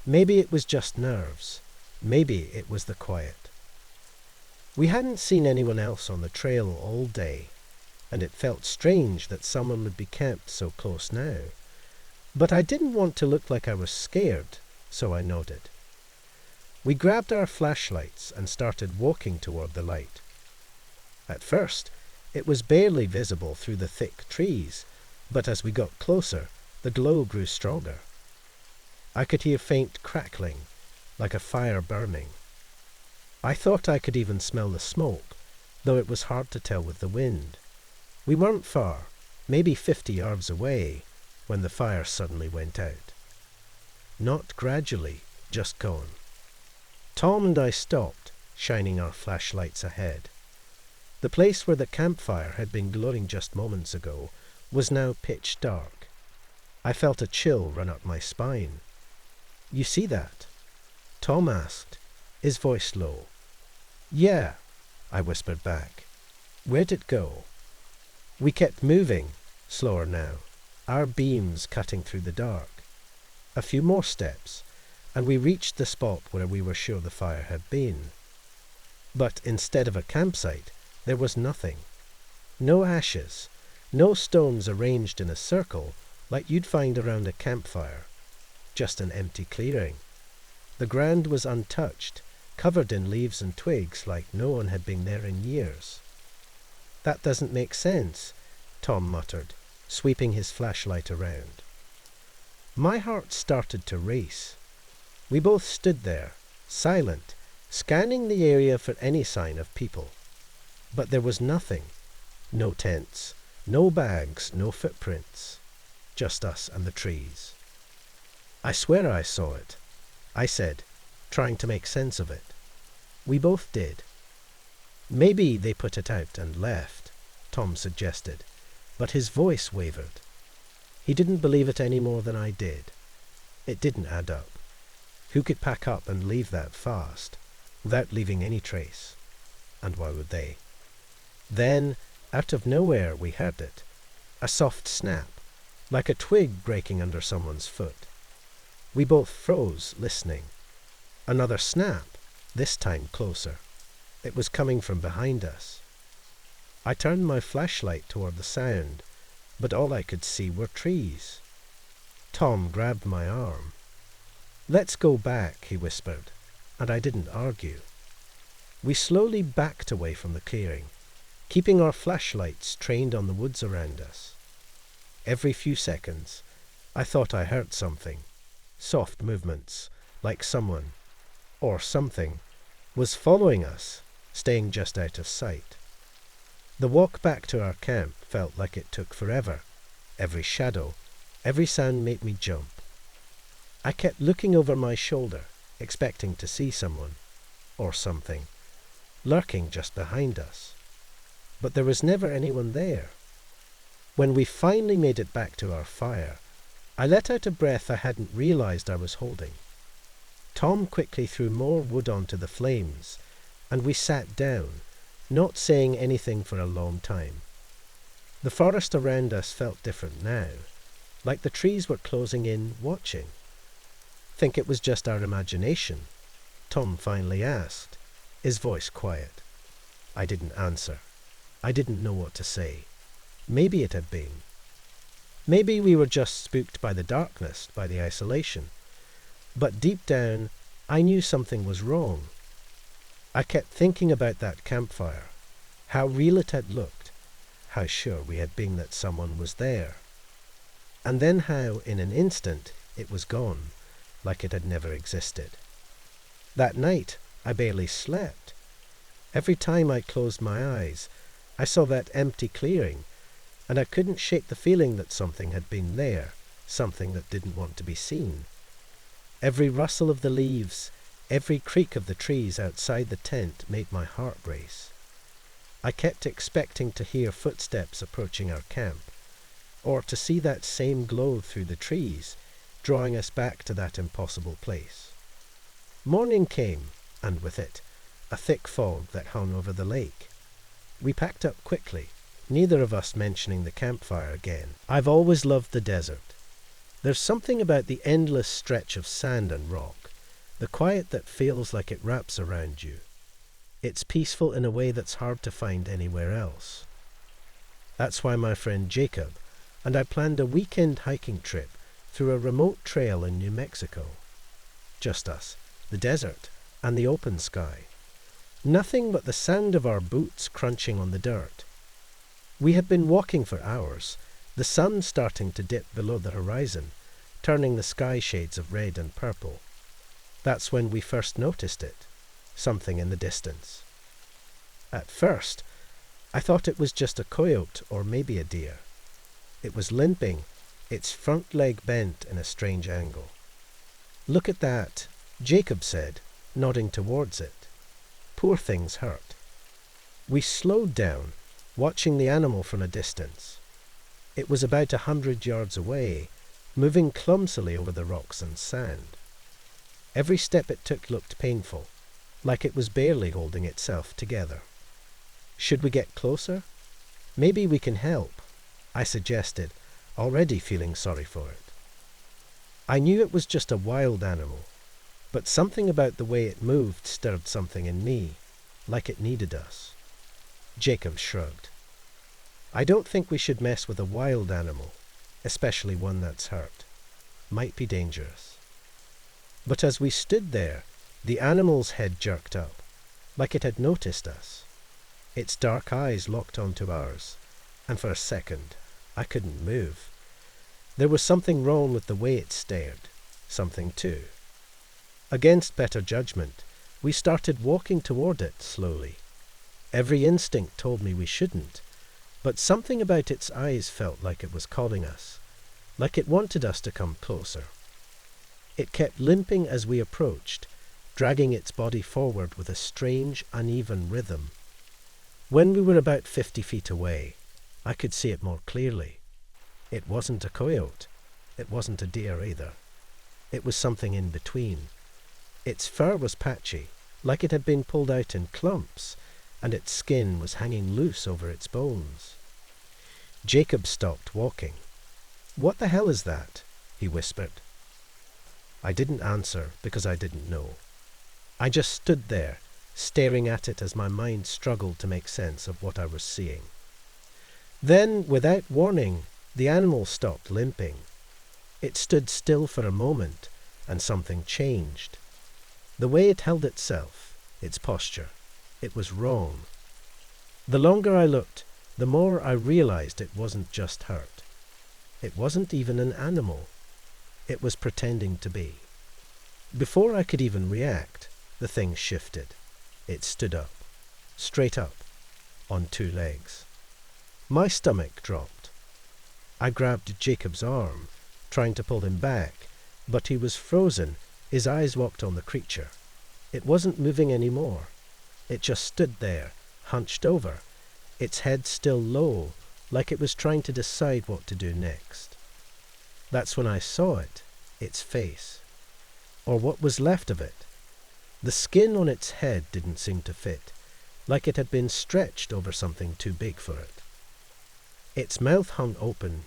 Maybe it was just nerves. Maybe it was the quiet. We hadn't seen anyone else on the trail all day, and it felt strange that someone would be camped so close now. But I didn't want to look like I was scared, so I nodded. We grabbed our flashlights and started walking toward the light. At first, it was barely visible through the thick trees, but as we got closer, the glow grew stronger. I could hear faint crackling, like a fire burning. I thought I could even smell the smoke, though it was hard to tell with the wind. We weren't far, maybe 50 yards away, when the fire suddenly went out. Not gradually, just gone. Tom and I stopped, shining our flashlights ahead. The place where the campfire had been glowing just moments ago was now pitch dark. I felt a chill run up my spine. "You see that?" Tom asked, his voice low. "Yeah," I whispered back. "Where'd it go?" We kept moving, slower now, our beams cutting through the dark. A few more steps, and we reached the spot where we were sure the fire had been. But instead of a campsite, there was nothing. No ashes, no stones arranged in a circle like you'd find around a campfire. Just an empty clearing. The ground was untouched, covered in leaves and twigs like no one had been there in years. "That doesn't make sense," Tom muttered, sweeping his flashlight around. My heart started to race. We both stood there, silent, scanning the area for any sign of people. But there was nothing. No tents, no bags, no footprints. Just us and the trees. "I swear I saw it," I said, trying to make sense of it. We both did. "Maybe they put it out and left," Tom suggested, but his voice wavered. He didn't believe it any more than I did. It didn't add up. Who could pack up and leave that fast, without leaving any trace? And why would they? Then, out of nowhere, we heard it. A soft snap, like a twig breaking under someone's foot. We both froze, listening. Another snap, this time closer. It was coming from behind us. I turned my flashlight toward the sound, but all I could see were trees. Tom grabbed my arm. "Let's go back," he whispered, and I didn't argue. We slowly backed away from the clearing, keeping our flashlights trained on the woods around us. Every few seconds, I thought I heard something, soft movements, like someone, or something, was following us, staying just out of sight. The walk back to our camp felt like it took forever. Every shadow, every sound made me jump. I kept looking over my shoulder, expecting to see someone, or something, lurking just behind us. But there was never anyone there. When we finally made it back to our fire, I let out a breath I hadn't realized I was holding. Tom quickly threw more wood onto the flames, and we sat down, not saying anything for a long time. The forest around us felt different now, like the trees were closing in, watching. "Think it was just our imagination?" Tom finally asked, his voice quiet. I didn't answer. I didn't know what to say. Maybe it had been. Maybe we were just spooked by the darkness, by the isolation. But deep down, I knew something was wrong. I kept thinking about that campfire, how real it had looked, how sure we had been that someone was there. And then how, in an instant, it was gone, like it had never existed. That night, I barely slept. Every time I closed my eyes, I saw that empty clearing, and I couldn't shake the feeling that something had been there, something that didn't want to be seen. Every rustle of the leaves, every creak of the trees outside the tent made my heart race. I kept expecting to hear footsteps approaching our camp, or to see that same glow through the trees, drawing us back to that impossible place. Morning came, and with it, a thick fog that hung over the lake. We packed up quickly, neither of us mentioning the campfire again. I've always loved the desert. There's something about the endless stretch of sand and rock, the quiet that feels like it wraps around you. It's peaceful in a way that's hard to find anywhere else. That's why my friend Jacob and I planned a weekend hiking trip through a remote trail in New Mexico. Just us, the desert, and the open sky. Nothing but the sound of our boots crunching on the dirt. We had been walking for hours, the sun starting to dip below the horizon, turning the sky shades of red and purple. That's when we first noticed it, something in the distance. At first, I thought it was just a coyote or maybe a deer. It was limping, its front leg bent in a strange angle. "Look at that," Jacob said, nodding towards it. "Poor thing's hurt." We slowed down, watching the animal from a distance. It was about 100 yards away, moving clumsily over the rocks and sand. Every step it took looked painful, like it was barely holding itself together. "Should we get closer? Maybe we can help," I suggested, already feeling sorry for it. I knew it was just a wild animal, but something about the way it moved stirred something in me, like it needed us. Jacob shrugged. "I don't think we should mess with a wild animal, especially one that's hurt. Might be dangerous." But as we stood there, the animal's head jerked up, like it had noticed us. Its dark eyes locked onto ours, and for a second, I couldn't move. There was something wrong with the way it stared, something too. Against better judgment, we started walking toward it slowly. Every instinct told me we shouldn't, but something about its eyes felt like it was calling us, like it wanted us to come closer. It kept limping as we approached, dragging its body forward with a strange, uneven rhythm. When we were about 50 feet away, I could see it more clearly. It wasn't a coyote. It wasn't a deer either. It was something in between. Its fur was patchy, like it had been pulled out in clumps, and its skin was hanging loose over its bones. Jacob stopped walking. "What the hell is that?" he whispered. I didn't answer because I didn't know. I just stood there, staring at it as my mind struggled to make sense of what I was seeing. Then, without warning, the animal stopped limping. It stood still for a moment, and something changed. The way it held itself, its posture, it was wrong. The longer I looked, the more I realized it wasn't just hurt. It wasn't even an animal. It was pretending to be. Before I could even react, the thing shifted. It stood up, straight up, on two legs. My stomach dropped. I grabbed Jacob's arm, trying to pull him back, but he was frozen, his eyes locked on the creature. It wasn't moving anymore. It just stood there, hunched over, its head still low, like it was trying to decide what to do next. That's when I saw it, its face, or what was left of it. The skin on its head didn't seem to fit, like it had been stretched over something too big for it. Its mouth hung open,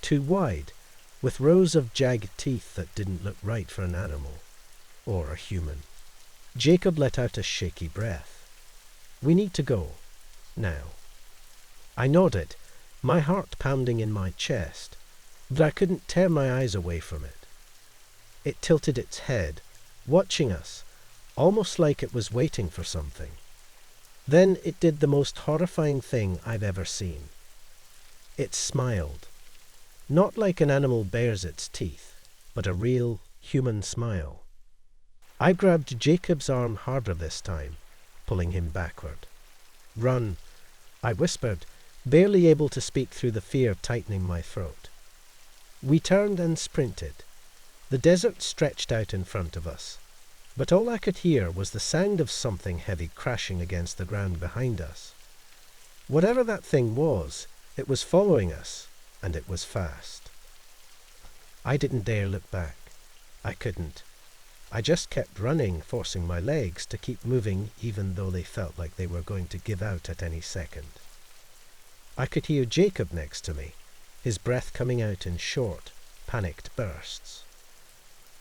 too wide, with rows of jagged teeth that didn't look right for an animal, or a human. Jacob let out a shaky breath. "We need to go. Now." I nodded, my heart pounding in my chest, but I couldn't tear my eyes away from it. It tilted its head, watching us, almost like it was waiting for something. Then it did the most horrifying thing I've ever seen. It smiled. Not like an animal bares its teeth, but a real human smile. I grabbed Jacob's arm harder this time, pulling him backward. "Run," I whispered, barely able to speak through the fear tightening my throat. We turned and sprinted. The desert stretched out in front of us, but all I could hear was the sound of something heavy crashing against the ground behind us. Whatever that thing was, it was following us, and it was fast. I didn't dare look back. I couldn't. I just kept running, forcing my legs to keep moving even though they felt like they were going to give out at any second. I could hear Jacob next to me, his breath coming out in short, panicked bursts.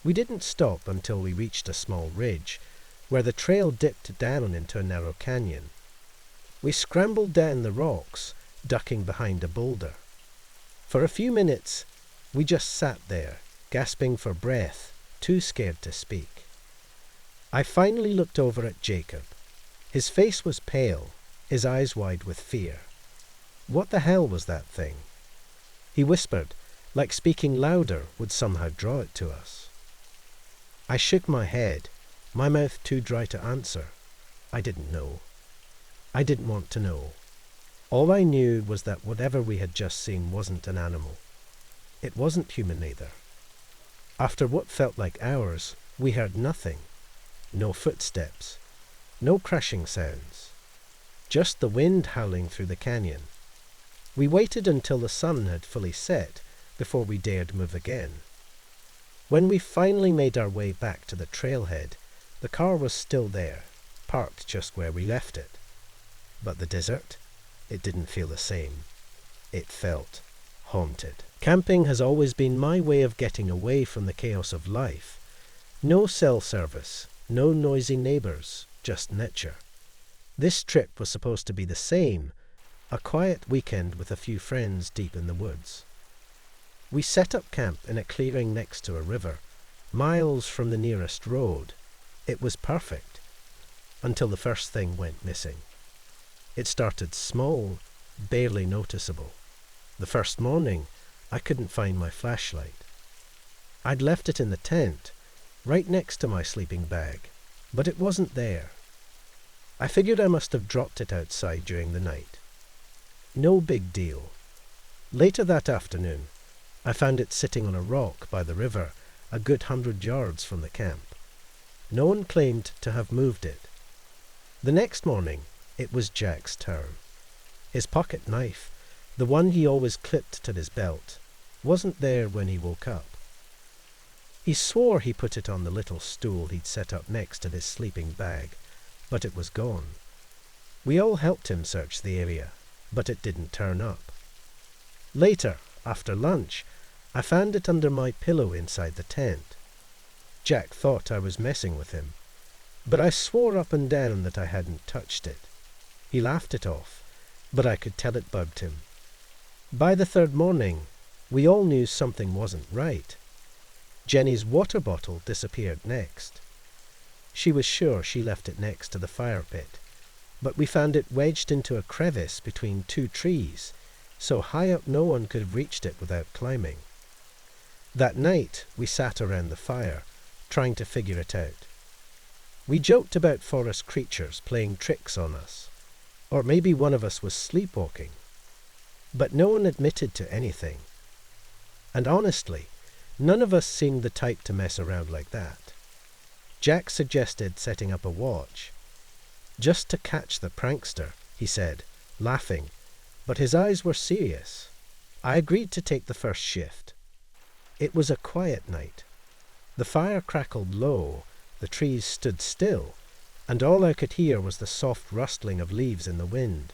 We didn't stop until we reached a small ridge, where the trail dipped down into a narrow canyon. We scrambled down the rocks, ducking behind a boulder. For a few minutes, we just sat there, gasping for breath, too scared to speak. I finally looked over at Jacob. His face was pale, his eyes wide with fear. What the hell was that thing? He whispered, like speaking louder would somehow draw it to us. I shook my head, my mouth too dry to answer. I didn't know. I didn't want to know. All I knew was that whatever we had just seen wasn't an animal. It wasn't human either. After what felt like hours, we heard nothing. No footsteps. No crashing sounds. Just the wind howling through the canyon. We waited until the sun had fully set before we dared move again. When we finally made our way back to the trailhead, the car was still there, parked just where we left it. But the desert? It didn't feel the same. It felt haunted. Camping has always been my way of getting away from the chaos of life. No cell service, no noisy neighbours, just nature. This trip was supposed to be the same, a quiet weekend with a few friends deep in the woods. We set up camp in a clearing next to a river, miles from the nearest road. It was perfect, until the first thing went missing. It started small, barely noticeable. The first morning, I couldn't find my flashlight. I'd left it in the tent, right next to my sleeping bag, but it wasn't there. I figured I must have dropped it outside during the night. No big deal. Later that afternoon, I found it sitting on a rock by the river, a good 100 yards from the camp. No one claimed to have moved it. The next morning, it was Jack's turn. His pocket knife, the one he always clipped to his belt, wasn't there when he woke up. He swore he put it on the little stool he'd set up next to his sleeping bag, but it was gone. We all helped him search the area, but it didn't turn up. Later, after lunch, I found it under my pillow inside the tent. Jack thought I was messing with him, but I swore up and down that I hadn't touched it. He laughed it off, but I could tell it bugged him. By the third morning, we all knew something wasn't right. Jenny's water bottle disappeared next. She was sure she left it next to the fire pit, but we found it wedged into a crevice between two trees, so high up no one could have reached it without climbing. That night, we sat around the fire, trying to figure it out. We joked about forest creatures playing tricks on us, or maybe one of us was sleepwalking. But no one admitted to anything. And honestly, none of us seemed the type to mess around like that. Jack suggested setting up a watch. Just to catch the prankster, he said, laughing, but his eyes were serious. I agreed to take the first shift. It was a quiet night. The fire crackled low, the trees stood still, and all I could hear was the soft rustling of leaves in the wind.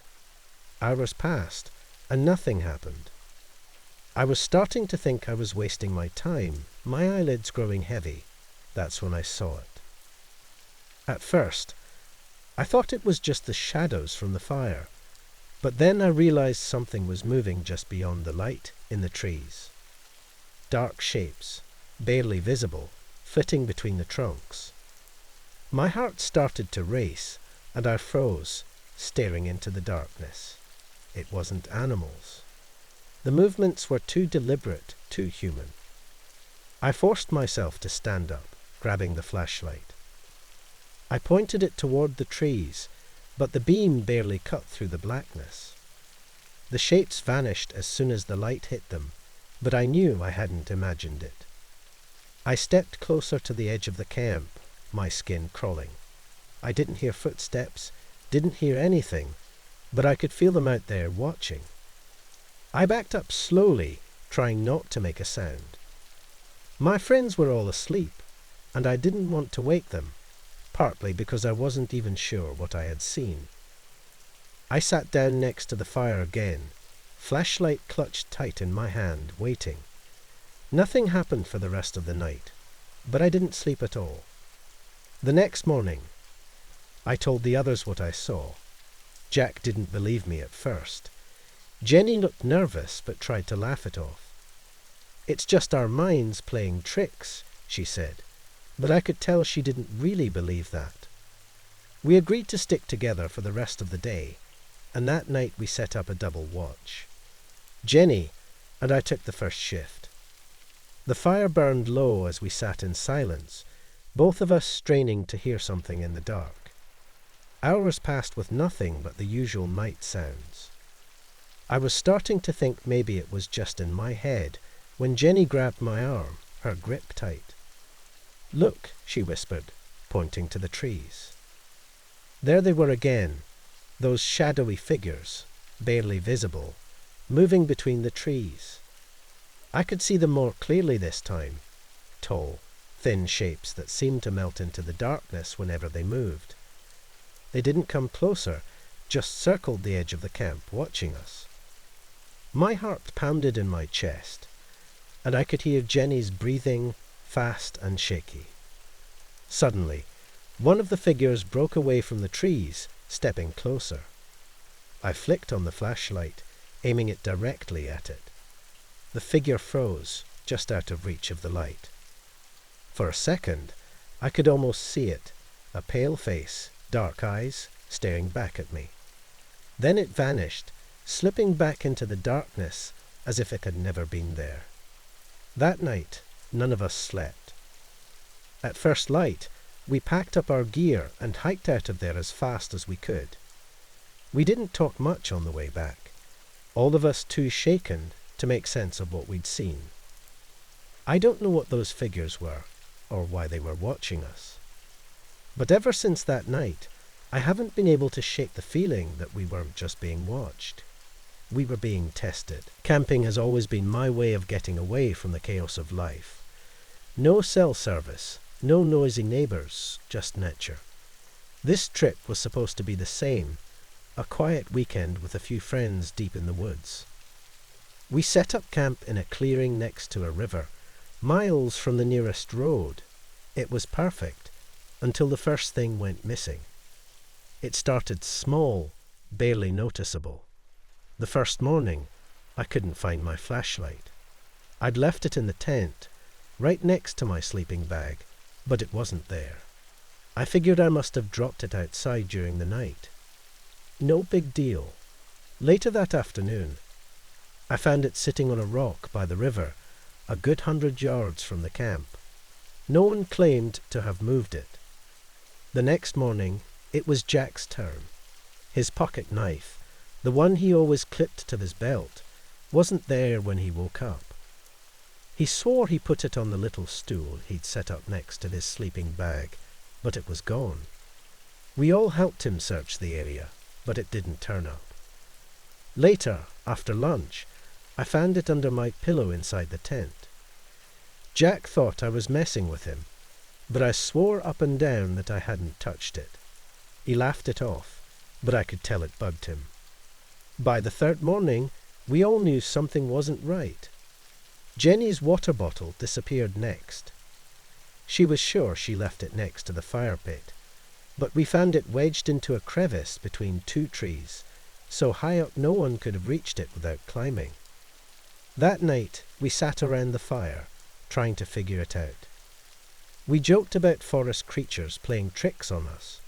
Hours passed, and nothing happened. I was starting to think I was wasting my time, my eyelids growing heavy. That's when I saw it. At first, I thought it was just the shadows from the fire, But then I realized something was moving just beyond the light in the trees. Dark shapes, barely visible, flitting between the trunks. My heart started to race, and I froze, staring into the darkness. It wasn't animals. The movements were too deliberate, too human. I forced myself to stand up, grabbing the flashlight. I pointed it toward the trees, but the beam barely cut through the blackness. The shapes vanished as soon as the light hit them, but I knew I hadn't imagined it. I stepped closer to the edge of the camp, my skin crawling. I didn't hear footsteps, didn't hear anything, but I could feel them out there watching. I backed up slowly, trying not to make a sound. My friends were all asleep, and I didn't want to wake them, partly because I wasn't even sure what I had seen. I sat down next to the fire again, flashlight clutched tight in my hand, waiting. Nothing happened for the rest of the night, but I didn't sleep at all. The next morning, I told the others what I saw. Jack didn't believe me at first. Jenny looked nervous but tried to laugh it off. "It's just our minds playing tricks," she said, but I could tell she didn't really believe that. We agreed to stick together for the rest of the day, and that night we set up a double watch. Jenny and I took the first shift. The fire burned low as we sat in silence, both of us straining to hear something in the dark. Hours passed with nothing but the usual night sounds. I was starting to think maybe it was just in my head when Jenny grabbed my arm, her grip tight. "Look," she whispered, pointing to the trees. There they were again, those shadowy figures, barely visible, moving between the trees. I could see them more clearly this time, tall, thin shapes that seemed to melt into the darkness whenever they moved. They didn't come closer, just circled the edge of the camp, watching us. My heart pounded in my chest, and I could hear Jenny's breathing, fast and shaky. Suddenly, one of the figures broke away from the trees, stepping closer. I flicked on the flashlight, aiming it directly at it. The figure froze, just out of reach of the light. For a second, I could almost see it, a pale face, dark eyes, staring back at me. Then it vanished, slipping back into the darkness as if it had never been there. That night, none of us slept. At first light, we packed up our gear and hiked out of there as fast as we could. We didn't talk much on the way back, all of us too shaken to make sense of what we'd seen. I don't know what those figures were, or why they were watching us. But ever since that night, I haven't been able to shake the feeling that we weren't just being watched. We were being tested. Camping has always been my way of getting away from the chaos of life. No cell service, no noisy neighbours, just nature. This trip was supposed to be the same, a quiet weekend with a few friends deep in the woods. We set up camp in a clearing next to a river, miles from the nearest road. It was perfect, until the first thing went missing. It started small, barely noticeable. The first morning, I couldn't find my flashlight. I'd left it in the tent, right next to my sleeping bag, but it wasn't there. I figured I must have dropped it outside during the night. No big deal. Later that afternoon, I found it sitting on a rock by the river, a good 100 yards from the camp. No one claimed to have moved it. The next morning, it was Jack's turn. His pocket knife, the one he always clipped to his belt, wasn't there when he woke up. He swore he put it on the little stool he'd set up next to his sleeping bag, but it was gone. We all helped him search the area, but it didn't turn up. Later, after lunch, I found it under my pillow inside the tent. Jack thought I was messing with him, but I swore up and down that I hadn't touched it. He laughed it off, but I could tell it bugged him. By the third morning, we all knew something wasn't right. Jenny's water bottle disappeared next. She was sure she left it next to the fire pit, but we found it wedged into a crevice between two trees, so high up no one could have reached it without climbing. That night, we sat around the fire, trying to figure it out. We joked about forest creatures playing tricks on us,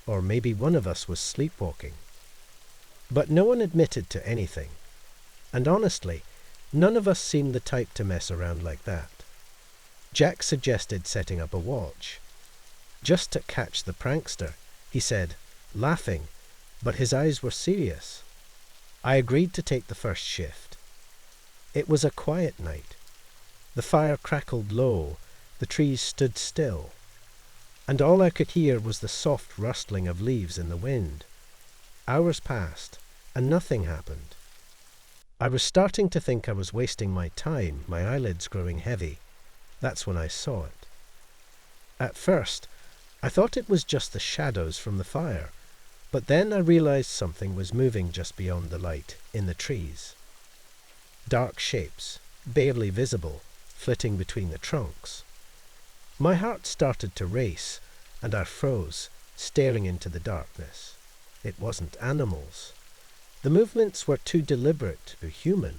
or maybe one of us was sleepwalking. But no one admitted to anything, and honestly, none of us seemed the type to mess around like that. Jack suggested setting up a watch. Just to catch the prankster, he said, laughing, but his eyes were serious. I agreed to take the first shift. It was a quiet night. The fire crackled low, the trees stood still, and all I could hear was the soft rustling of leaves in the wind. Hours passed, and nothing happened. I was starting to think I was wasting my time, my eyelids growing heavy. That's when I saw it. At first, I thought it was just the shadows from the fire, but then I realized something was moving just beyond the light, in the trees. Dark shapes, barely visible, flitting between the trunks. My heart started to race, and I froze, staring into the darkness. It wasn't animals. The movements were too deliberate to be human.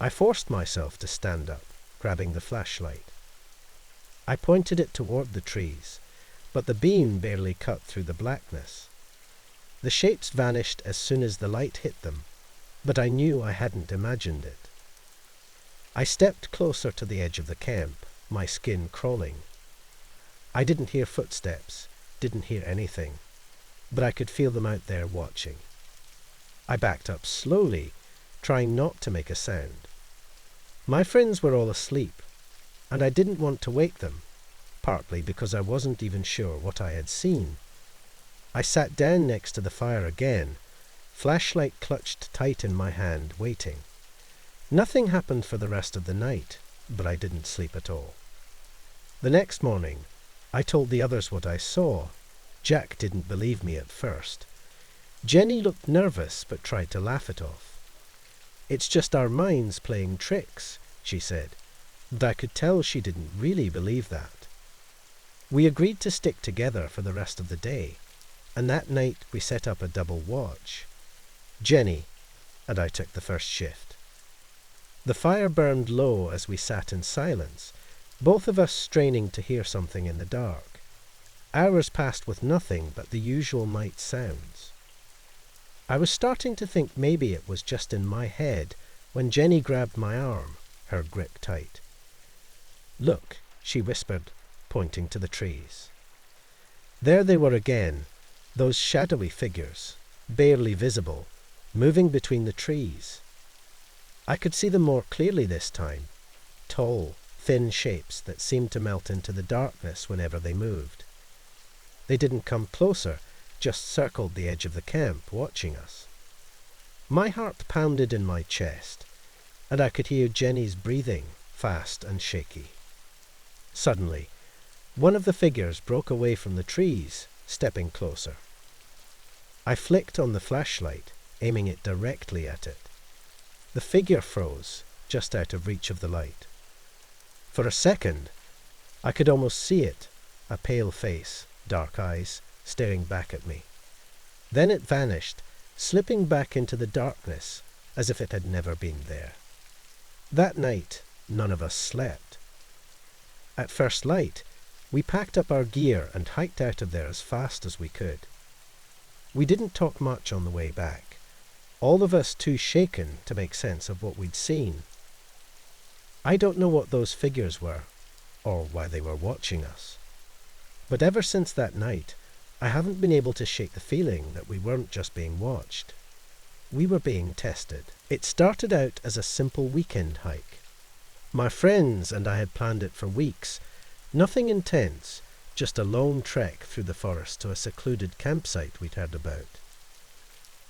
I forced myself to stand up, grabbing the flashlight. I pointed it toward the trees, but the beam barely cut through the blackness. The shapes vanished as soon as the light hit them, but I knew I hadn't imagined it. I stepped closer to the edge of the camp, my skin crawling. I didn't hear footsteps, didn't hear anything, but I could feel them out there watching. I backed up slowly, trying not to make a sound. My friends were all asleep, and I didn't want to wake them, partly because I wasn't even sure what I had seen. I sat down next to the fire again, flashlight clutched tight in my hand, waiting. Nothing happened for the rest of the night, but I didn't sleep at all. The next morning, I told the others what I saw. Jack didn't believe me at first. Jenny looked nervous but tried to laugh it off. "It's just our minds playing tricks," she said, but I could tell she didn't really believe that. We agreed to stick together for the rest of the day, and that night we set up a double watch. Jenny and I took the first shift. The fire burned low as we sat in silence, both of us straining to hear something in the dark. Hours passed with nothing but the usual night sounds. I was starting to think maybe it was just in my head when Jenny grabbed my arm, her grip tight. "Look," she whispered, pointing to the trees. There they were again, those shadowy figures, barely visible, moving between the trees. I could see them more clearly this time, tall, thin shapes that seemed to melt into the darkness whenever they moved. They didn't come closer, just circled the edge of the camp, watching us. My heart pounded in my chest, and I could hear Jenny's breathing, fast and shaky. Suddenly, one of the figures broke away from the trees, stepping closer. I flicked on the flashlight, aiming it directly at it. The figure froze, just out of reach of the light. For a second, I could almost see it, a pale face, dark eyes, staring back at me. Then it vanished, slipping back into the darkness as if it had never been there. That night, none of us slept. At first light, we packed up our gear and hiked out of there as fast as we could. We didn't talk much on the way back, all of us too shaken to make sense of what we'd seen. I don't know what those figures were, or why they were watching us. But ever since that night, I haven't been able to shake the feeling that we weren't just being watched. We were being tested. It started out as a simple weekend hike. My friends and I had planned it for weeks. Nothing intense, just a lone trek through the forest to a secluded campsite we'd heard about.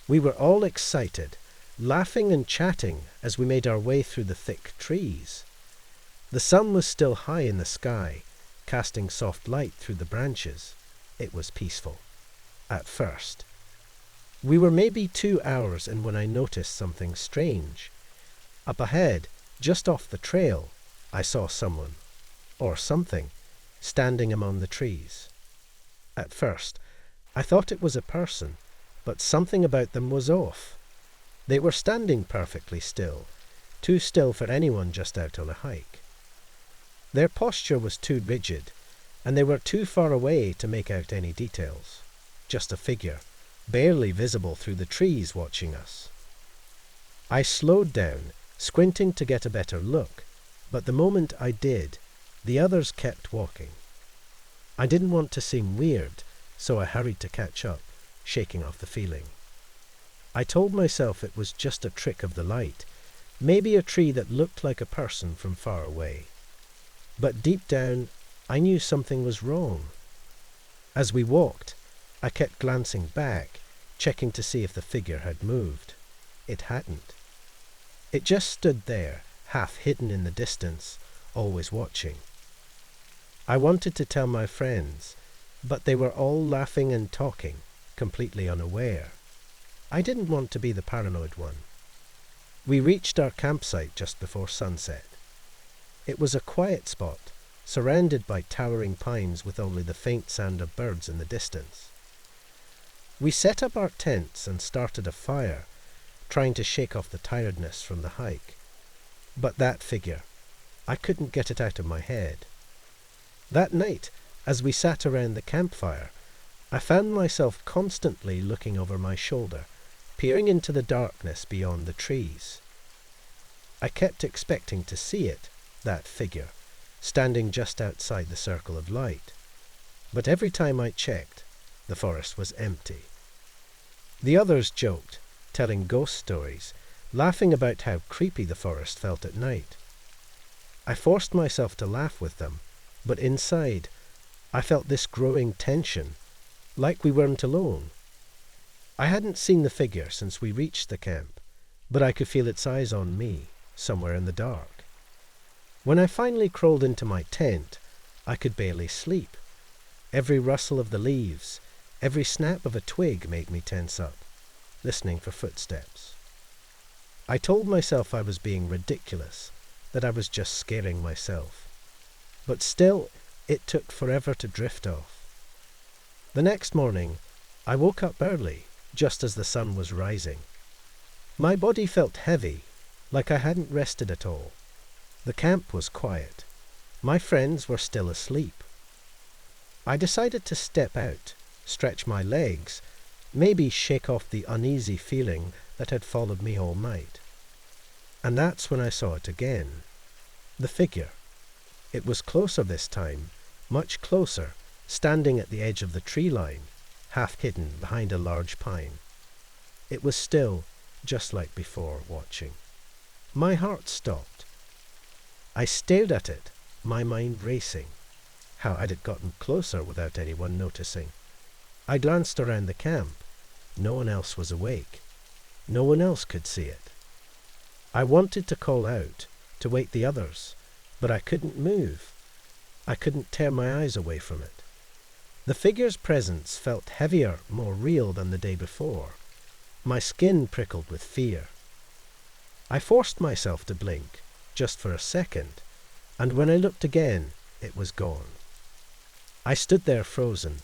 We were all excited, laughing and chatting as we made our way through the thick trees. The sun was still high in the sky, casting soft light through the branches. It was peaceful. At first. We were maybe 2 hours in when I noticed something strange. Up ahead, just off the trail, I saw someone, or something, standing among the trees. At first, I thought it was a person, but something about them was off. They were standing perfectly still, too still for anyone just out on a hike. Their posture was too rigid, and they were too far away to make out any details. Just a figure, barely visible through the trees, watching us. I slowed down, squinting to get a better look, but the moment I did, the others kept walking. I didn't want to seem weird, so I hurried to catch up, shaking off the feeling. I told myself it was just a trick of the light, maybe a tree that looked like a person from far away. But deep down, I knew something was wrong. As we walked, I kept glancing back, checking to see if the figure had moved. It hadn't. It just stood there, half hidden in the distance, always watching. I wanted to tell my friends, but they were all laughing and talking, completely unaware. I didn't want to be the paranoid one. We reached our campsite just before sunset. It was a quiet spot, surrounded by towering pines with only the faint sound of birds in the distance. We set up our tents and started a fire, trying to shake off the tiredness from the hike. But that figure, I couldn't get it out of my head. That night, as we sat around the campfire, I found myself constantly looking over my shoulder, peering into the darkness beyond the trees. I kept expecting to see it, that figure, standing just outside the circle of light. But every time I checked, the forest was empty. The others joked, telling ghost stories, laughing about how creepy the forest felt at night. I forced myself to laugh with them, but inside, I felt this growing tension, like we weren't alone. I hadn't seen the figure since we reached the camp, but I could feel its eyes on me, somewhere in the dark. When I finally crawled into my tent, I could barely sleep. Every rustle of the leaves, every snap of a twig made me tense up, listening for footsteps. I told myself I was being ridiculous, that I was just scaring myself. But still, it took forever to drift off. The next morning, I woke up early, just as the sun was rising. My body felt heavy, like I hadn't rested at all. The camp was quiet. My friends were still asleep. I decided to step out, stretch my legs, maybe shake off the uneasy feeling that had followed me all night. And that's when I saw it again. The figure. It was closer this time, much closer, standing at the edge of the tree line, half hidden behind a large pine. It was still, just like before, watching. My heart stopped. I stared at it, my mind racing. How had it gotten closer without anyone noticing? I glanced around the camp. No one else was awake. No one else could see it. I wanted to call out, to wake the others, but I couldn't move. I couldn't tear my eyes away from it. The figure's presence felt heavier, more real than the day before. My skin prickled with fear. I forced myself to blink, just for a second, and when I looked again, it was gone. I stood there frozen,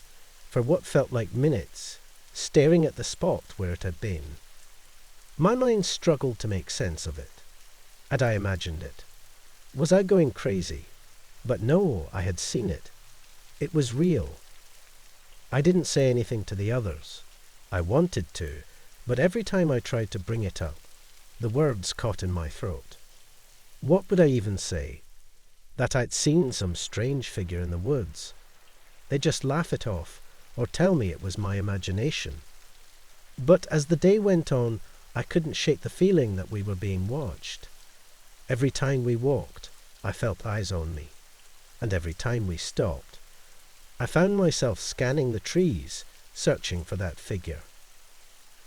for what felt like minutes, staring at the spot where it had been. My mind struggled to make sense of it. Had I imagined it? Was I going crazy? But no, I had seen it. It was real. I didn't say anything to the others. I wanted to, but every time I tried to bring it up, the words caught in my throat. What would I even say? That I'd seen some strange figure in the woods. They'd just laugh it off, or tell me it was my imagination. But as the day went on, I couldn't shake the feeling that we were being watched. Every time we walked, I felt eyes on me, and every time we stopped, I found myself scanning the trees, searching for that figure.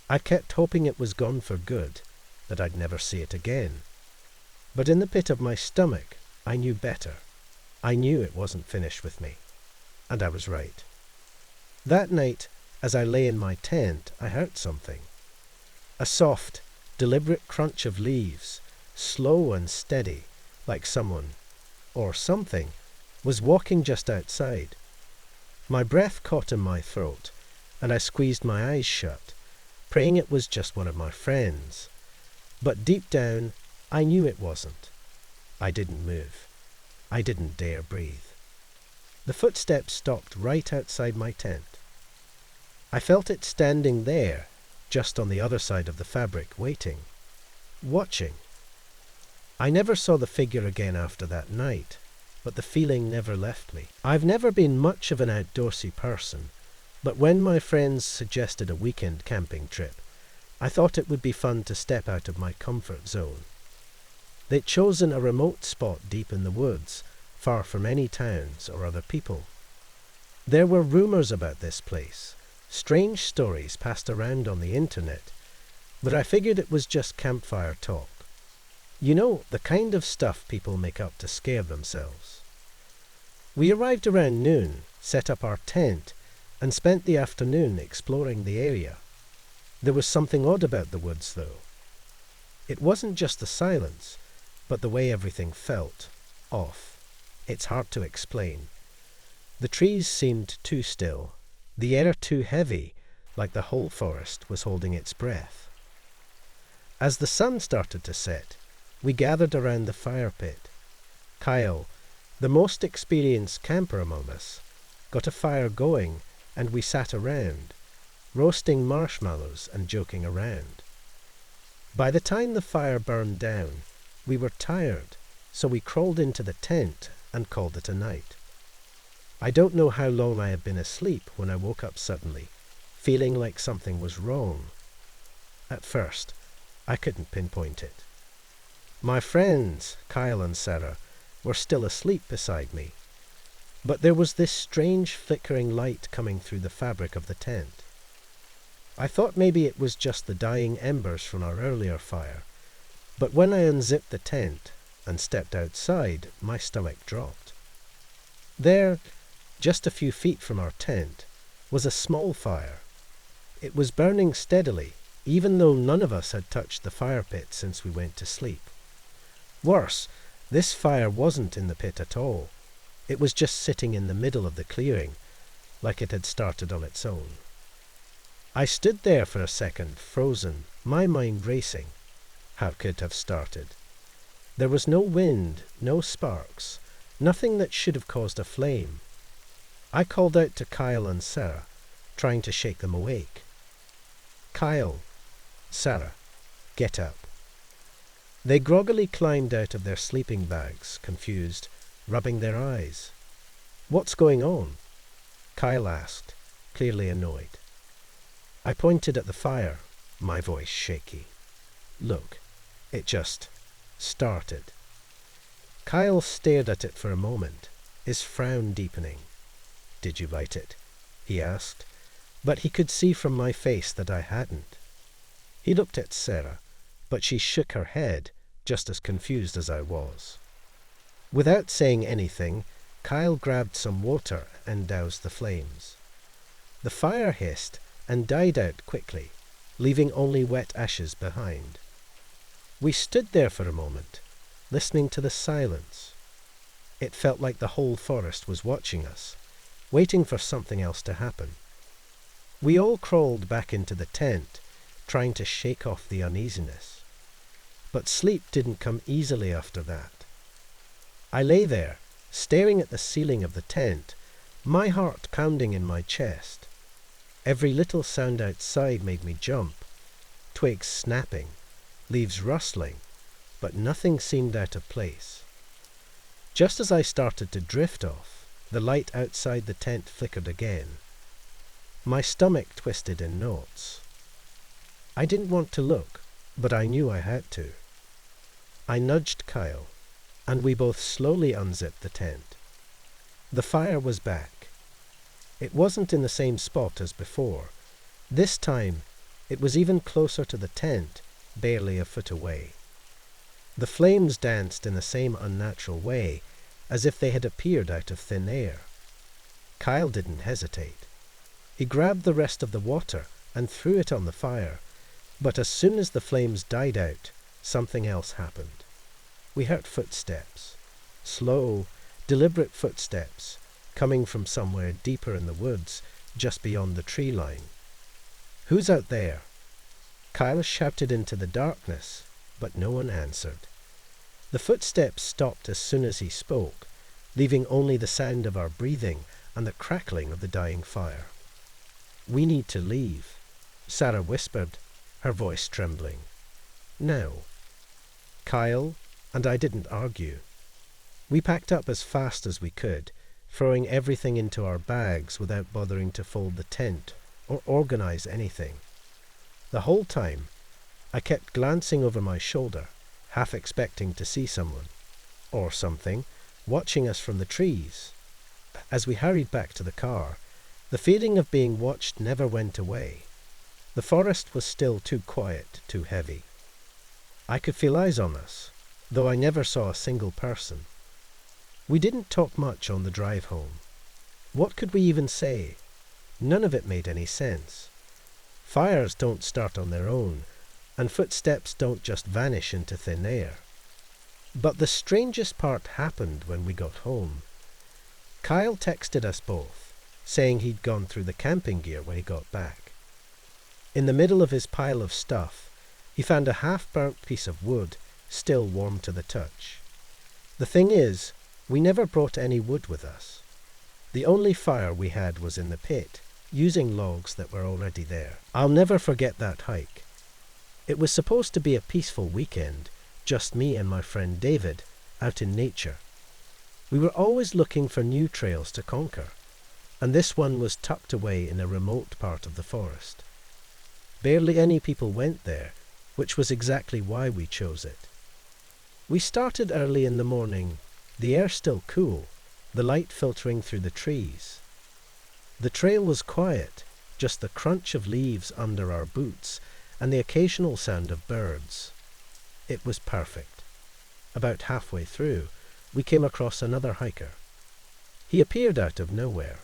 I kept hoping it was gone for good, that I'd never see it again. But in the pit of my stomach, I knew better. I knew it wasn't finished with me. And I was right. That night, as I lay in my tent, I heard something. A soft, deliberate crunch of leaves, slow and steady, like someone, or something, was walking just outside. My breath caught in my throat, and I squeezed my eyes shut, praying it was just one of my friends. But deep down, I knew it wasn't. I didn't move. I didn't dare breathe. The footsteps stopped right outside my tent. I felt it standing there, just on the other side of the fabric, waiting, watching. I never saw the figure again after that night, but the feeling never left me. I've never been much of an outdoorsy person, but when my friends suggested a weekend camping trip, I thought it would be fun to step out of my comfort zone. They'd chosen a remote spot deep in the woods, far from any towns or other people. There were rumors about this place, strange stories passed around on the internet, but I figured it was just campfire talk. You know, the kind of stuff people make up to scare themselves. We arrived around noon, set up our tent, and spent the afternoon exploring the area. There was something odd about the woods, though. It wasn't just the silence, but the way everything felt, off. It's hard to explain. The trees seemed too still, the air too heavy, like the whole forest was holding its breath. As the sun started to set, we gathered around the fire pit. Kyle, the most experienced camper among us, got a fire going, and we sat around, roasting marshmallows and joking around. By the time the fire burned down, we were tired, so we crawled into the tent and called it a night. I don't know how long I had been asleep when I woke up suddenly, feeling like something was wrong. At first, I couldn't pinpoint it. My friends, Kyle and Sarah, were still asleep beside me, but there was this strange flickering light coming through the fabric of the tent. I thought maybe it was just the dying embers from our earlier fire, but when I unzipped the tent and stepped outside, my stomach dropped. There, just a few feet from our tent, was a small fire. It was burning steadily, even though none of us had touched the fire pit since we went to sleep. Worse, this fire wasn't in the pit at all. It was just sitting in the middle of the clearing, like it had started on its own. I stood there for a second, frozen, my mind racing. How could it have started? There was no wind, no sparks, nothing that should have caused a flame. I called out to Kyle and Sarah, trying to shake them awake. Kyle, Sarah, get up. They groggily climbed out of their sleeping bags, confused, rubbing their eyes. What's going on? Kyle asked, clearly annoyed. I pointed at the fire, my voice shaky. Look, it just started. Kyle stared at it for a moment, his frown deepening. Did you light it? He asked, but he could see from my face that I hadn't. He looked at Sarah, but she shook her head, just as confused as I was. Without saying anything, Kyle grabbed some water and doused the flames. The fire hissed and died out quickly, leaving only wet ashes behind. We stood there for a moment, listening to the silence. It felt like the whole forest was watching us, waiting for something else to happen. We all crawled back into the tent, trying to shake off the uneasiness. But sleep didn't come easily after that. I lay there, staring at the ceiling of the tent, my heart pounding in my chest. Every little sound outside made me jump. Twigs snapping, leaves rustling, but nothing seemed out of place. Just as I started to drift off, the light outside the tent flickered again. My stomach twisted in knots. I didn't want to look, but I knew I had to. I nudged Kyle, and we both slowly unzipped the tent. The fire was back. It wasn't in the same spot as before. This time, it was even closer to the tent, barely a foot away. The flames danced in the same unnatural way, as if they had appeared out of thin air. Kyle didn't hesitate. He grabbed the rest of the water and threw it on the fire, but as soon as the flames died out, something else happened. We heard footsteps, slow, deliberate footsteps, coming from somewhere deeper in the woods, just beyond the tree line. "Who's out there?" Kyle shouted into the darkness, but no one answered. The footsteps stopped as soon as he spoke, leaving only the sound of our breathing and the crackling of the dying fire. "We need to leave," Sarah whispered, her voice trembling. "Now." Kyle and I didn't argue. We packed up as fast as we could, throwing everything into our bags without bothering to fold the tent or organize anything. The whole time, I kept glancing over my shoulder, half expecting to see someone, or something, watching us from the trees. As we hurried back to the car, the feeling of being watched never went away. The forest was still too quiet, too heavy. I could feel eyes on us, though I never saw a single person. We didn't talk much on the drive home. What could we even say? None of it made any sense. Fires don't start on their own, and footsteps don't just vanish into thin air. But the strangest part happened when we got home. Kyle texted us both, saying he'd gone through the camping gear when he got back. In the middle of his pile of stuff, he found a half-burnt piece of wood, still warm to the touch. The thing is, we never brought any wood with us. The only fire we had was in the pit, using logs that were already there. I'll never forget that hike. It was supposed to be a peaceful weekend, just me and my friend David, out in nature. We were always looking for new trails to conquer, and this one was tucked away in a remote part of the forest. Barely any people went there, which was exactly why we chose it. We started early in the morning, the air still cool, the light filtering through the trees. The trail was quiet, just the crunch of leaves under our boots and the occasional sound of birds. It was perfect. About halfway through, we came across another hiker. He appeared out of nowhere.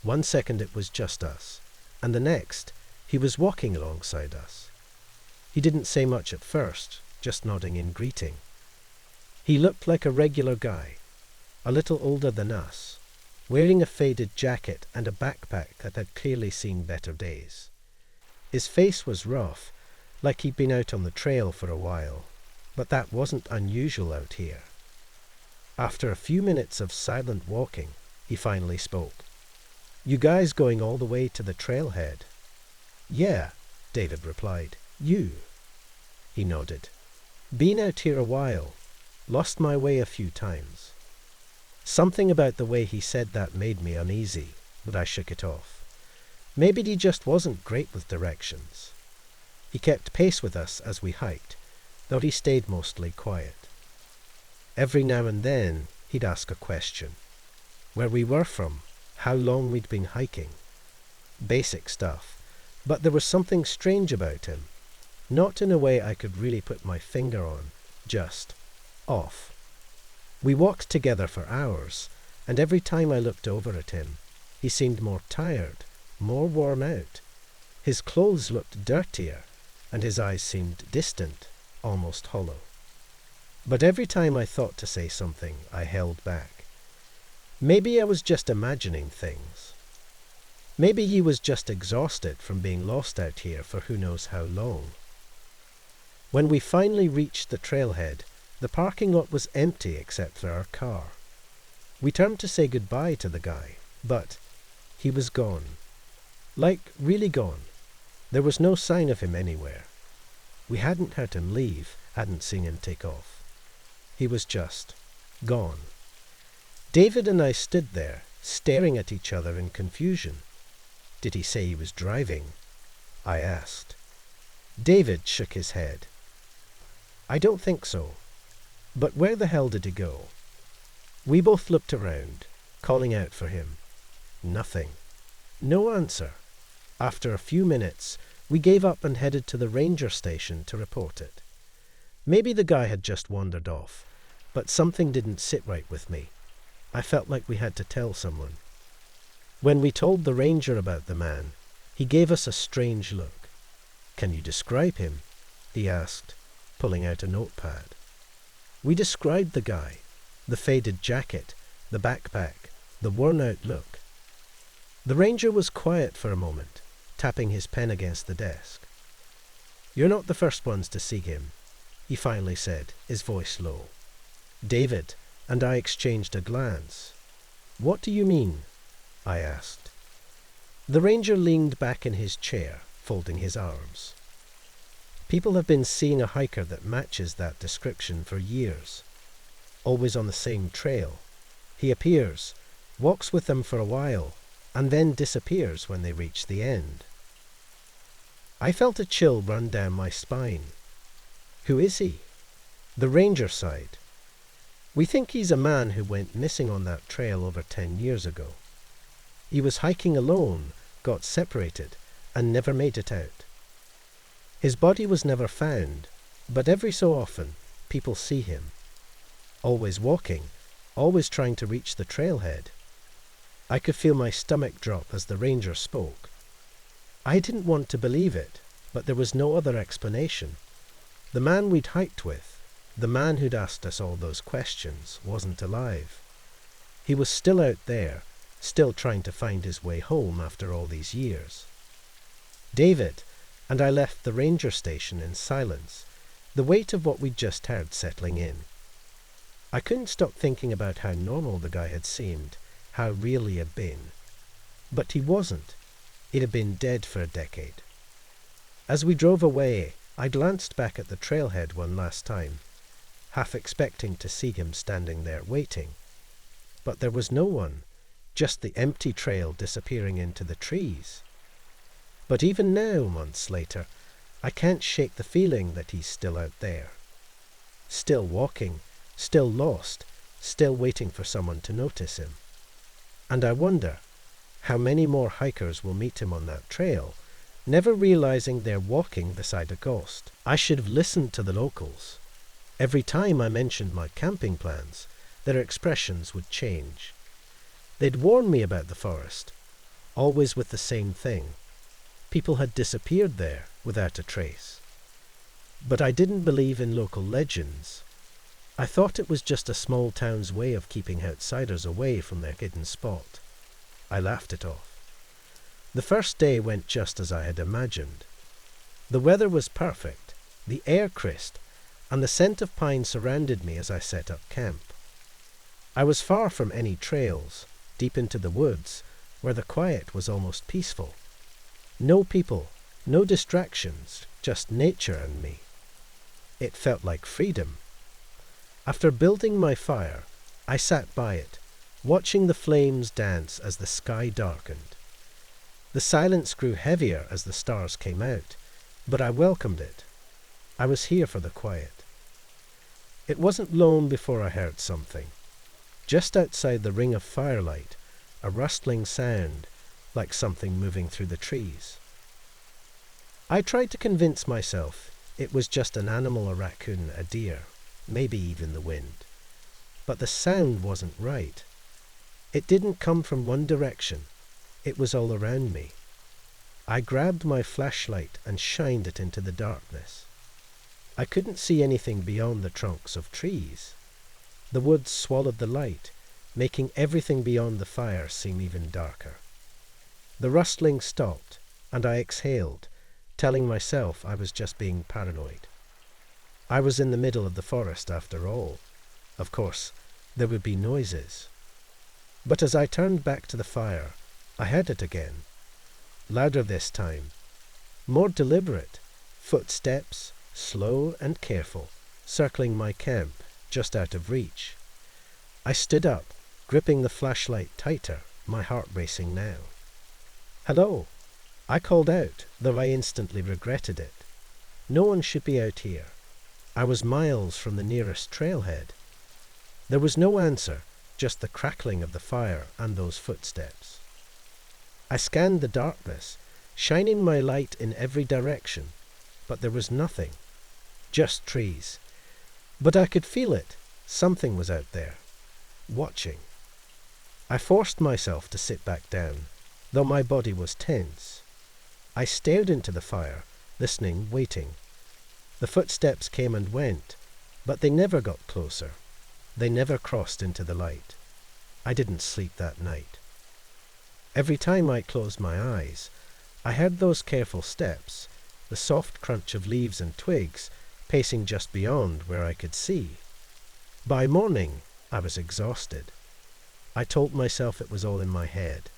One second it was just us, and the next, he was walking alongside us. He didn't say much at first, just nodding in greeting. He looked like a regular guy, a little older than us, wearing a faded jacket and a backpack that had clearly seen better days. His face was rough, like he'd been out on the trail for a while, but that wasn't unusual out here. After a few minutes of silent walking, he finally spoke. "You guys going all the way to the trailhead?" "Yeah," David replied. "You?" He nodded. "Been out here a while. Lost my way a few times." Something about the way he said that made me uneasy, but I shook it off. Maybe he just wasn't great with directions. He kept pace with us as we hiked, though he stayed mostly quiet. Every now and then, he'd ask a question. Where we were from, how long we'd been hiking. Basic stuff, but there was something strange about him. Not in a way I could really put my finger on, just off. We walked together for hours, and every time I looked over at him, he seemed more tired, more worn out. His clothes looked dirtier, and his eyes seemed distant, almost hollow. But every time I thought to say something, I held back. Maybe I was just imagining things. Maybe he was just exhausted from being lost out here for who knows how long. When we finally reached the trailhead, the parking lot was empty except for our car. We turned to say goodbye to the guy, but he was gone. Like, really gone. There was no sign of him anywhere. We hadn't heard him leave, hadn't seen him take off. He was just gone. David and I stood there, staring at each other in confusion. Did he say he was driving? I asked. David shook his head. I don't think so. But where the hell did he go? We both looked around, calling out for him. Nothing. No answer. After a few minutes, we gave up and headed to the ranger station to report it. Maybe the guy had just wandered off, but something didn't sit right with me. I felt like we had to tell someone. When we told the ranger about the man, he gave us a strange look. "Can you describe him?" he asked, pulling out a notepad. We described the guy, the faded jacket, the backpack, the worn-out look. The ranger was quiet for a moment, tapping his pen against the desk. "You're not the first ones to see him," he finally said, his voice low. David and I exchanged a glance. "What do you mean?" I asked. The ranger leaned back in his chair, folding his arms. "People have been seeing a hiker that matches that description for years. Always on the same trail. He appears, walks with them for a while, and then disappears when they reach the end." I felt a chill run down my spine. "Who is he?" The ranger sighed. "We think he's a man who went missing on that trail over 10 years ago. He was hiking alone, got separated, and never made it out. His body was never found, but every so often people see him. Always walking, always trying to reach the trailhead." I could feel my stomach drop as the ranger spoke. I didn't want to believe it, but there was no other explanation. The man we'd hiked with, the man who'd asked us all those questions, wasn't alive. He was still out there, still trying to find his way home after all these years. David and I left the ranger station in silence, the weight of what we'd just heard settling in. I couldn't stop thinking about how normal the guy had seemed, how real he had been. But he wasn't. He'd have been dead for a decade. As we drove away, I glanced back at the trailhead one last time, half expecting to see him standing there waiting. But there was no one, just the empty trail disappearing into the trees. But even now, months later, I can't shake the feeling that he's still out there. Still walking, still lost, still waiting for someone to notice him. And I wonder how many more hikers will meet him on that trail, never realizing they're walking beside a ghost. I should have listened to the locals. Every time I mentioned my camping plans, their expressions would change. They'd warn me about the forest, always with the same thing. People had disappeared there without a trace. But I didn't believe in local legends. I thought it was just a small town's way of keeping outsiders away from their hidden spot. I laughed it off. The first day went just as I had imagined. The weather was perfect, the air crisp, and the scent of pine surrounded me as I set up camp. I was far from any trails, deep into the woods, where the quiet was almost peaceful. No people, no distractions, just nature and me. It felt like freedom. After building my fire, I sat by it, watching the flames dance as the sky darkened. The silence grew heavier as the stars came out, but I welcomed it. I was here for the quiet. It wasn't long before I heard something. Just outside the ring of firelight, a rustling sound, like something moving through the trees. I tried to convince myself it was just an animal, a raccoon, a deer, maybe even the wind. But the sound wasn't right. It didn't come from one direction. It was all around me. I grabbed my flashlight and shined it into the darkness. I couldn't see anything beyond the trunks of trees. The woods swallowed the light, making everything beyond the fire seem even darker. The rustling stopped, and I exhaled, telling myself I was just being paranoid. I was in the middle of the forest after all. Of course, there would be noises. But as I turned back to the fire, I heard it again. Louder this time. More deliberate. Footsteps, slow and careful, circling my camp, just out of reach. I stood up, gripping the flashlight tighter, my heart racing now. "Hello," I called out, though I instantly regretted it. No one should be out here. I was miles from the nearest trailhead. There was no answer, just the crackling of the fire and those footsteps. I scanned the darkness, shining my light in every direction, but there was nothing. Just trees. But I could feel it. Something was out there, watching. I forced myself to sit back down, though my body was tense. I stared into the fire, listening, waiting. The footsteps came and went, but they never got closer. They never crossed into the light. I didn't sleep that night. Every time I closed my eyes, I heard those careful steps, the soft crunch of leaves and twigs, pacing just beyond where I could see. By morning, I was exhausted. I told myself it was all in my head.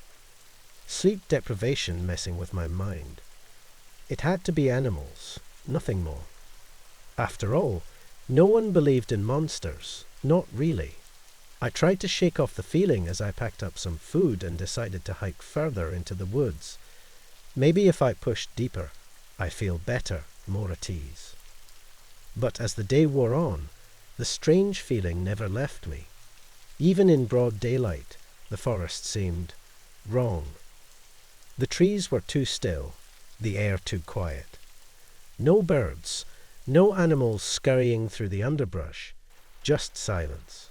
Sleep deprivation messing with my mind. It had to be animals, nothing more. After all, no one believed in monsters, not really. I tried to shake off the feeling as I packed up some food and decided to hike further into the woods. Maybe if I pushed deeper, I'd feel better, more at ease. But as the day wore on, the strange feeling never left me. Even in broad daylight, the forest seemed wrong. The trees were too still, the air too quiet. No birds, no animals scurrying through the underbrush, just silence.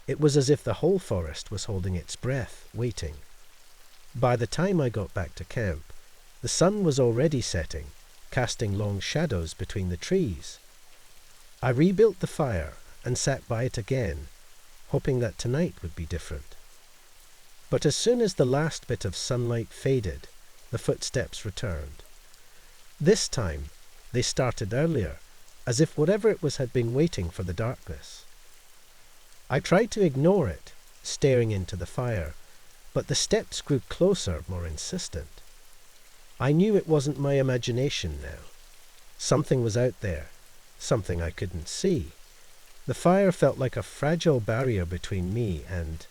It was as if the whole forest was holding its breath, waiting. By the time I got back to camp, the sun was already setting, casting long shadows between the trees. I rebuilt the fire and sat by it again, hoping that tonight would be different. But as soon as the last bit of sunlight faded, the footsteps returned. This time, they started earlier, as if whatever it was had been waiting for the darkness. I tried to ignore it, staring into the fire, but the steps grew closer, more insistent. I knew it wasn't my imagination now. Something was out there, something I couldn't see. The fire felt like a fragile barrier between me and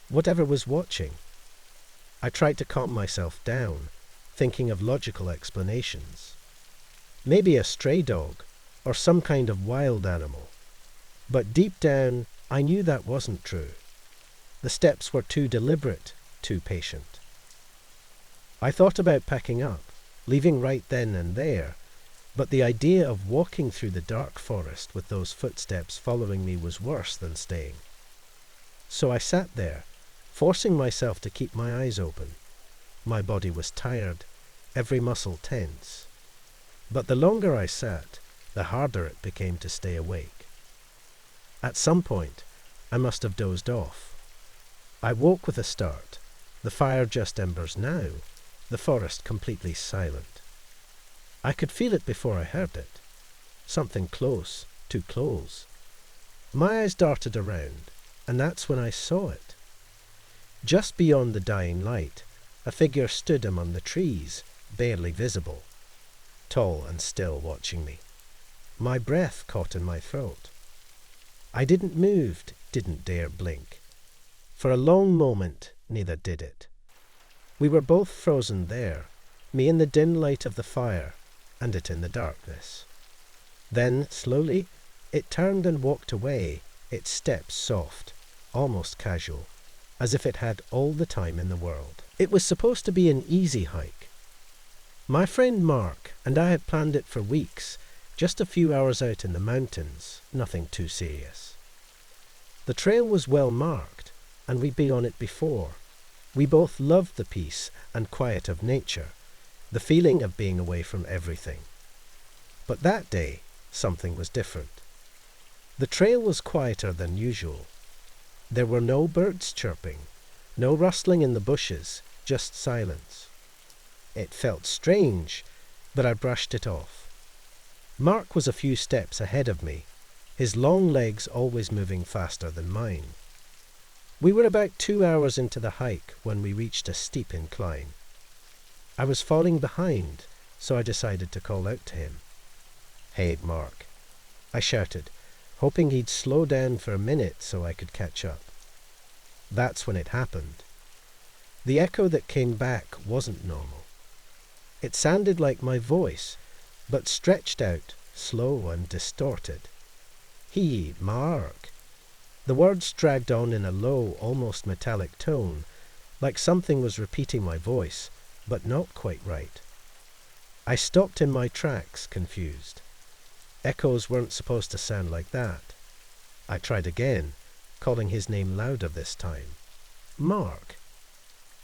whatever was watching. I tried to calm myself down, thinking of logical explanations. Maybe a stray dog, or some kind of wild animal. But deep down, I knew that wasn't true. The steps were too deliberate, too patient. I thought about packing up, leaving right then and there, but the idea of walking through the dark forest with those footsteps following me was worse than staying. So I sat there, forcing myself to keep my eyes open. My body was tired, every muscle tense. But the longer I sat, the harder it became to stay awake. At some point, I must have dozed off. I woke with a start, the fire just embers now, the forest completely silent. I could feel it before I heard it. Something close, too close. My eyes darted around, and that's when I saw it. Just beyond the dying light, a figure stood among the trees, barely visible, tall and still watching me. My breath caught in my throat. I didn't move, didn't dare blink. For a long moment, neither did it. We were both frozen there, me in the dim light of the fire, and it in the darkness. Then, slowly, it turned and walked away, its steps soft, almost casual, as if it had all the time in the world. It was supposed to be an easy hike. My friend Mark and I had planned it for weeks, just a few hours out in the mountains, nothing too serious. The trail was well marked, and we'd been on it before. We both loved the peace and quiet of nature, the feeling of being away from everything. But that day, something was different. The trail was quieter than usual. There were no birds chirping, no rustling in the bushes, just silence. It felt strange, but I brushed it off. Mark was a few steps ahead of me, his long legs always moving faster than mine. We were about 2 hours into the hike when we reached a steep incline. I was falling behind, so I decided to call out to him. "Hey, Mark," I shouted, hoping he'd slow down for a minute so I could catch up. That's when it happened. The echo that came back wasn't normal. It sounded like my voice, but stretched out, slow and distorted. "He, Mark." The words dragged on in a low, almost metallic tone, like something was repeating my voice, but not quite right. I stopped in my tracks, confused. Echoes weren't supposed to sound like that. I tried again, calling his name louder this time. "Mark."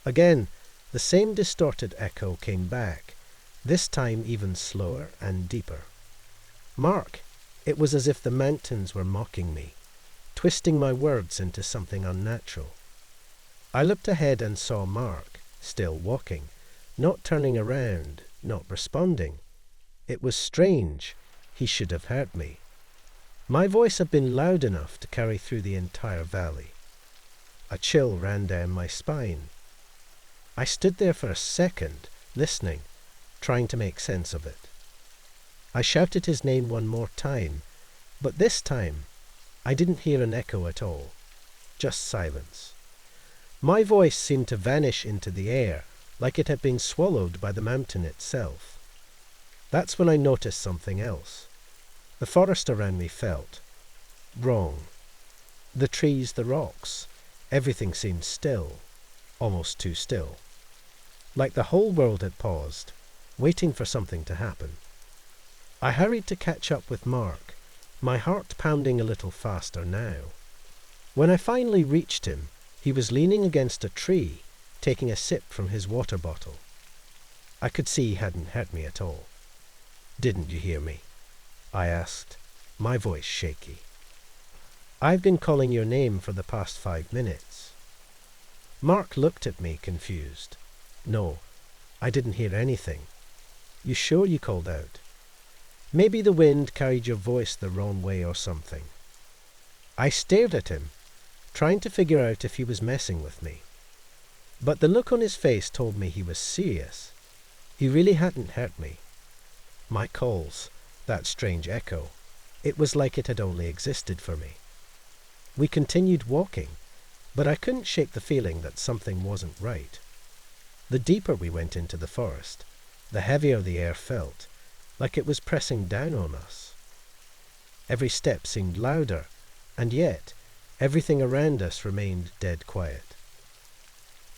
Again, the same distorted echo came back, this time even slower and deeper. "Mark." It was as if the mountains were mocking me, twisting my words into something unnatural. I looked ahead and saw Mark, still walking, not turning around, not responding, It was strange. He should have heard me. My voice had been loud enough to carry through the entire valley. A chill ran down my spine. I stood there for a second, listening, trying to make sense of it. I shouted his name one more time, but this time I didn't hear an echo at all, just silence. My voice seemed to vanish into the air, like it had been swallowed by the mountain itself. That's when I noticed something else. The forest around me felt wrong. The trees, the rocks, everything seemed still, almost too still. Like the whole world had paused, waiting for something to happen. I hurried to catch up with Mark, my heart pounding a little faster now. When I finally reached him, he was leaning against a tree, taking a sip from his water bottle. I could see he hadn't heard me at all. "Didn't you hear me?" I asked, my voice shaky. "I've been calling your name for the past 5 minutes." Mark looked at me confused. "No, I didn't hear anything." "You sure you called out?" "Maybe the wind carried your voice the wrong way or something." I stared at him, trying to figure out if he was messing with me. But the look on his face told me he was serious. He really hadn't heard me. My calls, that strange echo, it was like it had only existed for me. We continued walking, but I couldn't shake the feeling that something wasn't right. The deeper we went into the forest, the heavier the air felt, like it was pressing down on us. Every step seemed louder, and yet everything around us remained dead quiet.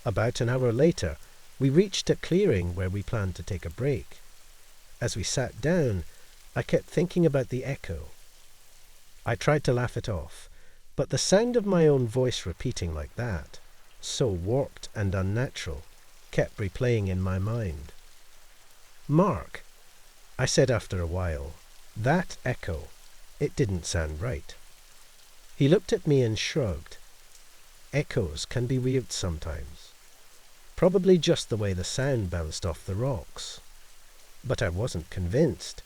About an hour later, we reached a clearing where we planned to take a break. As we sat down, I kept thinking about the echo. I tried to laugh it off, but the sound of my own voice repeating like that, so warped and unnatural, kept replaying in my mind. "Mark," I said after a while, "that echo, it didn't sound right." He looked at me and shrugged. Echoes can be weird sometimes. Probably just the way the sound bounced off the rocks. But I wasn't convinced.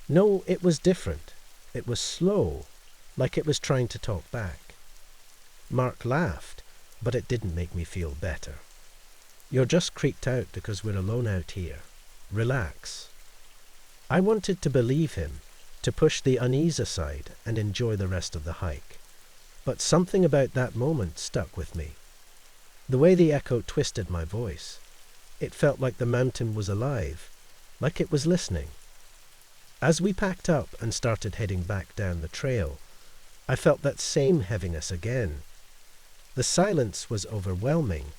No, it was different. It was slow, like it was trying to talk back. Mark laughed, but it didn't make me feel better. "You're just creeped out because we're alone out here. Relax." I wanted to believe him, to push the unease aside and enjoy the rest of the hike. But something about that moment stuck with me. The way the echo twisted my voice. It felt like the mountain was alive, like it was listening. As we packed up and started heading back down the trail, I felt that same heaviness again. The silence was overwhelming,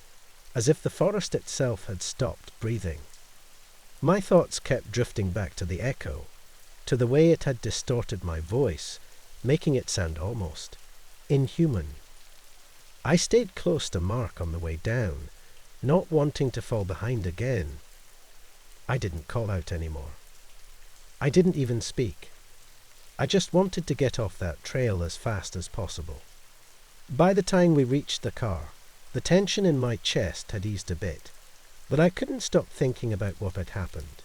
as if the forest itself had stopped breathing. My thoughts kept drifting back to the echo, to the way it had distorted my voice, making it sound almost inhuman. I stayed close to Mark on the way down, not wanting to fall behind again. I didn't call out anymore. I didn't even speak. I just wanted to get off that trail as fast as possible. By the time we reached the car, the tension in my chest had eased a bit, but I couldn't stop thinking about what had happened.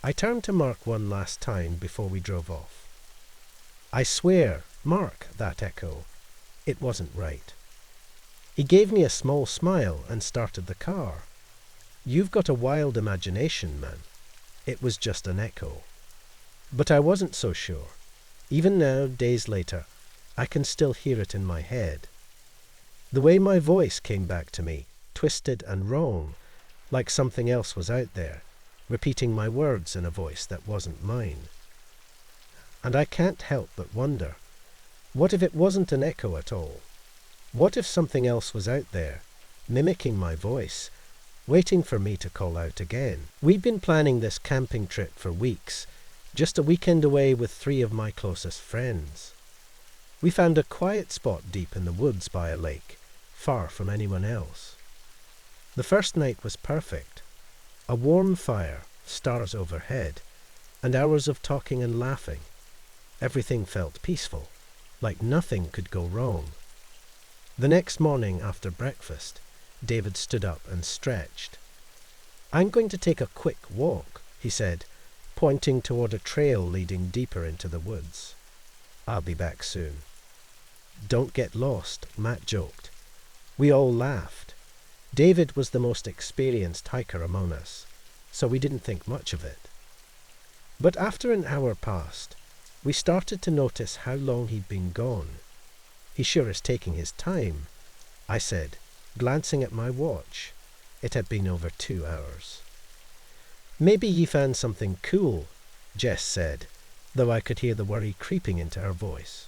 I turned to Mark one last time before we drove off. "I swear, Mark, that echo, it wasn't right." He gave me a small smile and started the car. "You've got a wild imagination, man. It was just an echo." But I wasn't so sure. Even now, days later, I can still hear it in my head. The way my voice came back to me, twisted and wrong, like something else was out there, repeating my words in a voice that wasn't mine. And I can't help but wonder, what if it wasn't an echo at all? What if something else was out there, mimicking my voice, waiting for me to call out again? We'd been planning this camping trip for weeks, just a weekend away with 3 of my closest friends. We found a quiet spot deep in the woods by a lake, far from anyone else. The first night was perfect. A warm fire, stars overhead, and hours of talking and laughing. Everything felt peaceful, like nothing could go wrong. The next morning after breakfast, David stood up and stretched. "I'm going to take a quick walk," he said, pointing toward a trail leading deeper into the woods. "I'll be back soon." "Don't get lost," Matt joked. We all laughed. David was the most experienced hiker among us, so we didn't think much of it. But after an hour passed, we started to notice how long he'd been gone. "He sure is taking his time," I said, glancing at my watch. It had been over 2 hours. "Maybe he found something cool," Jess said, though I could hear the worry creeping into her voice.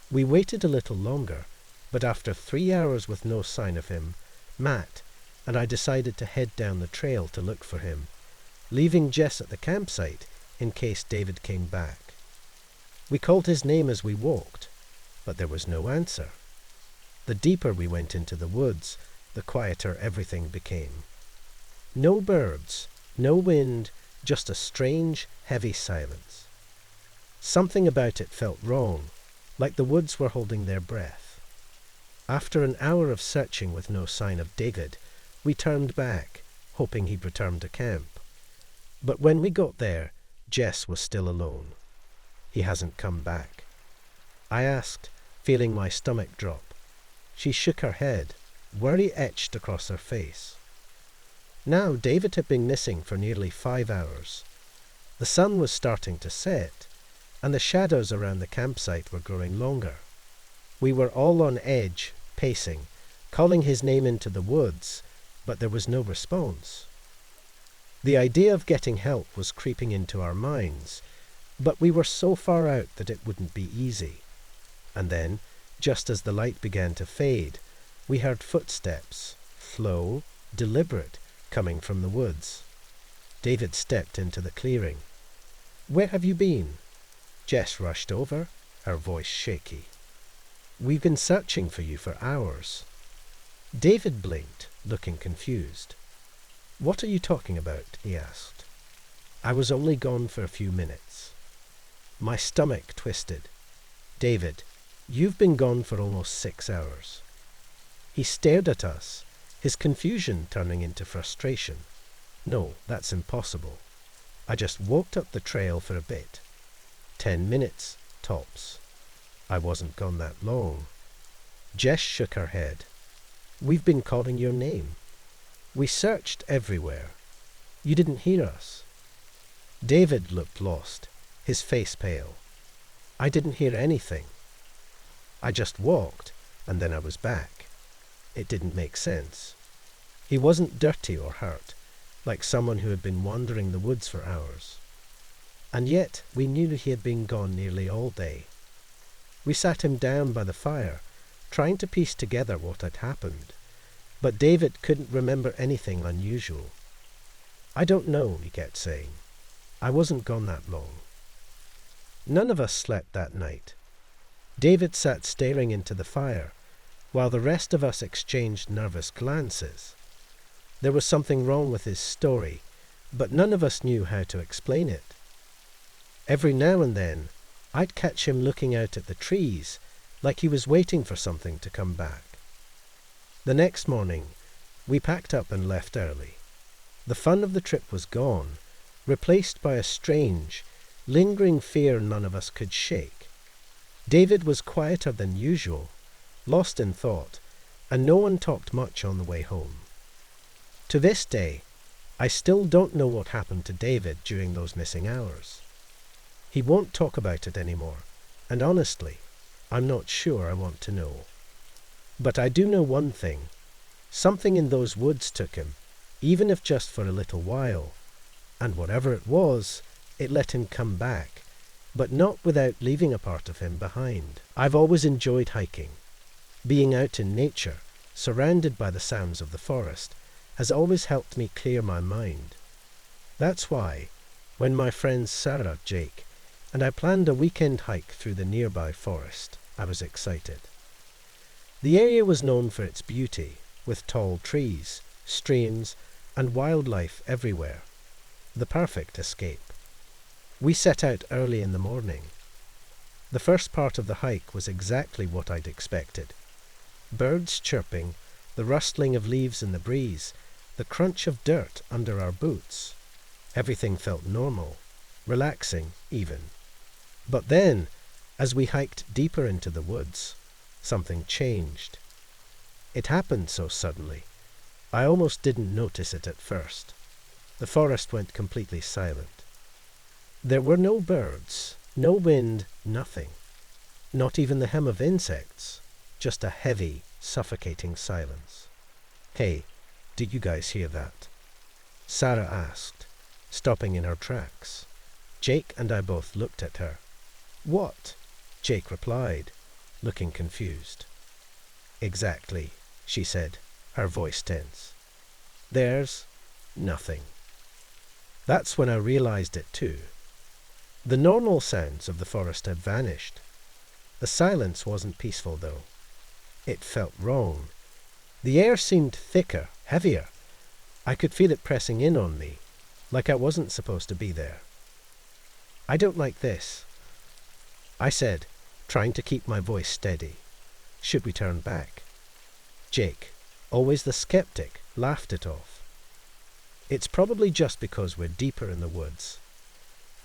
We waited a little longer, but after 3 hours with no sign of him, Matt and I decided to head down the trail to look for him, leaving Jess at the campsite in case David came back. We called his name as we walked, but there was no answer. The deeper we went into the woods, the quieter everything became. No birds, no wind, just a strange, heavy silence. Something about it felt wrong, like the woods were holding their breath. After an hour of searching with no sign of David, we turned back, hoping he'd returned to camp. But when we got there, Jess was still alone. "He hasn't come back?" I asked, feeling my stomach drop. She shook her head, worry etched across her face. Now David had been missing for nearly 5 hours. The sun was starting to set, and the shadows around the campsite were growing longer. We were all on edge, pacing, calling his name into the woods, but there was no response. The idea of getting help was creeping into our minds, but we were so far out that it wouldn't be easy. And then, just as the light began to fade, we heard footsteps, slow, deliberate, coming from the woods. David stepped into the clearing. "Where have you been?" Jess rushed over, her voice shaky. "We've been searching for you for hours." David blinked, looking confused. "What are you talking about?" he asked. "I was only gone for a few minutes." My stomach twisted. "David, you've been gone for almost 6 hours." He stared at us, his confusion turning into frustration. "No, that's impossible. I just walked up the trail for a bit. 10 minutes, tops. I wasn't gone that long." Jess shook her head. "We've been calling your name. We searched everywhere. You didn't hear us." David looked lost, his face pale. "I didn't hear anything. I just walked, and then I was back." It didn't make sense. He wasn't dirty or hurt, like someone who had been wandering the woods for hours. And yet we knew he had been gone nearly all day. We sat him down by the fire, trying to piece together what had happened, but David couldn't remember anything unusual. "I don't know," he kept saying. "I wasn't gone that long." None of us slept that night. David sat staring into the fire, while the rest of us exchanged nervous glances. There was something wrong with his story, but none of us knew how to explain it. Every now and then, I'd catch him looking out at the trees, like he was waiting for something to come back. The next morning, we packed up and left early. The fun of the trip was gone, replaced by a strange, lingering fear none of us could shake. David was quieter than usual, lost in thought, and no one talked much on the way home. To this day, I still don't know what happened to David during those missing hours. He won't talk about it anymore, and honestly, I'm not sure I want to know. But I do know one thing. Something in those woods took him, even if just for a little while, and whatever it was, it let him come back, but not without leaving a part of him behind. I've always enjoyed hiking. Being out in nature, surrounded by the sounds of the forest, has always helped me clear my mind. That's why, when my friends Sarah, Jake, and I planned a weekend hike through the nearby forest, I was excited. The area was known for its beauty, with tall trees, streams, and wildlife everywhere. The perfect escape. We set out early in the morning. The first part of the hike was exactly what I'd expected. Birds chirping, the rustling of leaves in the breeze, the crunch of dirt under our boots. Everything felt normal, relaxing even. But then, as we hiked deeper into the woods, something changed. It happened so suddenly, I almost didn't notice it at first. The forest went completely silent. There were no birds, no wind, nothing. Not even the hum of insects, just a heavy, suffocating silence. "Hey, did you guys hear that?" Sarah asked, stopping in her tracks. Jake and I both looked at her. "What?" Jake replied, looking confused. "Exactly," she said, her voice tense. "There's nothing." That's when I realized it too. The normal sounds of the forest had vanished. The silence wasn't peaceful though. It felt wrong. The air seemed thicker, heavier. I could feel it pressing in on me, like I wasn't supposed to be there. "I don't like this," I said, trying to keep my voice steady. "Should we turn back?" Jake, always the skeptic, laughed it off. "It's probably just because we're deeper in the woods.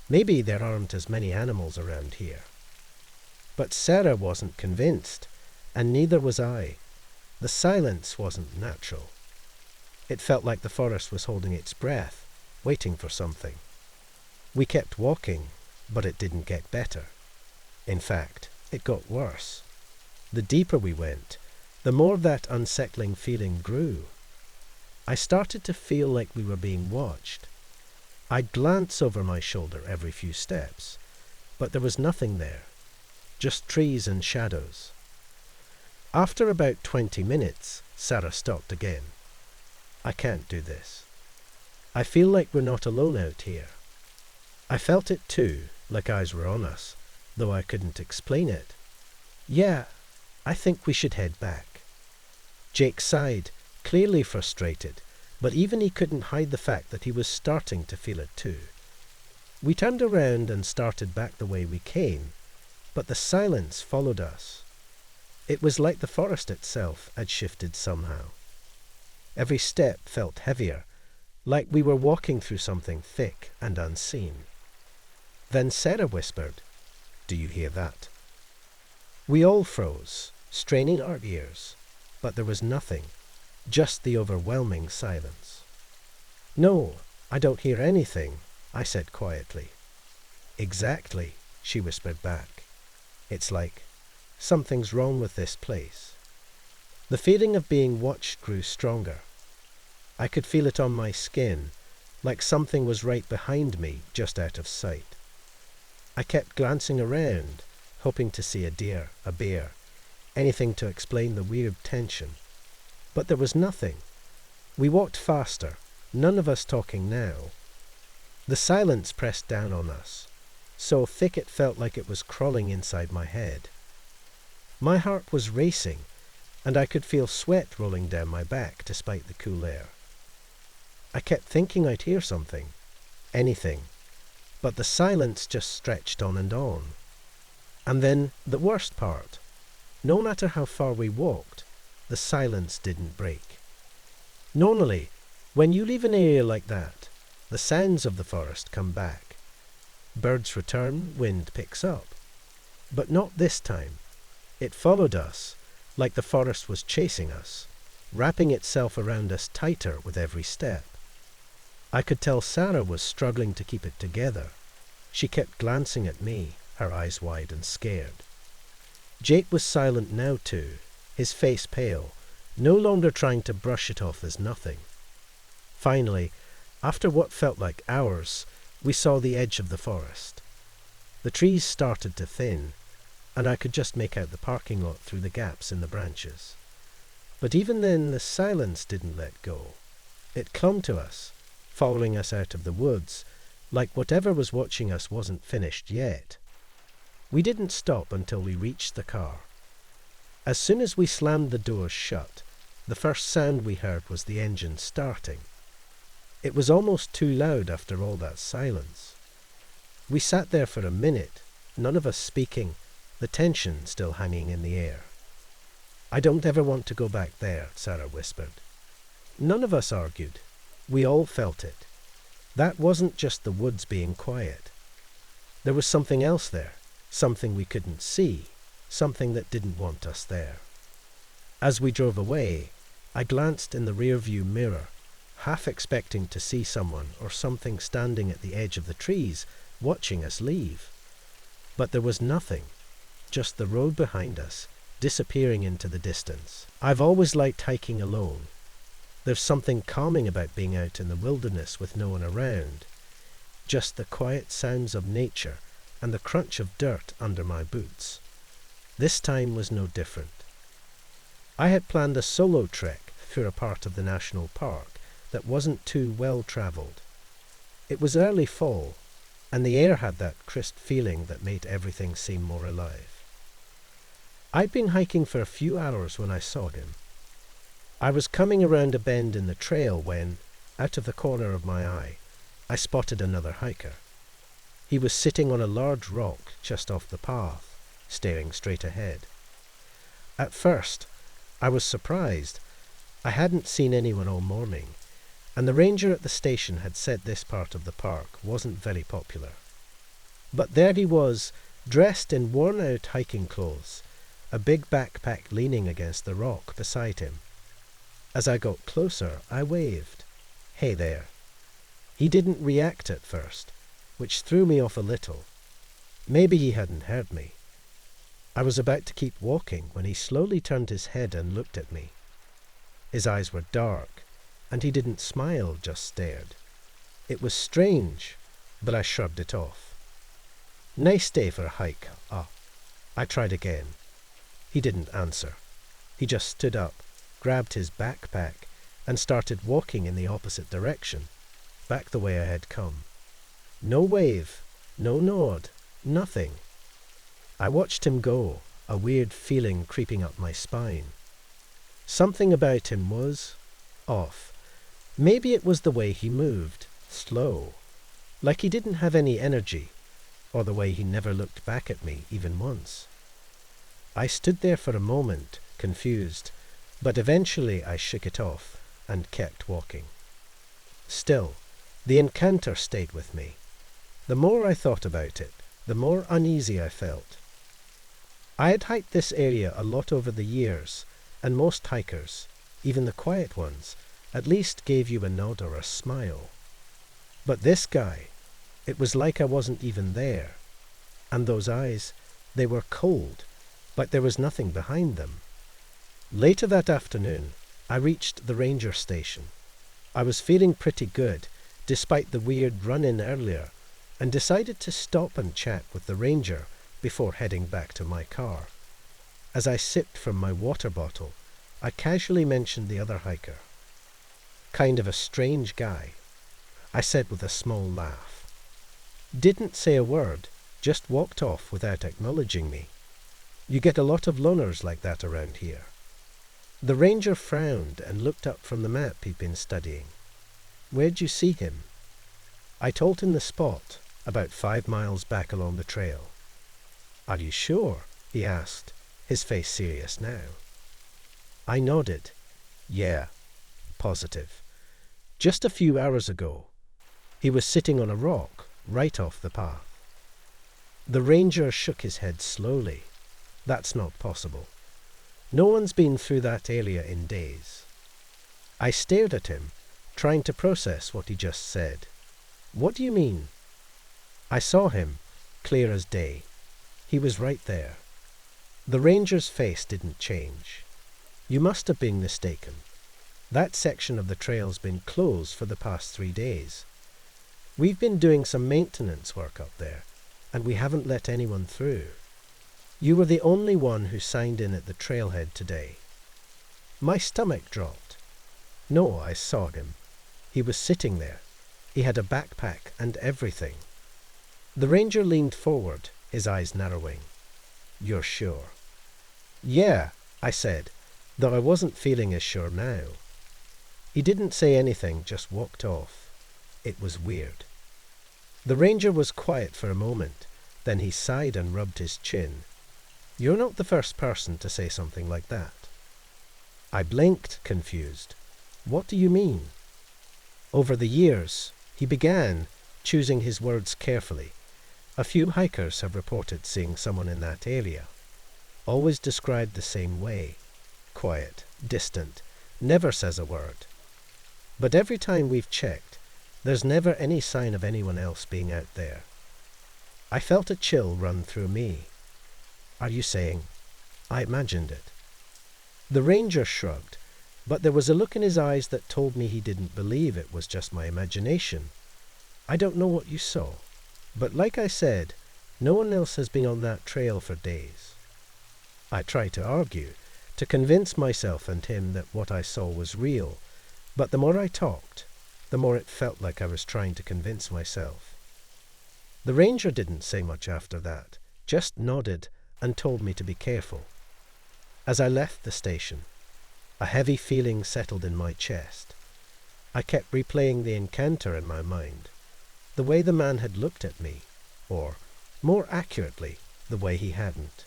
Maybe there aren't as many animals around here." But Sarah wasn't convinced, and neither was I. The silence wasn't natural. It felt like the forest was holding its breath, waiting for something. We kept walking, but it didn't get better. In fact, it got worse. The deeper we went, the more that unsettling feeling grew. I started to feel like we were being watched. I'd glance over my shoulder every few steps, but there was nothing there, just trees and shadows. After about 20 minutes, Sarah stopped again. "I can't do this. I feel like we're not alone out here." I felt it too, like eyes were on us, though I couldn't explain it. "Yeah, I think we should head back." Jake sighed, clearly frustrated, but even he couldn't hide the fact that he was starting to feel it too. We turned around and started back the way we came, but the silence followed us. It was like the forest itself had shifted somehow. Every step felt heavier, like we were walking through something thick and unseen. Then Sarah whispered, "Do you hear that?" We all froze, straining our ears, but there was nothing, just the overwhelming silence. "No, I don't hear anything," I said quietly. "Exactly," she whispered back. "It's like something's wrong with this place." The feeling of being watched grew stronger. I could feel it on my skin, like something was right behind me, just out of sight. I kept glancing around, hoping to see a deer, a bear, anything to explain the weird tension. But there was nothing. We walked faster, none of us talking now. The silence pressed down on us, so thick it felt like it was crawling inside my head. My heart was racing, and I could feel sweat rolling down my back despite the cool air. I kept thinking I'd hear something, anything, but the silence just stretched on and on. And then the worst part, no matter how far we walked, the silence didn't break. Normally, when you leave an area like that, the sounds of the forest come back. Birds return, wind picks up. But not this time. It followed us, like the forest was chasing us, wrapping itself around us tighter with every step. I could tell Sarah was struggling to keep it together. She kept glancing at me, her eyes wide and scared. Jake was silent now too, his face pale, no longer trying to brush it off as nothing. Finally, after what felt like hours, we saw the edge of the forest. The trees started to thin, and I could just make out the parking lot through the gaps in the branches. But even then the silence didn't let go. It clung to us, following us out of the woods, like whatever was watching us wasn't finished yet. We didn't stop until we reached the car. As soon as we slammed the doors shut, the first sound we heard was the engine starting. It was almost too loud after all that silence. We sat there for a minute, none of us speaking, the tension still hanging in the air. "I don't ever want to go back there," Sarah whispered. None of us argued. We all felt it. That wasn't just the woods being quiet. There was something else there, something we couldn't see, something that didn't want us there. As we drove away, I glanced in the rear-view mirror, half expecting to see someone or something standing at the edge of the trees, watching us leave. But there was nothing, just the road behind us, disappearing into the distance. I've always liked hiking alone. There's something calming about being out in the wilderness with no one around. Just the quiet sounds of nature and the crunch of dirt under my boots. This time was no different. I had planned a solo trek through a part of the national park that wasn't too well travelled. It was early fall, and the air had that crisp feeling that made everything seem more alive. I'd been hiking for a few hours when I saw him. I was coming around a bend in the trail when, out of the corner of my eye, I spotted another hiker. He was sitting on a large rock just off the path, staring straight ahead. At first, I was surprised. I hadn't seen anyone all morning, and the ranger at the station had said this part of the park wasn't very popular. But there he was, dressed in worn-out hiking clothes, a big backpack leaning against the rock beside him. As I got closer, I waved. "Hey there." He didn't react at first, which threw me off a little. Maybe he hadn't heard me. I was about to keep walking when he slowly turned his head and looked at me. His eyes were dark, and he didn't smile, just stared. It was strange, but I shrugged it off. "Nice day for a hike, I tried again. He didn't answer. He just stood up, grabbed his backpack, and started walking in the opposite direction, back the way I had come. No wave, no nod, nothing. I watched him go, a weird feeling creeping up my spine. Something about him was off. Maybe it was the way he moved, slow, like he didn't have any energy, or the way he never looked back at me even once. I stood there for a moment, confused, but eventually I shook it off and kept walking. Still, the encounter stayed with me. The more I thought about it, the more uneasy I felt. I had hiked this area a lot over the years, and most hikers, even the quiet ones, at least gave you a nod or a smile. But this guy, it was like I wasn't even there. And those eyes, they were cold, but there was nothing behind them. Later that afternoon, I reached the ranger station. I was feeling pretty good, despite the weird run-in earlier, and decided to stop and chat with the ranger before heading back to my car. As I sipped from my water bottle, I casually mentioned the other hiker. "Kind of a strange guy," I said with a small laugh. Didn't say a word, just walked off without acknowledging me. You get a lot of loners like that around here. The ranger frowned and looked up from the map he'd been studying. "Where'd you see him?" I told him the spot, about 5 miles back along the trail. "Are you sure?" he asked, his face serious now. I nodded. "Yeah, positive. Just a few hours ago. He was sitting on a rock, right off the path." The ranger shook his head slowly. "That's not possible. No one's been through that area in days." I stared at him, trying to process what he just said. "What do you mean?" I saw him, clear as day. He was right there. The ranger's face didn't change. "You must have been mistaken. That section of the trail's been closed for the past 3 days. We've been doing some maintenance work up there, and we haven't let anyone through. You were the only one who signed in at the trailhead today." My stomach dropped. No, I saw him. He was sitting there. He had a backpack and everything. The ranger leaned forward, his eyes narrowing. "You're sure?" "Yeah," I said, though I wasn't feeling as sure now. He didn't say anything, just walked off. It was weird. The ranger was quiet for a moment, then he sighed and rubbed his chin. "You're not the first person to say something like that." I blinked, confused. "What do you mean?" Over the years, he began, choosing his words carefully, A few hikers have reported seeing someone in that area, always described the same way, quiet, distant, never says a word. But every time we've checked, there's never any sign of anyone else being out there. I felt a chill run through me. Are you saying, I imagined it? The ranger shrugged, but there was a look in his eyes that told me he didn't believe it was just my imagination. I don't know what you saw, but like I said, no one else has been on that trail for days. I tried to argue, to convince myself and him that what I saw was real, but the more I talked, the more it felt like I was trying to convince myself. The ranger didn't say much after that, just nodded and told me to be careful. As I left the station, a heavy feeling settled in my chest. I kept replaying the encounter in my mind, the way the man had looked at me, or, more accurately, the way he hadn't.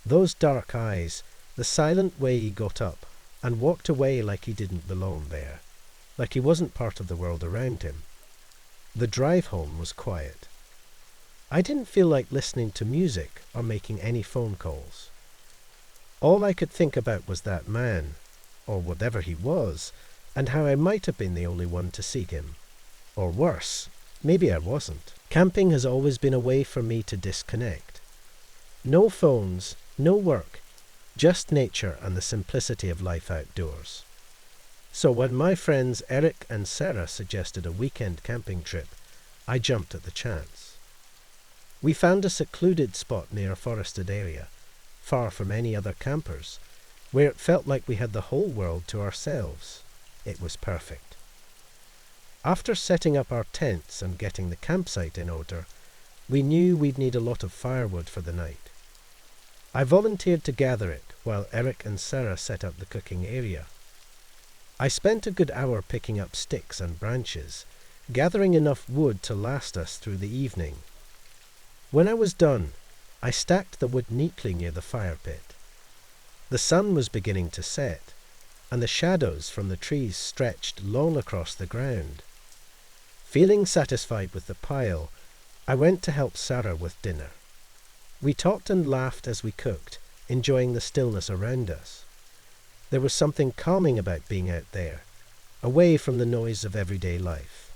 Those dark eyes, the silent way he got up and walked away like he didn't belong there, like he wasn't part of the world around him. The drive home was quiet. I didn't feel like listening to music or making any phone calls. All I could think about was that man, or whatever he was, and how I might have been the only one to see him. Or worse, maybe I wasn't. Camping has always been a way for me to disconnect. No phones, no work, just nature and the simplicity of life outdoors. So when my friends Eric and Sarah suggested a weekend camping trip, I jumped at the chance. We found a secluded spot near a forested area, far from any other campers, where it felt like we had the whole world to ourselves. It was perfect. After setting up our tents and getting the campsite in order, we knew we'd need a lot of firewood for the night. I volunteered to gather it while Eric and Sarah set up the cooking area. I spent a good hour picking up sticks and branches, gathering enough wood to last us through the evening. When I was done, I stacked the wood neatly near the fire pit. The sun was beginning to set, and the shadows from the trees stretched long across the ground. Feeling satisfied with the pile, I went to help Sarah with dinner. We talked and laughed as we cooked, enjoying the stillness around us. There was something calming about being out there, away from the noise of everyday life.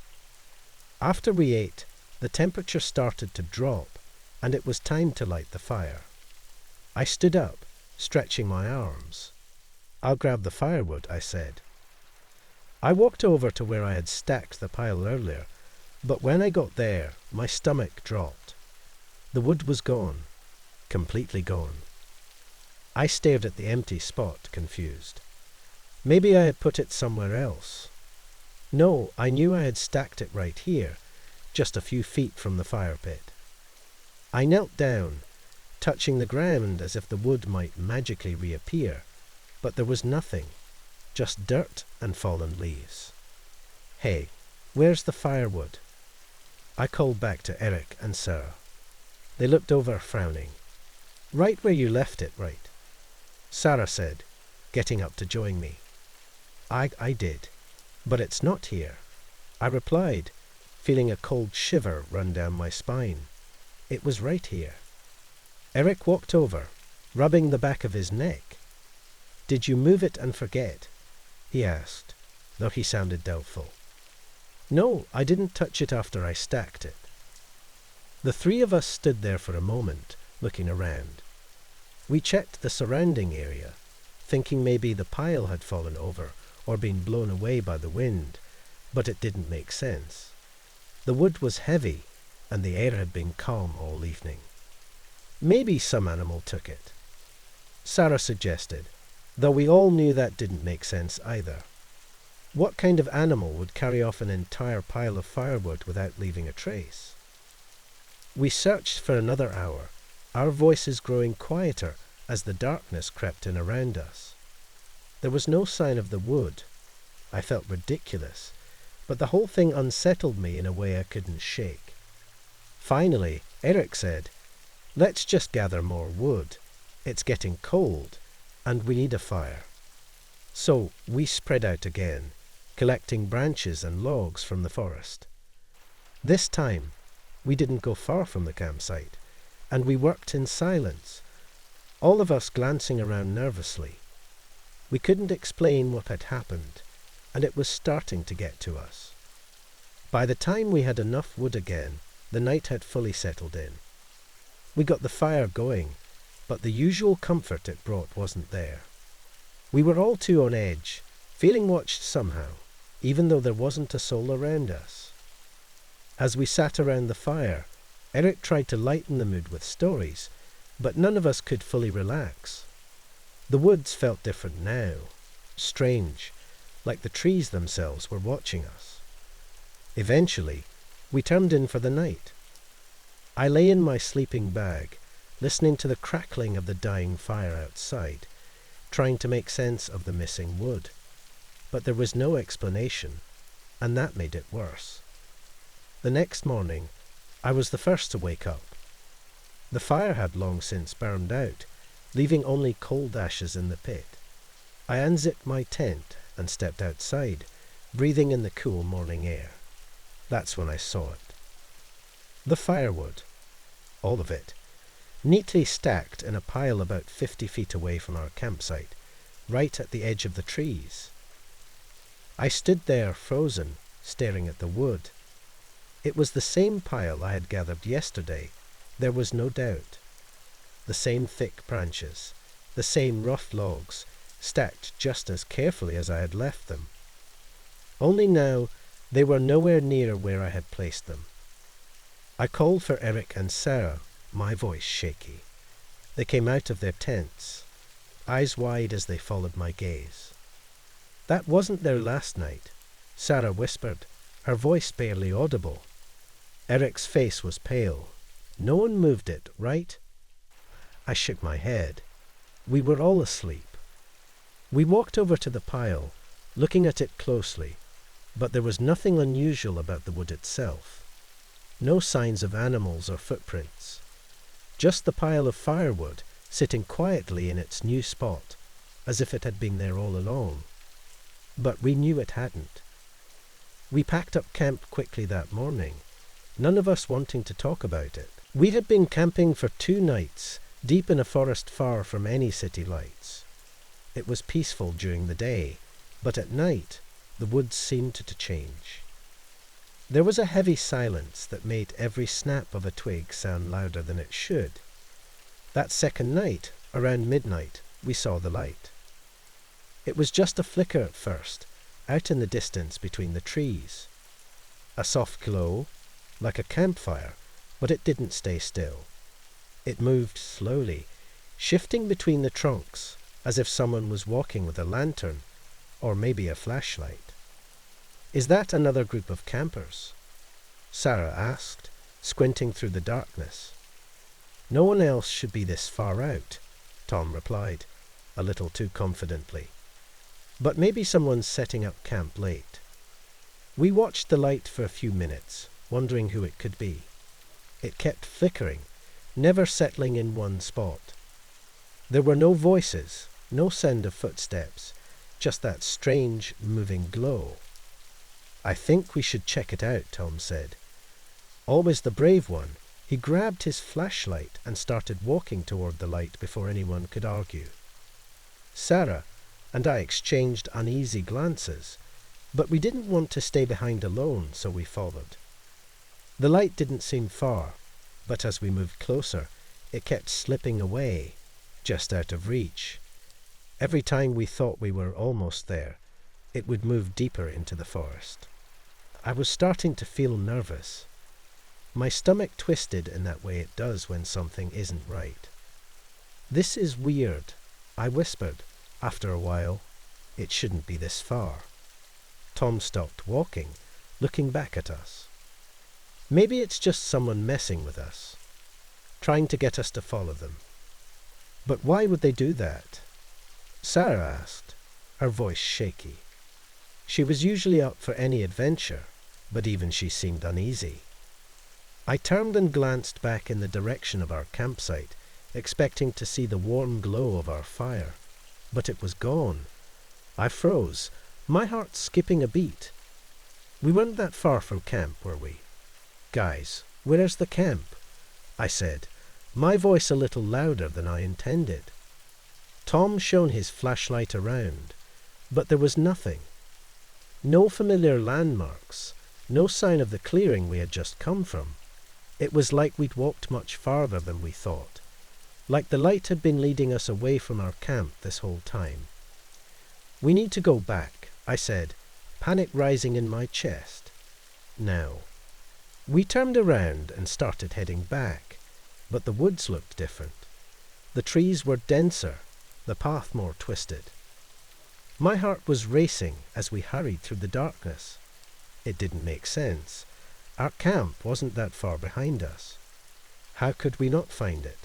After we ate, the temperature started to drop, and it was time to light the fire. I stood up, stretching my arms. "I'll grab the firewood," I said. I walked over to where I had stacked the pile earlier, but when I got there, my stomach dropped. The wood was gone, completely gone. I stared at the empty spot, confused. Maybe I had put it somewhere else. No, I knew I had stacked it right here, just a few feet from the fire pit. I knelt down, touching the ground as if the wood might magically reappear, but there was nothing, just dirt and fallen leaves. "Hey, where's the firewood?" I called back to Eric and Sarah. They looked over, frowning. "Right where you left it, right?" Sarah said, getting up to join me. I did, but it's not here," I replied, feeling a cold shiver run down my spine. It was right here. Eric walked over, rubbing the back of his neck. "Did you move it and forget?" he asked, though he sounded doubtful. "No, I didn't touch it after I stacked it." The three of us stood there for a moment, looking around. We checked the surrounding area, thinking maybe the pile had fallen over or been blown away by the wind, but it didn't make sense. The wood was heavy, and the air had been calm all evening. Maybe some animal took it, Sarah suggested, though we all knew that didn't make sense either. What kind of animal would carry off an entire pile of firewood without leaving a trace? We searched for another hour, our voices growing quieter as the darkness crept in around us. There was no sign of the wood. I felt ridiculous, but the whole thing unsettled me in a way I couldn't shake. Finally, Eric said, "Let's just gather more wood. It's getting cold, and we need a fire." So we spread out again, collecting branches and logs from the forest. This time, We didn't go far from the campsite, and we worked in silence, all of us glancing around nervously. We couldn't explain what had happened, and it was starting to get to us. By the time we had enough wood again, the night had fully settled in. We got the fire going, but the usual comfort it brought wasn't there. We were all too on edge, feeling watched somehow, even though there wasn't a soul around us. As we sat around the fire, Eric tried to lighten the mood with stories, but none of us could fully relax. The woods felt different now, strange, like the trees themselves were watching us. Eventually, we turned in for the night. I lay in my sleeping bag, listening to the crackling of the dying fire outside, trying to make sense of the missing wood. But there was no explanation, and that made it worse. The next morning, I was the first to wake up. The fire had long since burned out, leaving only cold ashes in the pit. I unzipped my tent and stepped outside, breathing in the cool morning air. That's when I saw it. The firewood, all of it, neatly stacked in a pile about 50 feet away from our campsite, right at the edge of the trees. I stood there frozen, staring at the wood. It was the same pile I had gathered yesterday, there was no doubt. The same thick branches, the same rough logs, stacked just as carefully as I had left them. Only now, they were nowhere near where I had placed them. I called for Eric and Sarah, my voice shaky. They came out of their tents, eyes wide as they followed my gaze. That wasn't there last night, Sarah whispered, her voice barely audible. Eric's face was pale. No one moved it, right? I shook my head. We were all asleep. We walked over to the pile, looking at it closely, but there was nothing unusual about the wood itself. No signs of animals or footprints. Just the pile of firewood sitting quietly in its new spot, as if it had been there all along. But we knew it hadn't. We packed up camp quickly that morning, none of us wanting to talk about it. We had been camping for 2 nights, deep in a forest far from any city lights. It was peaceful during the day, but at night the woods seemed to change. There was a heavy silence that made every snap of a twig sound louder than it should. That second night, around midnight, we saw the light. It was just a flicker at first, out in the distance between the trees. A soft glow, like a campfire, but it didn't stay still. It moved slowly, shifting between the trunks, as if someone was walking with a lantern, or maybe a flashlight. "Is that another group of campers?" Sarah asked, squinting through the darkness. "No one else should be this far out," Tom replied, a little too confidently. "But maybe someone's setting up camp late." We watched the light for a few minutes, wondering who it could be. It kept flickering, never settling in one spot. There were no voices, no sound of footsteps, just that strange, moving glow. "I think we should check it out," Tom said. Always the brave one, he grabbed his flashlight and started walking toward the light before anyone could argue. Sarah and I exchanged uneasy glances, but we didn't want to stay behind alone, so we followed. The light didn't seem far, but as we moved closer, it kept slipping away, just out of reach. Every time we thought we were almost there, it would move deeper into the forest. I was starting to feel nervous. My stomach twisted in that way it does when something isn't right. "This is weird," I whispered, after a while. "It shouldn't be this far." Tom stopped walking, looking back at us. "Maybe it's just someone messing with us, trying to get us to follow them." "But why would they do that?" Sarah asked, her voice shaky. She was usually up for any adventure, but even she seemed uneasy. I turned and glanced back in the direction of our campsite, expecting to see the warm glow of our fire, but it was gone. I froze, my heart skipping a beat. We weren't that far from camp, were we? "Guys, "Where's the camp?" I said, my voice a little louder than I intended. Tom shone his flashlight around, but there was nothing. No familiar landmarks, no sign of the clearing we had just come from. It was like we'd walked much farther than we thought, like the light had been leading us away from our camp this whole time. "We need to go back," I said, panic rising in my chest. Now, we turned around and started heading back, but the woods looked different. The trees were denser, the path more twisted. My heart was racing as we hurried through the darkness. It didn't make sense. Our camp wasn't that far behind us. How could we not find it?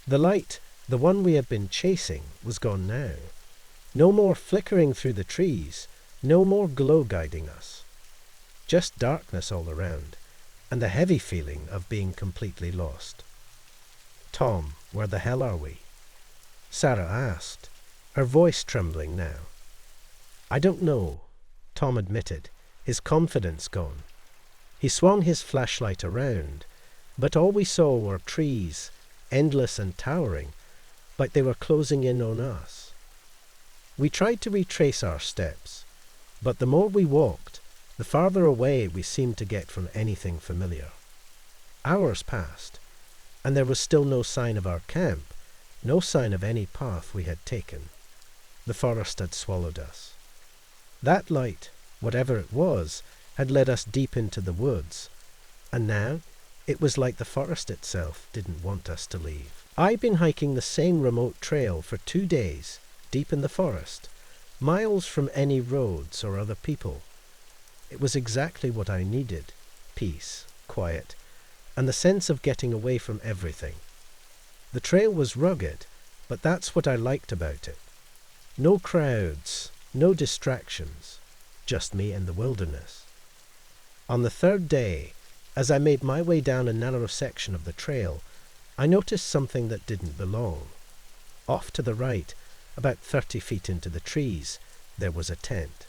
The light, the one we had been chasing, was gone now. No more flickering through the trees, no more glow guiding us. Just darkness all around, and the heavy feeling of being completely lost. "Tom, where the hell are we?" Sarah asked, her voice trembling now. "I don't know," Tom admitted, his confidence gone. He swung his flashlight around, but all we saw were trees, endless and towering, like they were closing in on us. We tried to retrace our steps, but the more we walked, the farther away we seemed to get from anything familiar. Hours passed, and there was still no sign of our camp, no sign of any path we had taken. The forest had swallowed us. That light, whatever it was, had led us deep into the woods, and now it was like the forest itself didn't want us to leave. I'd been hiking the same remote trail for 2 days, deep in the forest, miles from any roads or other people. It was exactly what I needed: peace, quiet, and the sense of getting away from everything. The trail was rugged, but that's what I liked about it. No crowds, no distractions, just me and the wilderness. On the 3rd day, as I made my way down a narrow section of the trail, I noticed something that didn't belong. Off to the right, about 30 feet into the trees, there was a tent.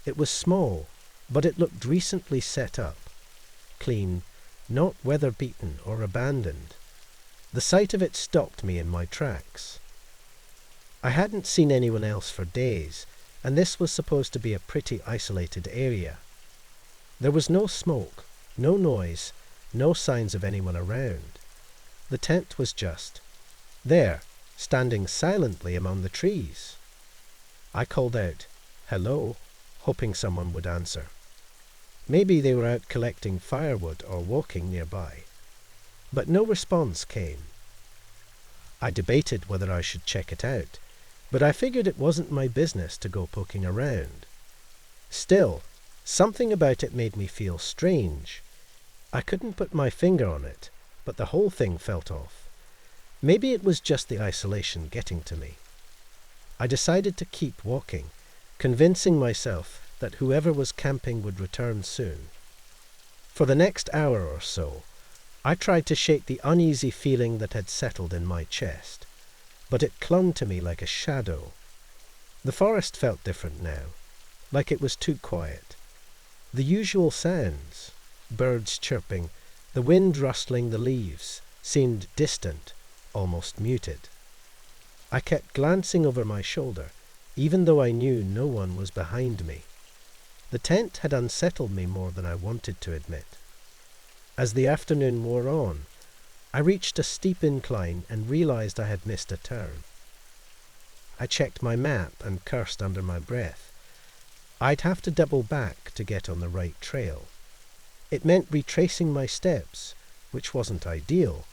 It was small, but it looked recently set up. Clean, not weather-beaten or abandoned. The sight of it stopped me in my tracks. I hadn't seen anyone else for days, and this was supposed to be a pretty isolated area. There was no smoke, no noise, no signs of anyone around. The tent was just there, standing silently among the trees. I called out, "Hello," hoping someone would answer. Maybe they were out collecting firewood or walking nearby. But no response came. I debated whether I should check it out, but I figured it wasn't my business to go poking around. Still, something about it made me feel strange. I couldn't put my finger on it, but the whole thing felt off. Maybe it was just the isolation getting to me. I decided to keep walking, convincing myself that whoever was camping would return soon. For the next hour or so, I tried to shake the uneasy feeling that had settled in my chest, but it clung to me like a shadow. The forest felt different now, like it was too quiet. The usual sounds, birds chirping, the wind rustling the leaves, seemed distant, almost muted. I kept glancing over my shoulder, even though I knew no one was behind me. The tent had unsettled me more than I wanted to admit. As the afternoon wore on, I reached a steep incline and realized I had missed a turn. I checked my map and cursed under my breath. I'd have to double back to get on the right trail. It meant retracing my steps, which wasn't ideal,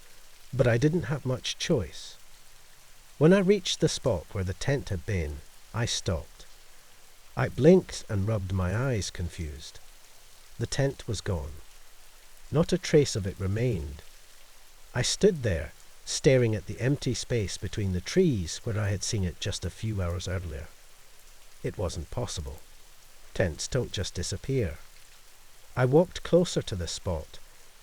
but I didn't have much choice. When I reached the spot where the tent had been, I stopped. I blinked and rubbed my eyes, confused. The tent was gone. Not a trace of it remained. I stood there, staring at the empty space between the trees where I had seen it just a few hours earlier. It wasn't possible. Tents don't just disappear. I walked closer to the spot,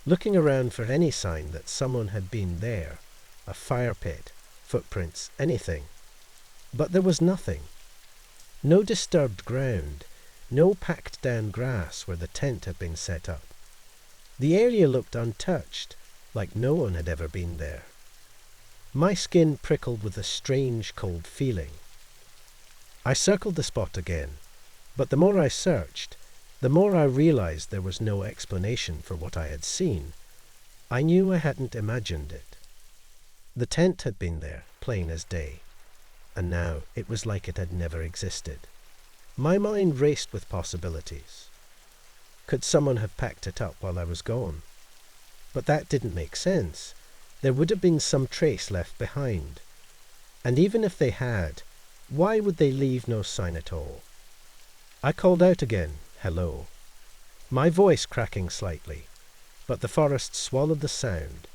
looking around for any sign that someone had been there, a fire pit, footprints, anything. But there was nothing. No disturbed ground, no packed down grass where the tent had been set up. The area looked untouched, like no one had ever been there. My skin prickled with a strange cold feeling. I circled the spot again, but the more I searched, the more I realized there was no explanation for what I had seen. I knew I hadn't imagined it. The tent had been there, plain as day, and now it was like it had never existed. My mind raced with possibilities. Could someone have packed it up while I was gone? But that didn't make sense. There would have been some trace left behind. And even if they had, why would they leave no sign at all? I called out again, hello, my voice cracking slightly, but the forest swallowed the sound,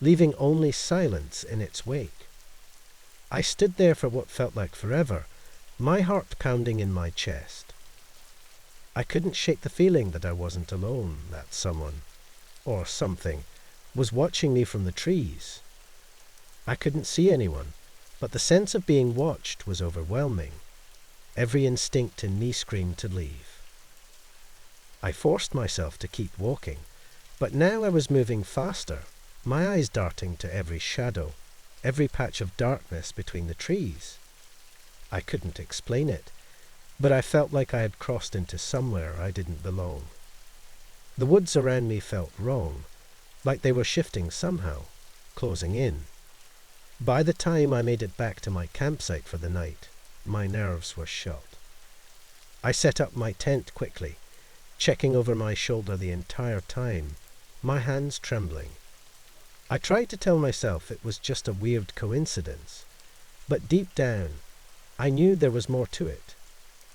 leaving only silence in its wake. I stood there for what felt like forever, my heart pounding in my chest. I couldn't shake the feeling that I wasn't alone, that someone, or something, was watching me from the trees. I couldn't see anyone, but the sense of being watched was overwhelming. Every instinct in me screamed to leave. I forced myself to keep walking, but now I was moving faster, my eyes darting to every shadow, every patch of darkness between the trees. I couldn't explain it, but I felt like I had crossed into somewhere I didn't belong. The woods around me felt wrong, like they were shifting somehow, closing in. By the time I made it back to my campsite for the night, my nerves were shot. I set up my tent quickly, checking over my shoulder the entire time, my hands trembling. I tried to tell myself it was just a weird coincidence, but deep down, I knew there was more to it.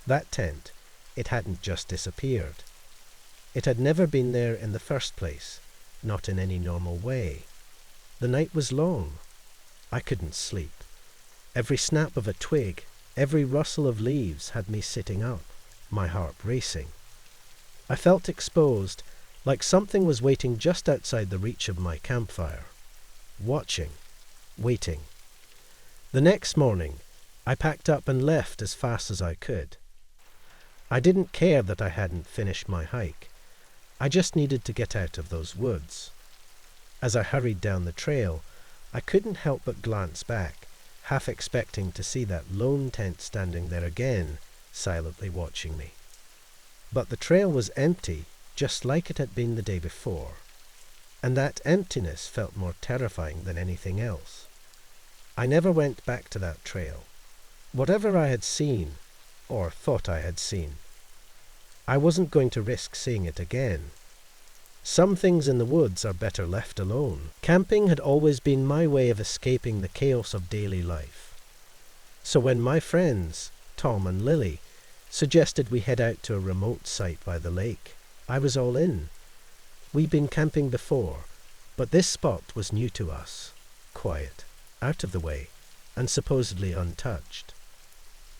That tent, it hadn't just disappeared. It had never been there in the first place, not in any normal way. The night was long. I couldn't sleep. Every snap of a twig, every rustle of leaves had me sitting up, my heart racing. I felt exposed, like something was waiting just outside the reach of my campfire. Watching, waiting. The next morning, I packed up and left as fast as I could. I didn't care that I hadn't finished my hike. I just needed to get out of those woods. As I hurried down the trail, I couldn't help but glance back, half expecting to see that lone tent standing there again, silently watching me. But the trail was empty, just like it had been the day before, and that emptiness felt more terrifying than anything else. I never went back to that trail. Whatever I had seen, or thought I had seen, I wasn't going to risk seeing it again. Some things in the woods are better left alone. Camping had always been my way of escaping the chaos of daily life. So when my friends, Tom and Lily, suggested we head out to a remote site by the lake, I was all in. We'd been camping before, but this spot was new to us. Quiet, out of the way, and supposedly untouched.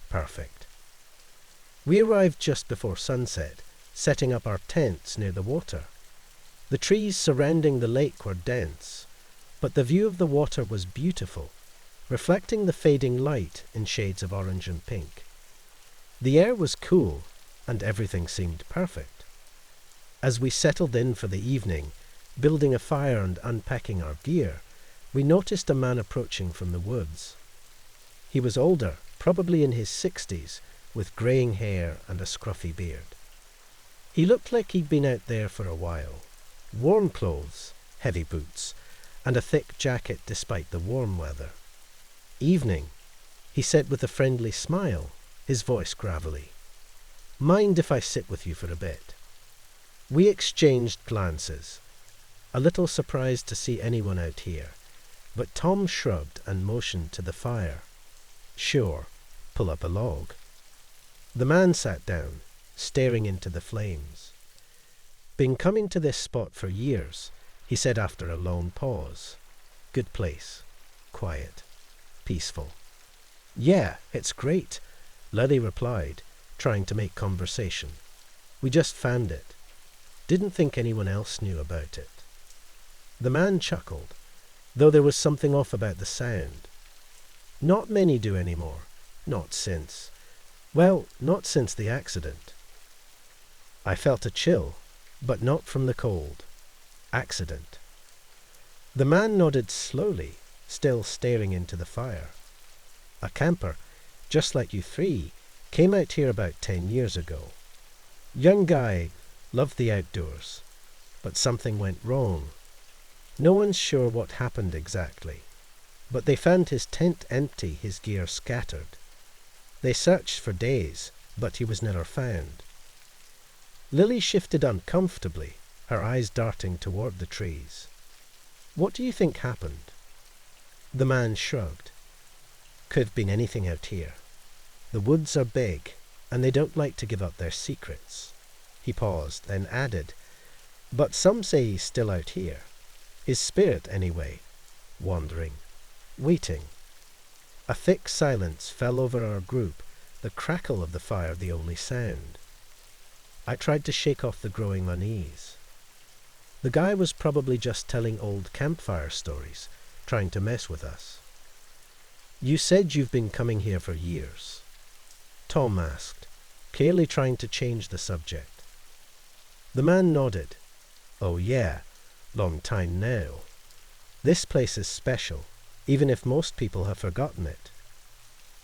Perfect. We arrived just before sunset, setting up our tents near the water. The trees surrounding the lake were dense, but the view of the water was beautiful, reflecting the fading light in shades of orange and pink. The air was cool, and everything seemed perfect. As we settled in for the evening, building a fire and unpacking our gear, we noticed a man approaching from the woods. He was older, probably in his 60s, with greying hair and a scruffy beard. He looked like he'd been out there for a while. Warm clothes, heavy boots, and a thick jacket despite the warm weather. "Evening," he said with a friendly smile, his voice gravelly. "Mind if I sit with you for a bit?" We exchanged glances, a little surprised to see anyone out here, but Tom shrugged and motioned to the fire. "Sure, pull up a log." The man sat down, staring into the flames. "Been coming to this spot for years," he said after a long pause. "Good place. Quiet. Peaceful." "Yeah, it's great," Lily replied, trying to make conversation. "We just found it. Didn't think anyone else knew about it." The man chuckled, though there was something off about the sound. "Not many do anymore. Not since the accident." I felt a chill, but not from the cold. Accident. The man nodded slowly, still staring into the fire. A camper, just like you three, came out here about 10 years ago. Young guy, loved the outdoors, but something went wrong. No one's sure what happened exactly, but they found his tent empty, his gear scattered. They searched for days, but he was never found. Lily shifted uncomfortably, her eyes darting toward the trees. What do you think happened? The man shrugged. Could have been anything out here. The woods are big, and they don't like to give up their secrets. He paused, then added, but some say he's still out here. His spirit, anyway, wandering, waiting. A thick silence fell over our group, the crackle of the fire the only sound. I tried to shake off the growing unease. The guy was probably just telling old campfire stories, trying to mess with us. You said you've been coming here for years. Tom asked, clearly trying to change the subject. The man nodded. Oh yeah, long time now. This place is special, even if most people have forgotten it.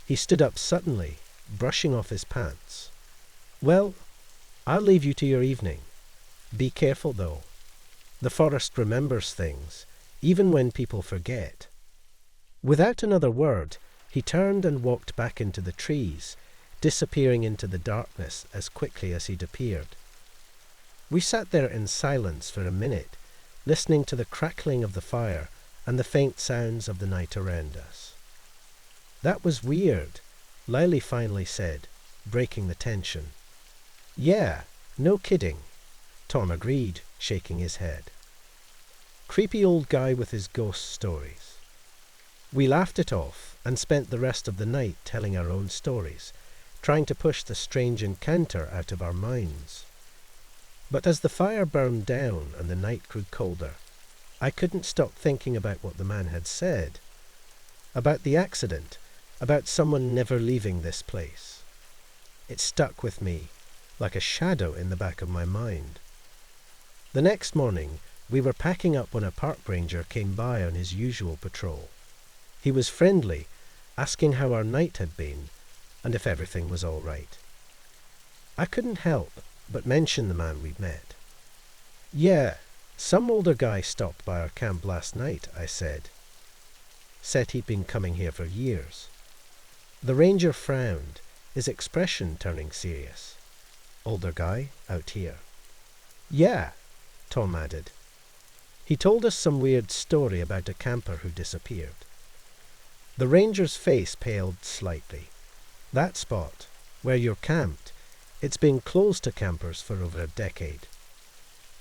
He stood up suddenly, brushing off his pants. Well, I'll leave you to your evening. Be careful though. The forest remembers things, even when people forget. Without another word, he turned and walked back into the trees, disappearing into the darkness as quickly as he'd appeared. We sat there in silence for a minute, listening to the crackling of the fire and the faint sounds of the night around us. That was weird, Lily finally said, breaking the tension. Yeah, no kidding, Tom agreed, shaking his head. Creepy old guy with his ghost stories. We laughed it off and spent the rest of the night telling our own stories, trying to push the strange encounter out of our minds. But as the fire burned down and the night grew colder, I couldn't stop thinking about what the man had said. About the accident, about someone never leaving this place. It stuck with me, like a shadow in the back of my mind. The next morning, we were packing up when a park ranger came by on his usual patrol. He was friendly, asking how our night had been, and if everything was all right. I couldn't help but mention the man we'd met. Yeah, some older guy stopped by our camp last night, I said. Said he'd been coming here for years. The ranger frowned, his expression turning serious. Older guy, out here. Yeah, Tom added. He told us some weird story about a camper who disappeared. The ranger's face paled slightly. That spot, where you're camped, it's been closed to campers for over a decade.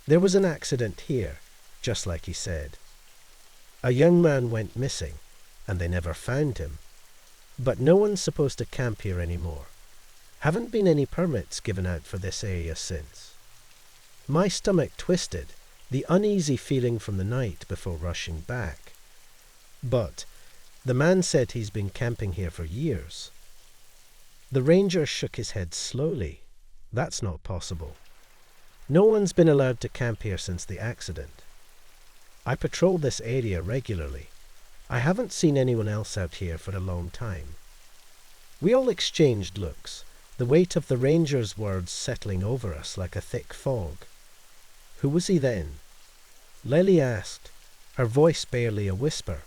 There was an accident here, just like he said. A young man went missing, and they never found him. But no one's supposed to camp here anymore. Haven't been any permits given out for this area since. My stomach twisted, the uneasy feeling from the night before rushing back. But the man said he's been camping here for years. The ranger shook his head slowly. That's not possible. No one's been allowed to camp here since the accident. I patrol this area regularly. I haven't seen anyone else out here for a long time. We all exchanged looks, the weight of the ranger's words settling over us like a thick fog. Who was he then? Lily asked, her voice barely a whisper.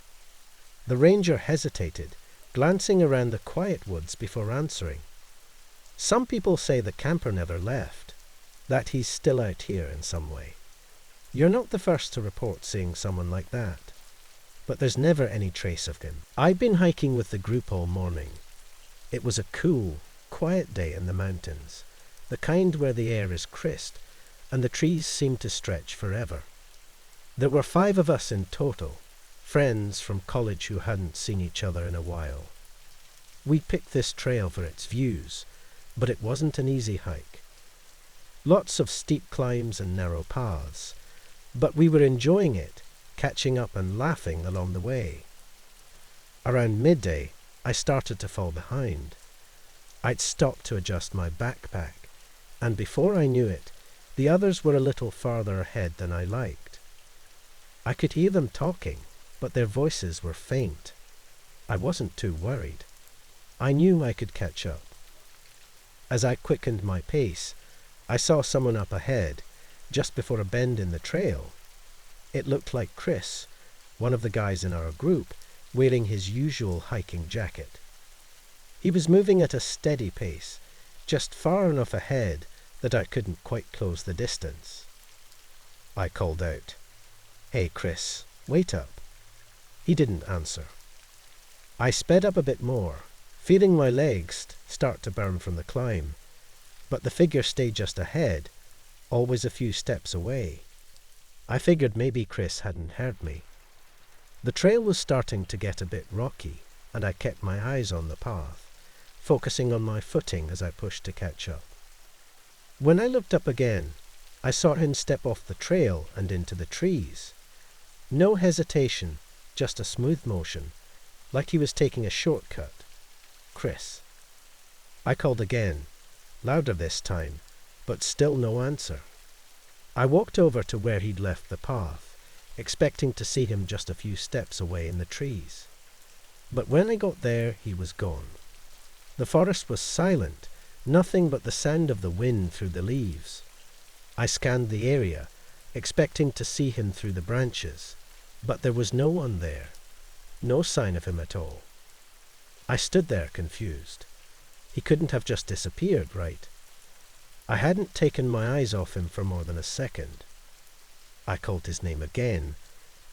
The ranger hesitated, glancing around the quiet woods before answering. Some people say the camper never left, that he's still out here in some way. You're not the first to report seeing someone like that, but there's never any trace of him. I've been hiking with the group all morning. It was a cool, quiet day in the mountains, the kind where the air is crisp and the trees seem to stretch forever. There were 5 of us in total, friends from college who hadn't seen each other in a while. We picked this trail for its views, but it wasn't an easy hike. Lots of steep climbs and narrow paths, but we were enjoying it, catching up and laughing along the way. Around midday, I started to fall behind. I'd stopped to adjust my backpack, and before I knew it, the others were a little farther ahead than I liked. I could hear them talking, but their voices were faint. I wasn't too worried. I knew I could catch up. As I quickened my pace, I saw someone up ahead, just before a bend in the trail. It looked like Chris, one of the guys in our group, wearing his usual hiking jacket. He was moving at a steady pace, just far enough ahead that I couldn't quite close the distance. I called out, "Hey Chris, wait up." He didn't answer. I sped up a bit more, feeling my legs start to burn from the climb, but the figure stayed just ahead, always a few steps away. I figured maybe Chris hadn't heard me. The trail was starting to get a bit rocky, and I kept my eyes on the path, focusing on my footing as I pushed to catch up. When I looked up again, I saw him step off the trail and into the trees. No hesitation, just a smooth motion, like he was taking a shortcut. Chris. I called again, louder this time, but still no answer. I walked over to where he'd left the path, expecting to see him just a few steps away in the trees. But when I got there, he was gone. The forest was silent, nothing but the sound of the wind through the leaves. I scanned the area, expecting to see him through the branches, but there was no one there. No sign of him at all. I stood there confused. He couldn't have just disappeared, right? I hadn't taken my eyes off him for more than a second. I called his name again,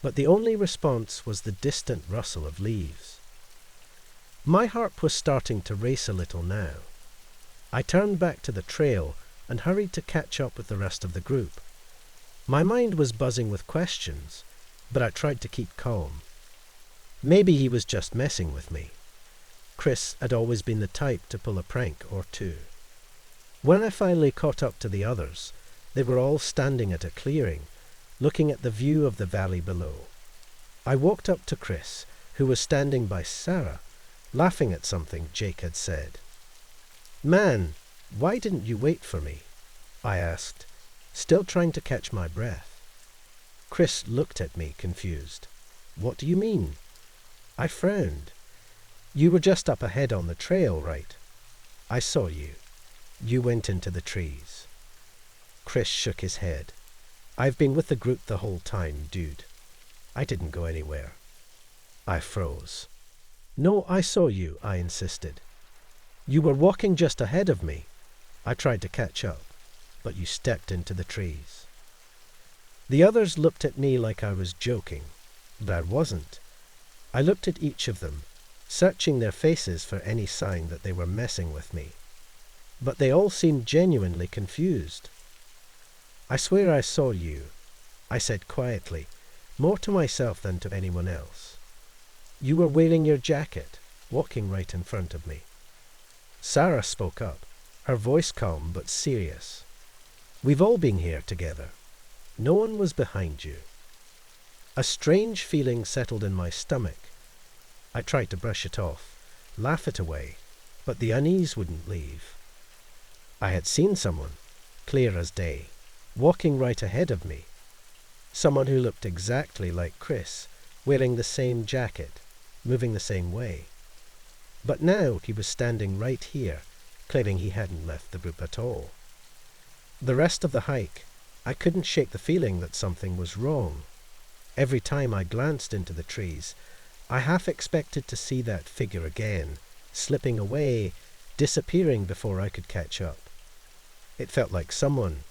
but the only response was the distant rustle of leaves. My heart was starting to race a little now. I turned back to the trail and hurried to catch up with the rest of the group. My mind was buzzing with questions, but I tried to keep calm. Maybe he was just messing with me. Chris had always been the type to pull a prank or two. When I finally caught up to the others, they were all standing at a clearing, looking at the view of the valley below. I walked up to Chris, who was standing by Sarah, laughing at something Jake had said. "Man, why didn't you wait for me?" I asked, still trying to catch my breath. Chris looked at me, confused. "What do you mean?" I frowned. "You were just up ahead on the trail, right? I saw you. You went into the trees." Chris shook his head. "I've been with the group the whole time, dude. I didn't go anywhere." I froze. "No, I saw you," I insisted. "You were walking just ahead of me. I tried to catch up, but you stepped into the trees." The others looked at me like I was joking, but I wasn't. I looked at each of them, searching their faces for any sign that they were messing with me. But they all seemed genuinely confused. "I swear I saw you," I said quietly, more to myself than to anyone else. "You were wearing your jacket, walking right in front of me." Sarah spoke up, her voice calm but serious. "We've all been here together. No one was behind you." A strange feeling settled in my stomach. I tried to brush it off, laugh it away, but the unease wouldn't leave. I had seen someone, clear as day, walking right ahead of me. Someone who looked exactly like Chris, wearing the same jacket, moving the same way. But now he was standing right here, claiming he hadn't left the group at all. The rest of the hike, I couldn't shake the feeling that something was wrong. Every time I glanced into the trees, I half expected to see that figure again, slipping away, disappearing before I could catch up. It felt like someone,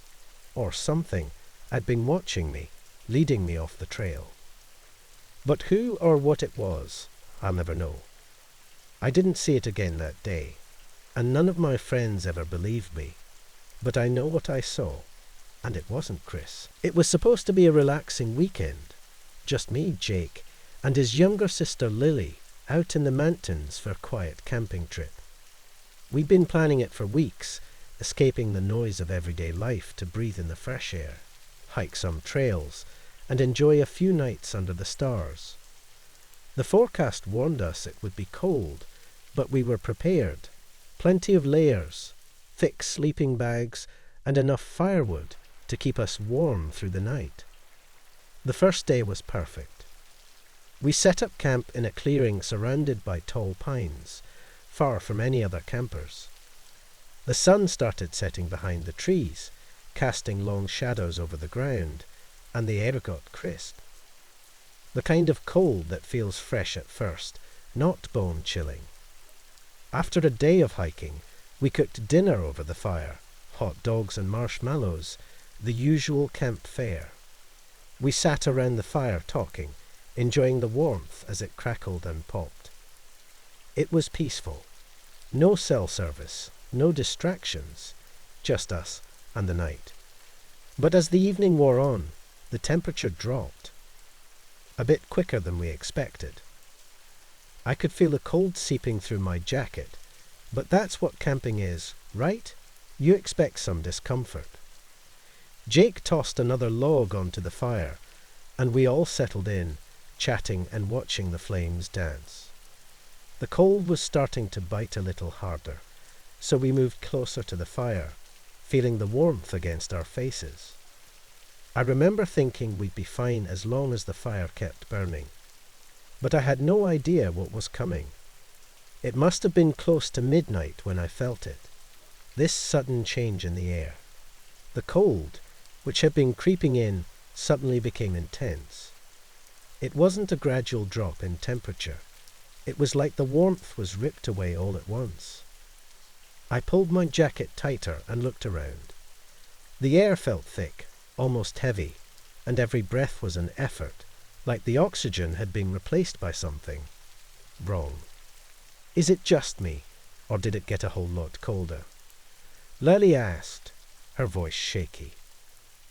or something, had been watching me, leading me off the trail. But who or what it was, I'll never know. I didn't see it again that day, and none of my friends ever believed me. But I know what I saw, and it wasn't Chris. It was supposed to be a relaxing weekend. Just me, Jake, and his younger sister Lily, out in the mountains for a quiet camping trip. We'd been planning it for weeks, escaping the noise of everyday life to breathe in the fresh air, hike some trails, and enjoy a few nights under the stars. The forecast warned us it would be cold, but we were prepared. Plenty of layers, thick sleeping bags, and enough firewood to keep us warm through the night. The first day was perfect. We set up camp in a clearing surrounded by tall pines, far from any other campers. The sun started setting behind the trees, casting long shadows over the ground, and the air got crisp. The kind of cold that feels fresh at first, not bone-chilling. After a day of hiking, we cooked dinner over the fire, hot dogs and marshmallows, the usual camp fare. We sat around the fire talking, enjoying the warmth as it crackled and popped. It was peaceful. No cell service, no distractions, just us and the night. But as the evening wore on, the temperature dropped. A bit quicker than we expected. I could feel the cold seeping through my jacket, but that's what camping is, right? You expect some discomfort. Jake tossed another log onto the fire, and we all settled in, chatting and watching the flames dance. The cold was starting to bite a little harder, so we moved closer to the fire, feeling the warmth against our faces. I remember thinking we'd be fine as long as the fire kept burning, but I had no idea what was coming. It must have been close to midnight when I felt it, this sudden change in the air. The cold, which had been creeping in, suddenly became intense. It wasn't a gradual drop in temperature. It was like the warmth was ripped away all at once. I pulled my jacket tighter and looked around. The air felt thick, almost heavy, and every breath was an effort, like the oxygen had been replaced by something. Wrong. Is it just me, or did it get a whole lot colder? Lily asked, her voice shaky.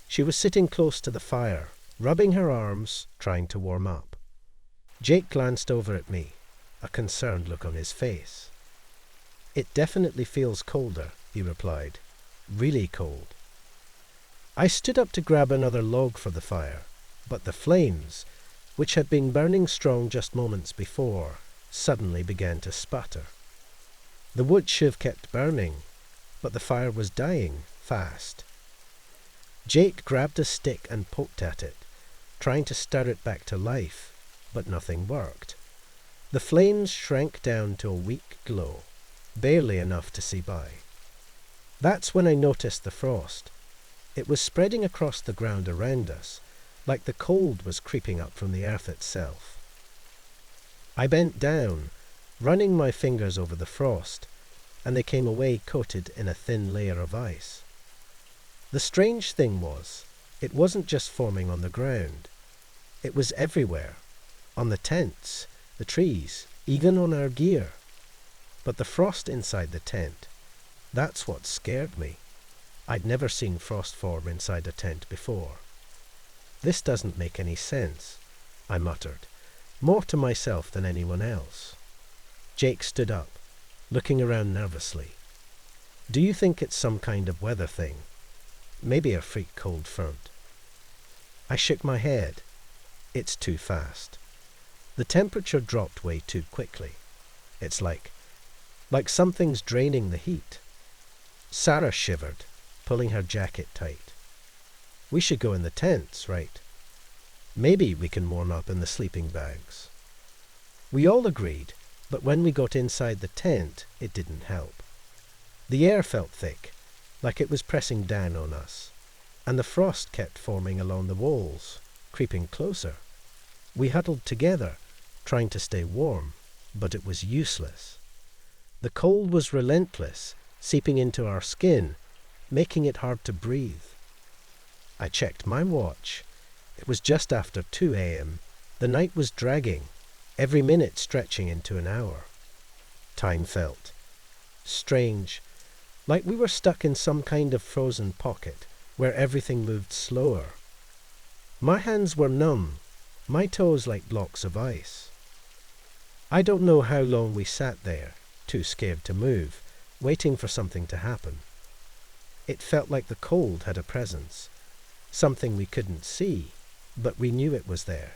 She was sitting close to the fire, rubbing her arms, trying to warm up. Jake glanced over at me, a concerned look on his face. It definitely feels colder, he replied. Really cold. I stood up to grab another log for the fire, but the flames, which had been burning strong just moments before, suddenly began to sputter. The wood shiv kept burning, but the fire was dying fast. Jake grabbed a stick and poked at it, trying to stir it back to life, but nothing worked. The flames shrank down to a weak glow, barely enough to see by. That's when I noticed the frost. It was spreading across the ground around us, like the cold was creeping up from the earth itself. I bent down, running my fingers over the frost, and they came away coated in a thin layer of ice. The strange thing was, it wasn't just forming on the ground. It was everywhere, on the tents, the trees, even on our gear. But the frost inside the tent, that's what scared me. I'd never seen frost form inside a tent before. This doesn't make any sense, I muttered, more to myself than anyone else. Jake stood up, looking around nervously. Do you think it's some kind of weather thing? Maybe a freak cold front. I shook my head. It's too fast. The temperature dropped way too quickly. It's like something's draining the heat. Sarah shivered, pulling her jacket tight. We should go in the tents, right? Maybe we can warm up in the sleeping bags. We all agreed, but when we got inside the tent, it didn't help. The air felt thick, like it was pressing down on us, and the frost kept forming along the walls, creeping closer. We huddled together, trying to stay warm, but it was useless. The cold was relentless, seeping into our skin, making it hard to breathe. I checked my watch. It was just after 2 a.m. The night was dragging, every minute stretching into an hour. Time felt strange, like we were stuck in some kind of frozen pocket where everything moved slower. My hands were numb, my toes like blocks of ice. I don't know how long we sat there, too scared to move, waiting for something to happen. It felt like the cold had a presence, something we couldn't see, but we knew it was there.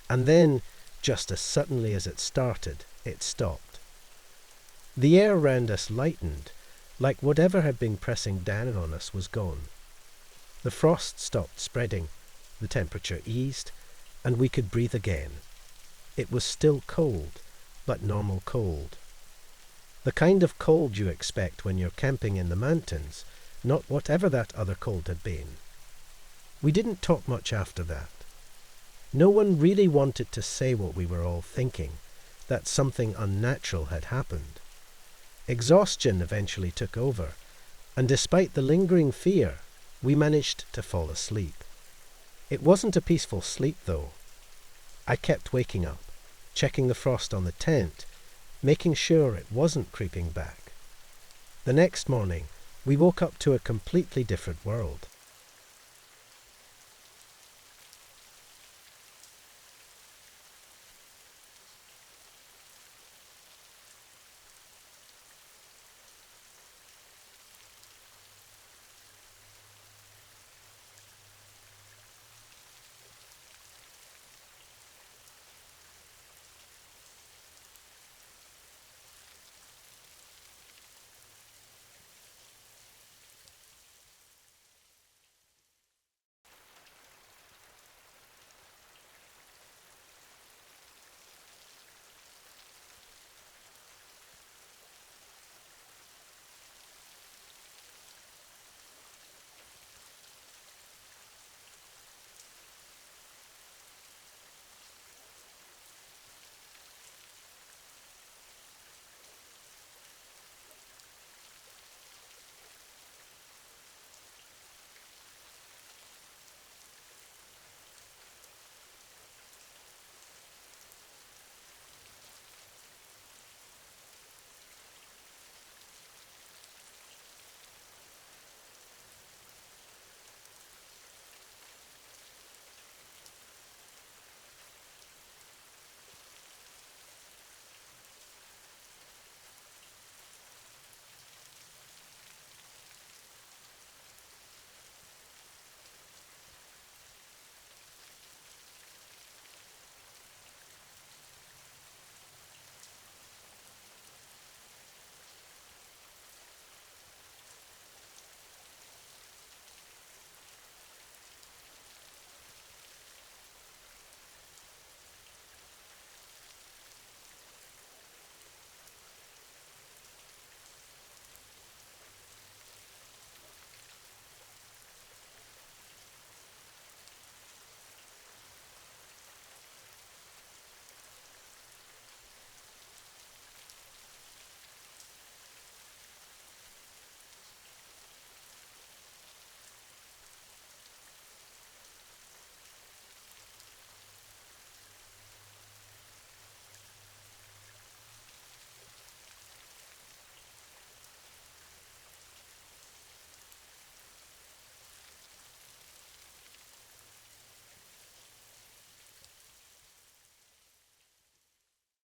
And then, just as suddenly as it started, it stopped. The air around us lightened, like whatever had been pressing down on us was gone. The frost stopped spreading, the temperature eased, and we could breathe again. It was still cold, but normal cold. The kind of cold you expect when you're camping in the mountains, not whatever that other cold had been. We didn't talk much after that. No one really wanted to say what we were all thinking, that something unnatural had happened. Exhaustion eventually took over, and despite the lingering fear, we managed to fall asleep. It wasn't a peaceful sleep, though. I kept waking up, checking the frost on the tent, making sure it wasn't creeping back. The next morning, we woke up to a completely different world.